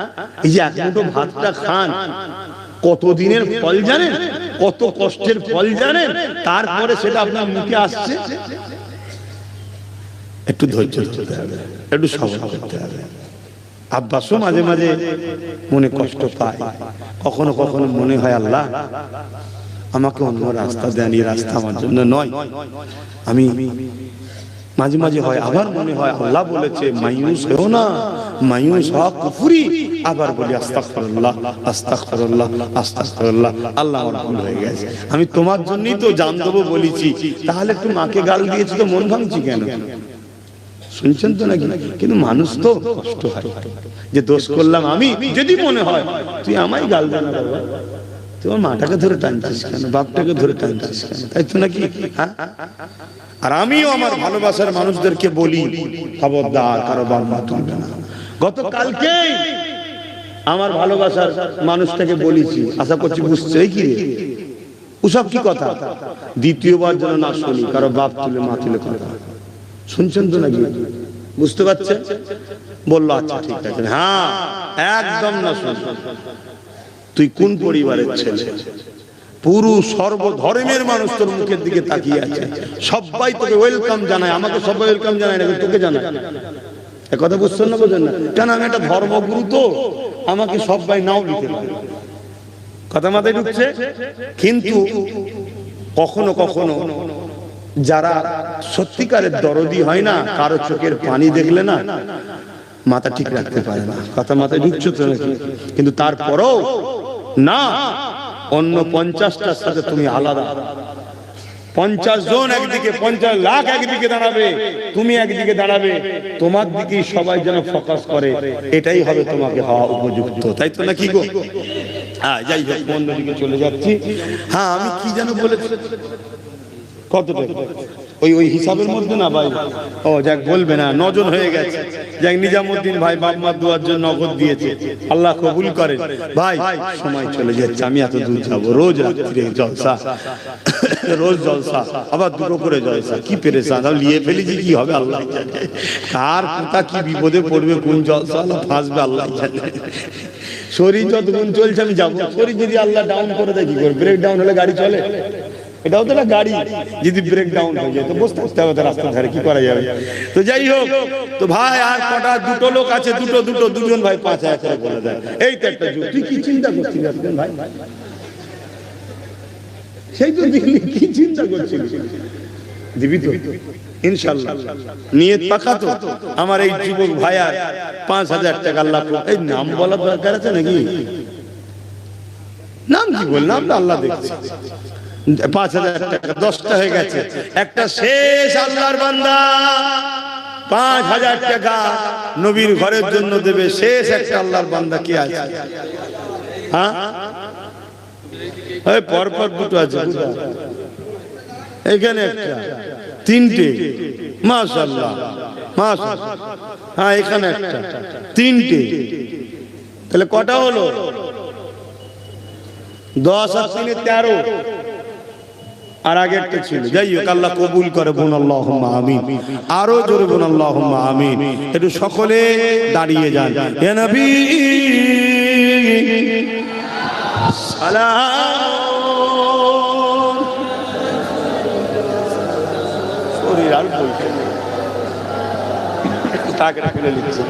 এই যে এক মুঠো ভাতটা খান, কত দিনের ফল জানেন, কত কষ্টের ফল জানেন, তারপরে সেটা আপনার মুখে আসছে। একটু ধৈর্য ধরতে হবে, একটু সবর করতে হবে। আব্বাসও মাঝে মাঝে মনে কষ্ট পায়, কখনো কখনো মনে হয় আল্লাহ আমাকে অন্য রাস্তা দেন, এই রাস্তা আমার জন্য নয়। আমি মাঝে মাঝে হয়, আবার মনে হয় আল্লাহ বলেছে মায়ুস হও না, মায়ুস হওয়া কুফরি। আবার বলি আস্তাগফিরুল্লাহ, আস্তাগফিরুল্লাহ, আস্তাগফিরুল্লাহ, আল্লাহ আমার ভুল হয়ে গেছে, আমি তোমার জন্যই তো জান দেবো বলেছি, তাহলে একটু মাকে গাল দিয়েছি তো মন ভাঙছি কেন? শুনছেন তো নাকি? কিন্তু মানুষ তো কষ্ট হয় যে দোষ করলাম আমি, যদি মনে হয় তুই আমায় গাল দেন বাবা, তোমার মাটাকে ধরে টানছিস কেন, বাপটাকে ধরে টানছিস কেন, তাই তো নাকি? হ্যাঁ, আর আমিও আমার ভালোবাসার মানুষদেরকে বলি, খবরদার কারো বাপ মা তুলবে না। গতকালকে আমার ভালোবাসার মানুষটাকে বলেছি, আশা করছি বুঝছে কি রে ওসব কি কথা, দ্বিতীয়বার যেন না শুনি কারো বাপ তুলে মা তুলে কথা। শুনছেন তো নাকি? বুঝতে পারছেন? বললো আচ্ছা ঠিক আছে, হ্যাঁ একদম না শুন। তুই কোন পরিবারের ছেলে? পুরো সর্বধর্মের মানুষ তোর মুখের দিকে তাকিয়ে আছে, সবাই তোকে ওয়েলকাম জানায়। আমাকে সবাই ওয়েলকাম জানায় না, তোকে জানায়। কথা বুঝছেন না? বোঝেন না কেন? আমি একটা ধর্মগুরু, তো আমাকে সবাই নাও দিতে পারে। কথা মাথায় ঢুকছে? কিন্তু কখনো কখনো যারা সত্যিকারের দরদি হয় না, কারো চোখের পানি দেখলে না মাথা ঠিক রাখতে পারে না। কথা মাথায় ঢুকছো তো নাকি? কিন্তু তারপরেও না, অন্য 50টার সাথে তুমি আলাদা। 50 জন একদিকে, 50 লাখ একদিকে দাঁড়াবে, তুমি একদিকে দাঁড়াবে, তোমার দিকেই সবাই যেন ফোকাস করে, এটাই হবে তোমাকে হওয়া উপযুক্ত, তাই তো নাকি গো? হ্যাঁ, যাই হোক, অন্যদিকে চলে যাচ্ছি। হ্যাঁ, আমি কি যেন বলেছি, কত টাকা ওই হিসাবের মধ্যে না ভাই? ও যাক, বলবে না, 9 জন হয়ে গেছে। যাক, নিজামুদ্দিন ভাই বাপমার দুয়ার জন্য নগদ দিয়েছে, আল্লাহ কবুল করেন। ভাই সময় চলে যাচ্ছে, আমি এত দূর যাবো, রোজ রাত্রে জলসা, রোজ জলসা, আবার দুটো করে জলসা, কি পেরেশান নিয়ে ফেলেছি, কি হবে আল্লাহ জানে। কার কোথা কি বিপদে পড়বে, কোন জলসা ফাঁসবে আল্লাহ জানে। শরীর যতক্ষণ চলছে আমি যাবো, শরীর যদি আল্লাহ ডাউন করে দেয় কি করে? ব্রেক ডাউন হলে গাড়ি চলে? এটাও তো না গাড়ি, যদি ব্রেক ডাউন হয়ে যায় তো বসতে বসতে হবে রাস্তা ধারে, কি করা যাবে? তো যাই হোক, তো ভাই আর কটা, দুটো লোক আছে, দুজন ভাই 5,000 করে বলে দেয়, এই তো একটা যুগ। তুই কি চিন্তা করছিস ভাই? সেই তো দিলি, কি চিন্তা করছিস? দিবি তো ইনশাআল্লাহ, নিয়ত পাকা তো? আমার এই যুবক ভাই আর 5,000 টাকা আল্লাহ, এই নাম বলা দরকার আছে নাকি? নাম কি বললাম, আল্লাহ দেখছে। 5,000 টাকা 10টা হয়ে গেছে, একটা শেষ আল্লাহর বান্দা 5,000 টাকা নবীর ঘরের জন্য দেবে, শেষ একটা আল্লাহর বান্দা কে আছে? হ্যাঁ, ওই পরপর দুটো আছে, এখানে একটা, 3টে, মাশাআল্লাহ মাশাআল্লাহ। হ্যাঁ, এখানে একটা, 3টে, তাহলে কটা হলো? 10 আর 3 13, আর আগেরটা ছিল। যাই হোক, আল্লাহ কবুল করে, বোন আল্লাহুম্মা আমিন। আরো জোরে বোন আল্লাহুম্মা আমিন। একটু সকলে দাঁড়িয়ে যান। হে নবী সালাম। শরীর আর বলছে তাকে খুলে লিখছে।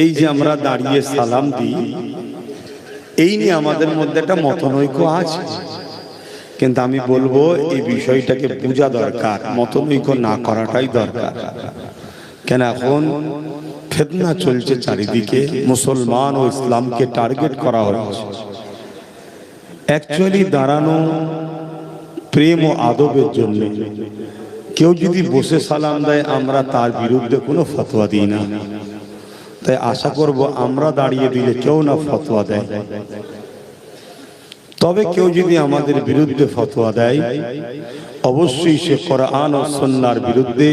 এই যে আমরা দাঁড়িয়ে সালাম দিই, এই নিয়ে আমাদের মধ্যে একটা মতনৈক্য আছে, কিন্তু আমি বলবো এই বিষয়টাকে বোঝা দরকার, মতনৈক্য না করাটাই দরকার। কেন এখন ফিতনা চলছে চারিদিকে, মুসলমান ও ইসলামকে টার্গেট করা হচ্ছে। অ্যাকচুয়ালি দাঁড়ানো প্রেম ও আদবের জন্য। কেউ যদি বসে সালাম দেয়, আমরা তার বিরুদ্ধে কোনো ফতোয়া দিই না। তাই আশা করব আমরা দাঁড়িয়ে দিলে কেউ না ফতোয়া দেয়। তবে কেউ যদি আমাদের বিরুদ্ধে ফতোয়া দেয়, অবশ্যই সে কোরআন ও সুন্নাহর বিরুদ্ধে,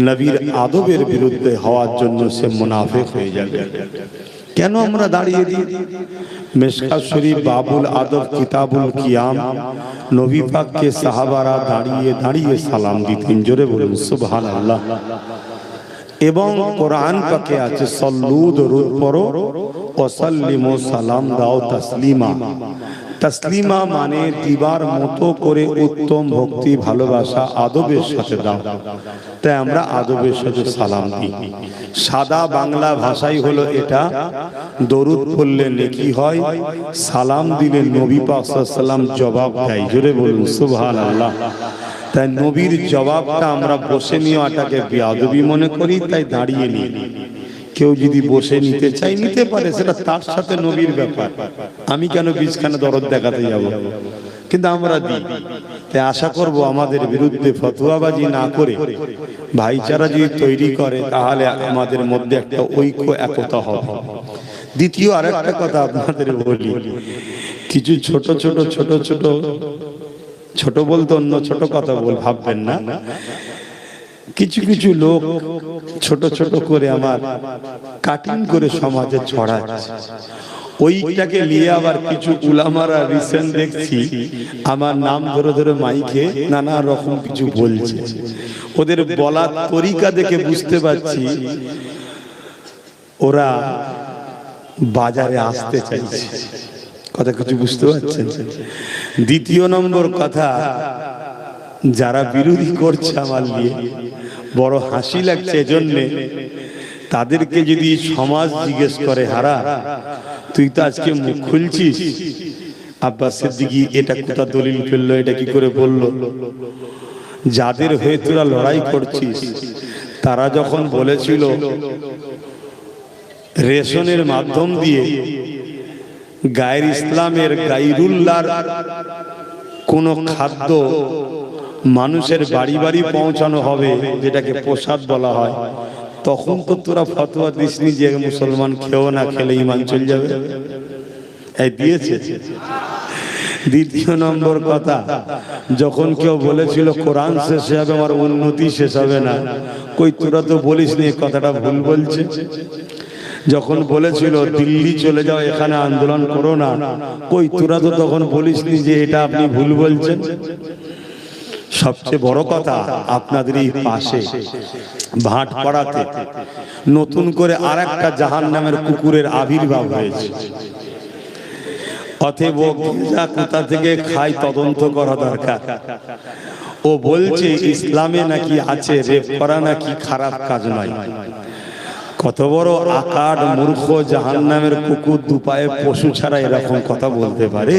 নবীর আদবের বিরুদ্ধে হওয়ার জন্য সে মুনাফিক হয়ে যাবে। কেন আমরা দাঁড়িয়ে দিই? মিশকাত শরীফ বাবুল আদব কিতাবুল কিয়াম, নবী পাককে সাহাবারা দাঁড়িয়ে দাঁড়িয়ে সালাম দিতেন। জোরে বলুন সুবহানাল্লাহ। এবং কোরআন পাকে আছে সল্লু দরুদ পড়ো ও সাল্লিমু, সালাম দাও তাসলিমা। তাসলিমা মানে দিবার মতো করে উত্তম ভক্তি, ভালোবাসা, আদবের সাথে দাও। তাই আমরা আদবের সাথে সালাম দিই। সাদা বাংলা ভাষাই হলো এটা। দরুদ পড়লে নেকি হয়, সালাম দিলে নবী পাক সাল্লাল্লাহু আলাইহি ওয়াসাল্লাম জবাব দেয়। জোরে বলুন সুবহানাল্লাহ। তাই নবীর জবাবটা আমরা বসে নেওয়াটাকে বেয়াদবি মনে করি, তাই দাঁড়িয়ে নিই। কেউ যদি বসে নিতে চাই নিতে পারে, সেটা তার সাথে নবীর ব্যাপার। আমি কেন বীজখানে দরদ দেখাতে যাব? কিন্তু আমরা দিই। তাই আশা করব আমাদের বিরুদ্ধে ফতোয়াবাজি না করে ভাইচারা যদি তৈরি করে, তাহলে আমাদের মধ্যে একটা ঐক্য, একতা হবে। দ্বিতীয় আরেকটা কথা আপনাদের বলি, কিছু ছোট ছোট বলতে অন্য ছোট কথা ভাববেন না। কিছু কিছু লোক ছোট ছোট করে আমার কাটিং করে সমাজে ছড়াচ্ছে। ওইটাকে নিয়ে আবার কিছু উলামারা রিসেন্ট দেখছি আমার নাম ধরে ধরে মাইকে নানা রকম কিছু বলছে। ওদের বলার তরিকা দেখে বুঝতে পারছি ওরা বাজারে আসতে চাইছে। কথা কিছু বুঝতে পারছেন? দ্বিতীয় নম্বর কথা, যারা বিরোধী করছে আমার নিয়ে বড় হাসি লাগছে। এজন্যে তাদেরকে যদি সমাজ জিজ্ঞেস করে, হারা তুই তো আজকে মুখ খুলছিস, আব্বাস সিদ্দিকী এটা কোথা দলিল ফেললো, এটা কি করে বললো? যাদের হয়ে তোরা লড়াই করছিস তারা যখন বলেছিল রেশনের মাধ্যম দিয়ে গায়ের ইসলামের গায়রুল্লাহর কোন খাদ্য মানুষের বাড়ি বাড়ি পৌঁছানো হবে, যেটাকে প্রসাদ বলা হয়, তখন তো তোরা ফতোয়া দিসনি যে মুসলমান খেও না খেলে ঈমান চলে যাবে। এই দিয়েছে। দ্বিতীয় নম্বর কথা, যখন কেউ বলেছিল কোরআন শেষ হবে আমার উন্নতি শেষ হবে না, কই তোরা তো বলিসনি এই কথাটা ভুল বলছে। যখন বলেছিল দিল্লি চলে যাও এখানে আন্দোলন করো না, কই তোরা তো তখন বলিসনি যে এটা আপনি ভুল বলছেন। সবচেয়ে বড় কথা, আপনাদের এই পাশে ভাটপাড়াতে নতুন করে আরেকটা জাহান্নামের কুকুরের আবির্ভাব হয়েছে। অতএব কোথা থেকে খায় তদন্ত করা দরকার। ও বলছে ইসলামে নাকি আছে রেপ করা নাকি খারাপ কাজ নয়। কত বড় আকার মূর্খ জাহান্নামের কুকুর, দুপায়ে পশু ছাড়া এরকম কথা বলতে পারে?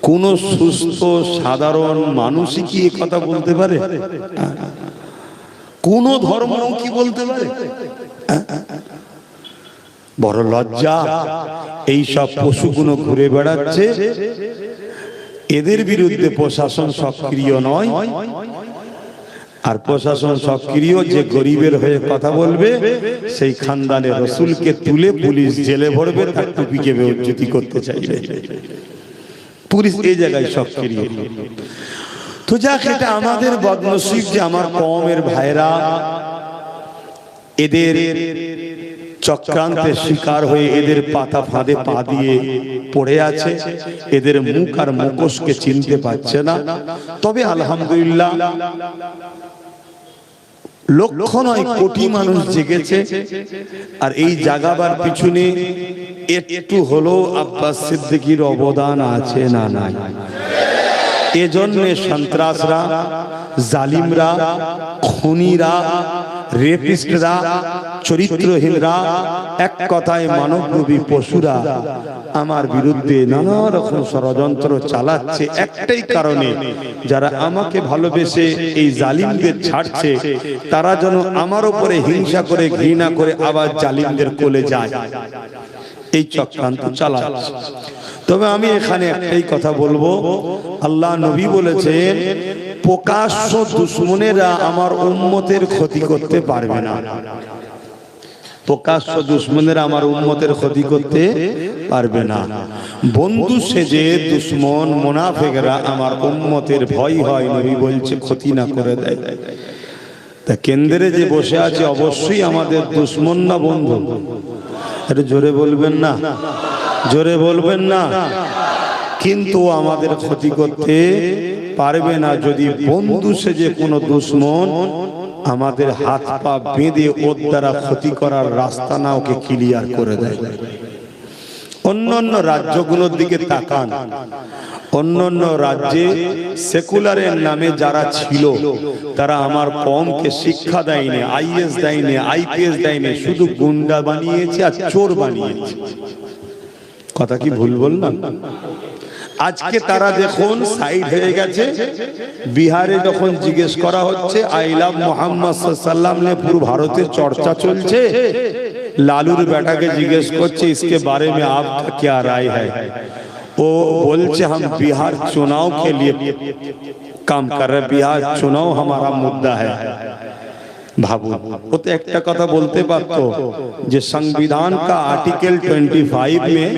কোন সুস্থ সাধারণ মানুষই কি কথা বলতে পারে? কোন ধর্ম কি বলতে পারে? বড় লজ্জা। এই সব পশুগুলো ঘুরে বেড়াচ্ছে, এদের বিরুদ্ধে প্রশাসন সক্রিয় নয়। আর প্রশাসন সক্রিয় যে গরিবের হয়ে কথা বলবে, সেই খানদানে রসুলকে তুলে পুলিশ জেলে ভরবে, তার টুপিকে বেইজ্জতি করতে চাইবে। পুলিশ এই জায়গায় সক্রিয়। তো যাক, এটা আমাদের বদনসিব যে আমার কওমের ভাইরা এদের চক্রান্তের শিকার হয়ে এদের পাতা ফাঁদে পা দিয়ে পড়ে আছে, এদের মুখ আর মুখোশকে চিনতে পারছে না। তবে আলহামদুলিল্লাহ লক্ষ নয় কোটি মানুষ জেগেছে। আর এই জাগাবার পিছনে একটু হলো আব্বাস সিদ্দিকীর অবদান আছে না নাই? এজন্য সন্ত্রাসরা, জালিমরা, খুনিরা, রেপিস্টরা, চরিত্রহীনরা, এক কথায় মানবরূপী পশুরা আমার বিরুদ্ধে নানা রকম ষড়যন্ত্র চালাচ্ছে একটাই কারণে, যারা আমাকে ভালোবেসে এই জালিমদের ছাড়ছে, তারা যেন আমার উপরে হিংসা করে ঘৃণা করে আবার জালিমদের কোলে যায়, এই চক্রান্ত চালাচ্ছে। তবে আমি এখানে একটাই কথা বলবো, আল্লাহ নবী বলেছেন প্রকাশ্য দুশমনেরা আমার উম্মতের ক্ষতি করতে পারবে না। প্রকাশ্য দুশমনেরা আমার উম্মতের ক্ষতি করতে পারবে না। বন্ধু সেজে দুশমন মুনাফিকরা আমার উম্মতের ভয় হয়, নবী বলছে ক্ষতি না করে দেয়। তা কেন্দ্রে যে বসে আছে অবশ্যই আমাদের দুশমন না বন্ধু? এটা জোরে বলবেন না, জোরে বলবেন না। কিন্তু আমাদের ক্ষতি করতে পারবে না যদি বন্ধু সেজে কোনো দুশমন আমাদের হাত পা বেঁধে ওর দ্বারা ক্ষতি করার রাস্তা না ওকে ক্লিয়ার করে দেয়। অন্যান্য রাজ্যগুলোর দিকে তাকান, অন্যান্য রাজ্যে সেকুলারের নামে যারা ছিল তারা আমার কওমকে শিক্ষা দেয়নি, আইএস দেয়নি, আইপিএস দেয়নি, শুধু গুন্ডা বানিয়েছে আর চোর বানিয়েছে। কথা কি ভুল বললাম? আজকে তারা যখন সাইড হয়ে গেছে, বিহারে যখন জিজ্ঞেস করা হচ্ছে আই লাভ মোহাম্মদ সাল্লাল্লাহু আলাইহি পুরো ভারতে চর্চা চলছে, লালুর বেটাকে জিজ্ঞেস করছে इसके बारे में आपका क्या राय है? वो बोलছে हम बिहार चुनाव के लिए काम कर रहे, बिहार चुनाव हमारा मुद्दा है। भाबू वो तो एक कथा बोलते पारतो जे संविधान का आर्टिकल 25 में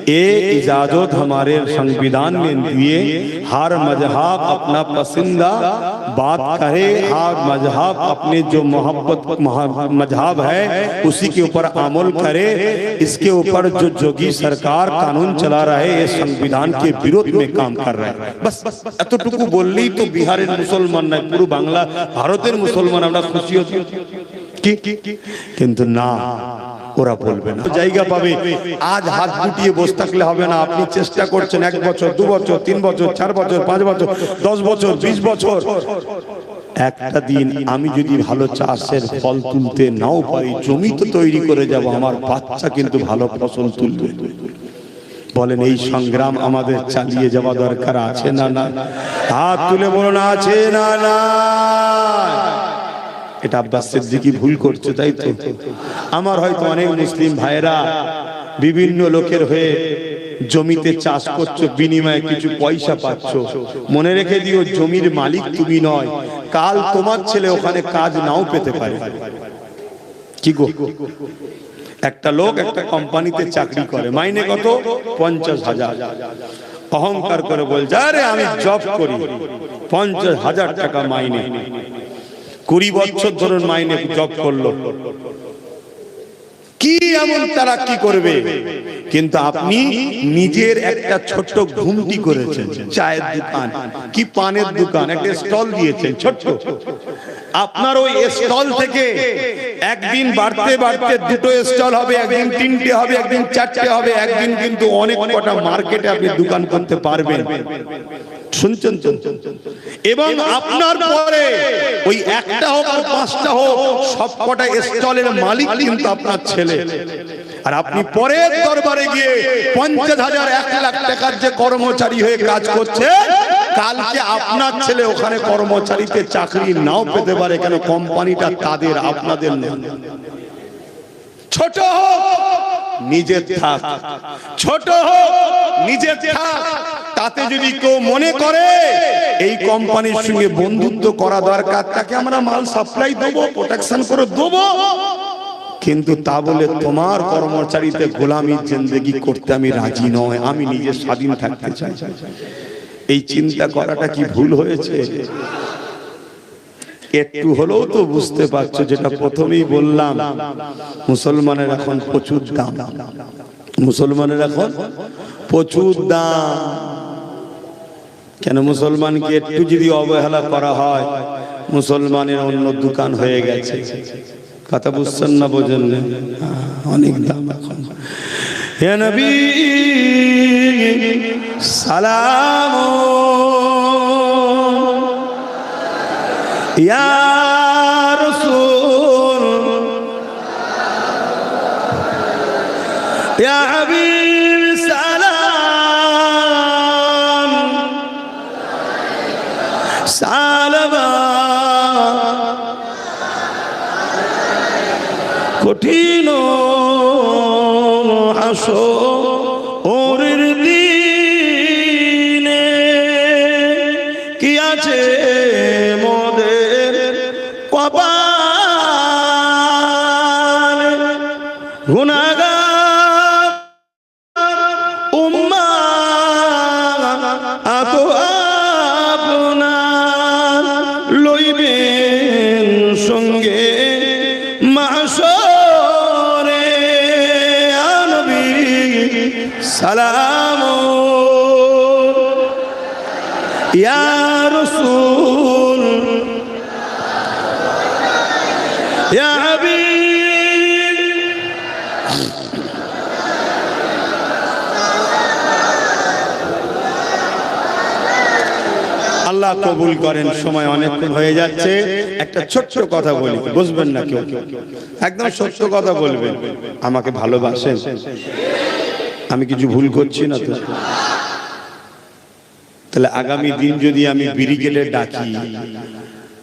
ये इजाजत हमारे संविधान में दिए, हर मजहब अपना पसंदीदा बात करे, हर मजहब अपने जो मोहब्बत मजहब है उसी के ऊपर अमल करे। इसके ऊपर जो जोगी सरकार कानून चला रहे ये संविधान के विरोध में काम कर रहे हैं। बस এতটুকু বললেই তো বিহারের মুসলমান না, পুরো বাংলা ভারতের মুসলমান আমরা খুশি হচ্ছি। কিন্তু না, ওরা বলবে না, জায়গা পাবে। আজ হাত গুটিয়ে বসে থাকলে হবে না, আপনি চেষ্টা করছেন 1 বছর 2 বছর 3 বছর 4 বছর 5 বছর 10 বছর 20 বছর, একটা দিন আমি যদি ভালো চাষের ফল তুলতে নাও পারি, জমি তো তৈরি করে যাব, আমার বাচ্চা কিন্তু ভালো ফসল তুলবে। বলেন এই সংগ্রাম আমাদের চালিয়ে যাওয়া দরকার আছে না না? হাত তুলে বলুন আছে না না? এটা আব্বাস সিদ্দিকী ভুল করছে, তাই তো? আমার হয়তো অনেক মুসলিম ভাইরা বিভিন্ন লোকের হয়ে জমিতে চাষ করছো, বিনিময়ে কিছু পয়সা পাচ্ছ, মনে রেখে দিও জমির মালিক তুমি নয়, কাল তোমার ছেলে ওখানে কাজ নাও পেতে পারে। কি গো, একটা লোক একটা কোম্পানিতে চাকরি করে, মাইনে কত? 50,000। অহংকার করে বলছে আরে আমি জব করি, 50,000 টাকা মাইনে, 20 বছর ধরে মাইনে জব করলো, কি এমন তারা কি করবে? কিন্তু আপনি নিজের একটা ছোট্ট ঘুমটি করেছেন, চায়ের দোকান কি পানের দোকান, একটা স্টল দিয়েছেন ছোট্ট। আপনার ওই স্টল থেকে একদিন বাড়তে বাড়তে 2টো স্টল হবে, একদিন 3টে হবে, একদিন 4টে হবে, একদিন কিন্তু অনেক কটা মার্কেটে আপনি দোকান করতে পারবেন। শুনছেন? এবং আপনার পরে ওই একটা হোক আর 5টা হোক, সবকটা স্টলের মালিক কিন্তু আপনার ছেলে। আর আপনি পরের দরবারে গিয়ে 50,000 1 লাখ টাকার যে কর্মচারী হয়ে কাজ করছে, কালকে আপনার ছেলে ওখানে কর্মচারীতে চাকরি নাও পেতে পারে। কেন? কোম্পানিটা তাদের, আপনাদের না। ছোট হোক নিজের থাক, ছোট হোক নিজের থাক, তাতে যদি কেউ মনে করে এই কোম্পানির সঙ্গে বন্ধুত্ব করা দরকার, তাকে আমরা মাল সাপ্লাই দেবো, প্রোটেকশন করে দেবো, কিন্তু তা বলে তোমার কর্মচারীতে গোলামির জিন্দেগি করতে আমি রাজি নয়, আমি নিজে স্বাধীন থাকতে চাই। এই চিন্তা করাটা কি ভুল হয়েছে? একটু হলেও তো বুঝতে পারছো, যেটা প্রথমেই বললাম, মুসলমানের এখন প্রচুর দাম, মুসলমানের এখন প্রচুর দাম। কেন? মুসলমানকে একটু যদি অবহেলা করা হয়, মুসলমানের অন্য দোকান হয়ে গেছে। কথা বুঝছেন না? বোঝেন না? অনেক দাম এখন। হে নবী সালাম ইয়া রাসূল ইয়া হাবিব সালাম সালাম। কঠিন হাসরের দিনে কি আছে মোদের কপালে, গুনাহগার উম্মাত আপনার লইবেন সঙ্গে মাহশরে। নবী সালাম ইয়া রাসূল ইয়া হাবিব। আল্লাহ কবুল করেন। সময় অনেকক্ষণ হয়ে যাচ্ছে, একটা ছোট্ট কথা বলি, বুঝবেন না কেউ, একদম সত্য কথা বলবেন। আমাকে ভালোবাসেন? আমি কিছু ভুল করছি না তো? তাহলে আগামী দিন যদি আমি ব্রিগেডে ডাকি,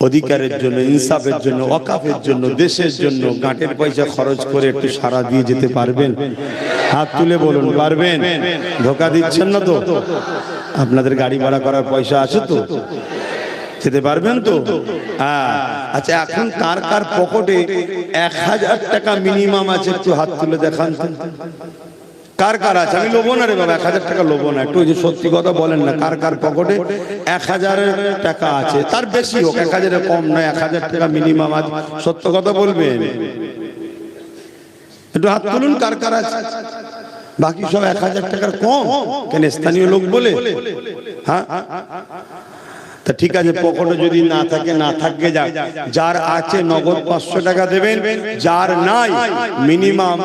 অধিকারের জন্য, ইনসাফের জন্য, ওয়াকাফের জন্য, দেশের জন্য গাঁটের পয়সা খরচ করে একটু সারা দিয়ে যেতে পারবেন? হাত তুলে বলুন, পারবেন? ধোকা দিচ্ছেন না তো? আপনাদের গাড়ি ভাড়া করার পয়সা আছে তো? যেতে পারবেন তো? হ্যাঁ। আচ্ছা, এখন কার কার পকেটে 1,000 টাকা মিনিমাম আছে? একটু হাত তুলে দেখান তো। কার কার আছে? আমি লোবো না রে বাবা, 1,000 টাকা লোবো না, একটু যে সত্যি কথা বলেন না। কার কার পকেটে 1,000 টাকা আছে? তার বেশি হোক, 1,000 কম নয়, 1,000 টাকা মিনিমাম আছে। সত্য কথা বলবেন? একটু হাত তুলুন কার কার আছে। বাকি সব 1,000 টাকার কম। কেন? স্থানীয় লোক বলে? হ্যাঁ, তা ঠিক আছে, পকেটে যদি না থাকে না থাকে, যার আছে নগদ 500 টাকা দেবেন, যার নাই মিনিমাম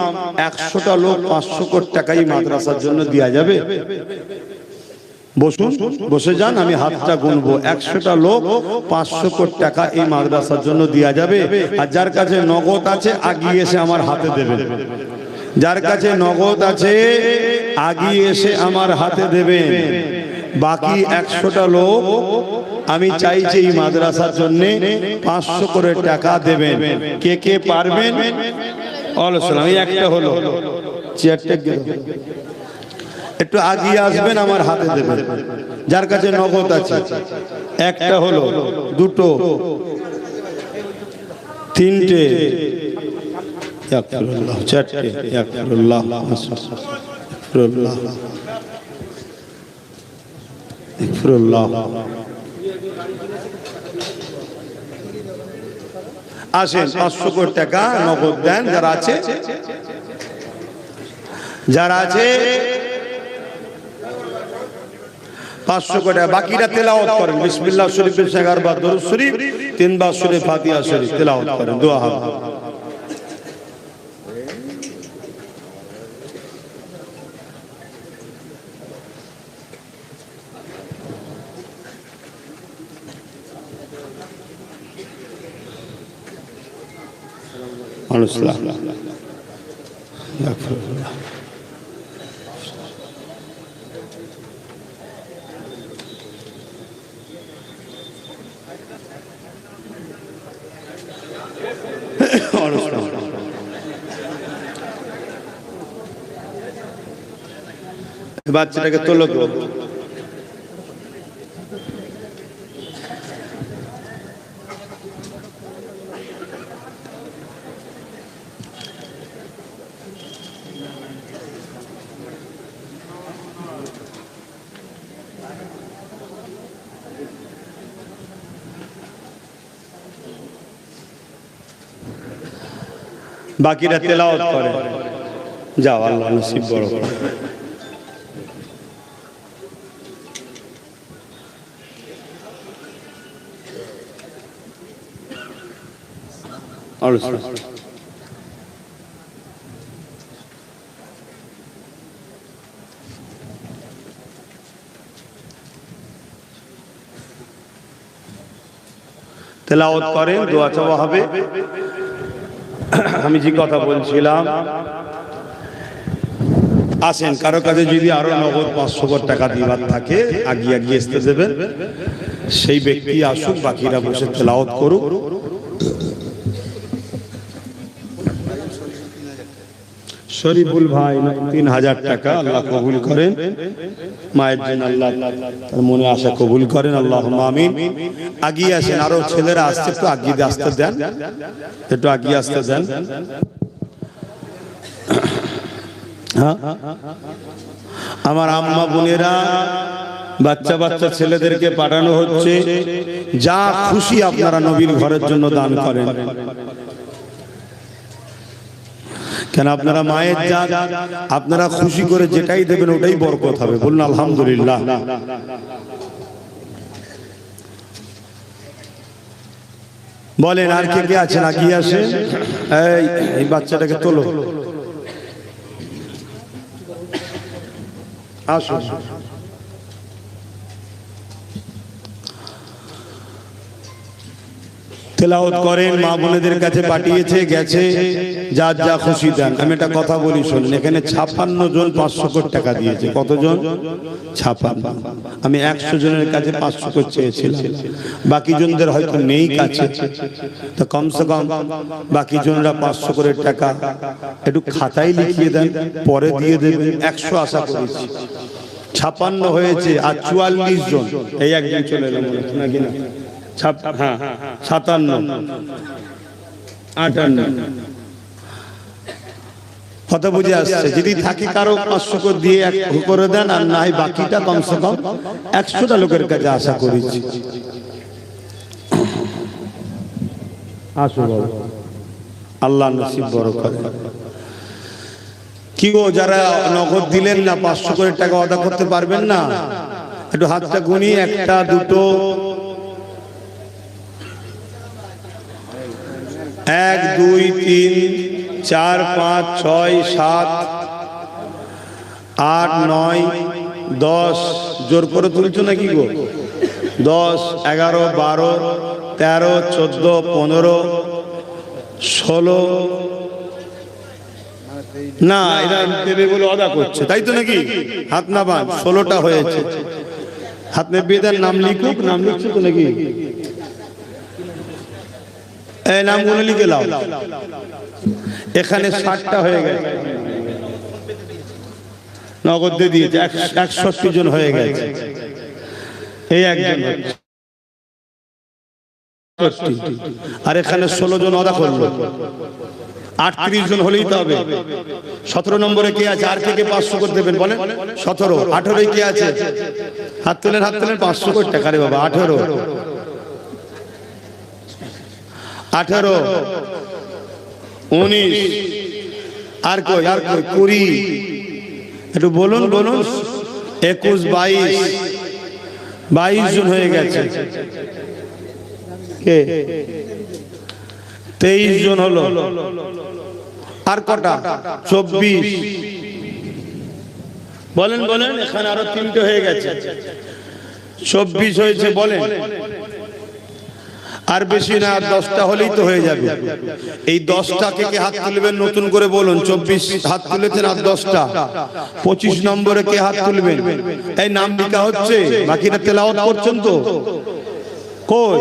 100টা লোক 500 কোটি টাকাই মাদ্রাসার জন্য দেওয়া যাবে। বসুন, বসে যান, আমি হাতটা গুনবো। 100টা লোক 500 কোটি টাকা এই মাদ্রাসার জন্য দেওয়া যাবে। আর যার কাছে নগদ আছে আগিয়ে এসে আমার হাতে দেবেন। যার কাছে নগদ আছে আগিয়ে এসে আমার হাতে দেবেন। বাকি 100টা লোক আমি চাইছি এই মাদ্রাসার জন্য 500 করে টাকা দেবেন। কে কে পারবেন? আমি একটা হলো, চেয়ারটা একটু আগিয়ে আসবেন, আমার হাতে দেবেন। যার কাছে নগদ আছে, একটা হলো, দুটো, তিনটে, চারটে, আসেন 500 কোটি টাকা নগদ দেন যারা আছে। যারা আছে 500 কোটি টাকা, বাকিরা তেলাওয়াত করেন। বিসমিল্লাহ শরীফ 11 বার, দরুদ শরীফ 3 বার, সূরা ফাতিহা শরীফ তেলাওয়াত করেন, দোয়া হবে। বাচ্চাটাকে তোলো তো। বাকিরা তেলাওয়াত করে। যাও, আল্লাহ নসিব বড় করে। তেলাওয়াত করেন, দোয়া চাওয়া হবে। আমি যে কথা বলছিলাম, আসেন, কারো কাছে যদি আরো নগদ 500 কোটি টাকা দিবার থাকে আগিয়ে আগিয়ে আসতে দেবেন। সেই ব্যক্তি আসুক, বাকিরা বসে তেলাওয়াত করুক। শরীফুল ভাই 3000 টাকা, আল্লাহ কবুল করেন। মায়ের জন্য আল্লাহ তার মনে আশা কবুল করেন, আল্লাহুম্মা আমিন। আগিয়ে আসেন, আরো ছেলেরা আসছে, একটু আগিয়ে আসতে দেন, একটু আগিয়ে আসতে দেন। আমার আম্মা বোনেরা, বাচ্চা বাচ্চা ছেলেদেরকে পাঠানো হচ্ছে। যা খুশি আপনারা নবীর ঘরের জন্য দান করেন। কেন আপনারা মায়ের জাত, আপনারা খুশি করে যেটাই দেবেন ওটাই বরকত হবে। বলুন আলহামদুলিল্লাহ। বলেন আর কে কে আছেন, আগিয়ে আসেন। এই বাচ্চাটাকে তোলো, আসো। তেলাওয়াত করেন, মা বোনেদের কাছে পাঠিয়েছে, গেছে, যার যা খুশি দেন। আমি একটা কথা বলি শুনুন, এখানে 56 জন 500 কোটি টাকা দিয়েছে। কতজন? 56। আমি 100 জনের কাছে 500 কোটি চেয়েছিলাম। বাকি জনদের হয়তো নেই কাছে, তো কমসে কম বাকি জনরা 500 কোটি টাকা একটু খাতায় লিখিয়ে দেন, পরে দিয়ে দেবেন। 100 আশা করেছি, 56 হয়েছে, আর 44 জন। এই একদিন চলে এলাম নাকি না? 57, 58 কত বুঝে আসছে। যদি থাকে কারো 500 করে দিয়ে করে দেন, আর নাই বাকিটা কমসে কম 100টা লোকের কাছে আশা করেছি। আসো বাবা, আল্লাহ নসিব বড় করে। কি গো, যারা নগদ দিলেন না, 500 করে টাকা আদা করতে পারবেন না, একটু হাতটা গুনি। 1, 2, 1 2 3 4 5 6 7 8 9 10 জোর করে তুলছো নাকি গো? 10 11 12 13 14 15 16 না, এরা দেবে বলে অদা করছে, তাই তো নাকি? হাত না বান, 16টা হয়েছে। হাত নেবিয়ে দেন, নাম লিখুক। নাম লিখছো তো নাকি? এই নামগুলো লিখে লাও। এখানে 60টা হয়ে গেছে, নগদ দিয়ে দিয়েছে। 61 জন হয়ে গেছে। এই একজন, আর এখানে 16 জন অদা করলো। 38 জন হলেই তো হবে। 17 নম্বরে কে আছে? আর কে 500 করে দেবেন বলেন? 17 18 কে আছে? হাত তোলেন, হাত তোলেন। 500 করে টাকা রে বাবা। 18 19 আর কই 20, একটু বলুন 21 22 জন হয়ে গেছে। কে? 23 জন হলো। আর কটা? 24 বলেন। এখানে আরো 3টে হয়ে গেছে, 24 হয়েছে বলেন। আর বেশি না, 10টা হলেই তো হয়ে যাবে। এই 10টা কে হাত তুলবেন নতুন করে বলুন? 24 হাত তুলেছেন, আর 10টা। 25 নম্বরে কে হাত তুলবেন? এই নাম লেখা হচ্ছে, বাকিটা তেলাওয়াত করছেন তো? কই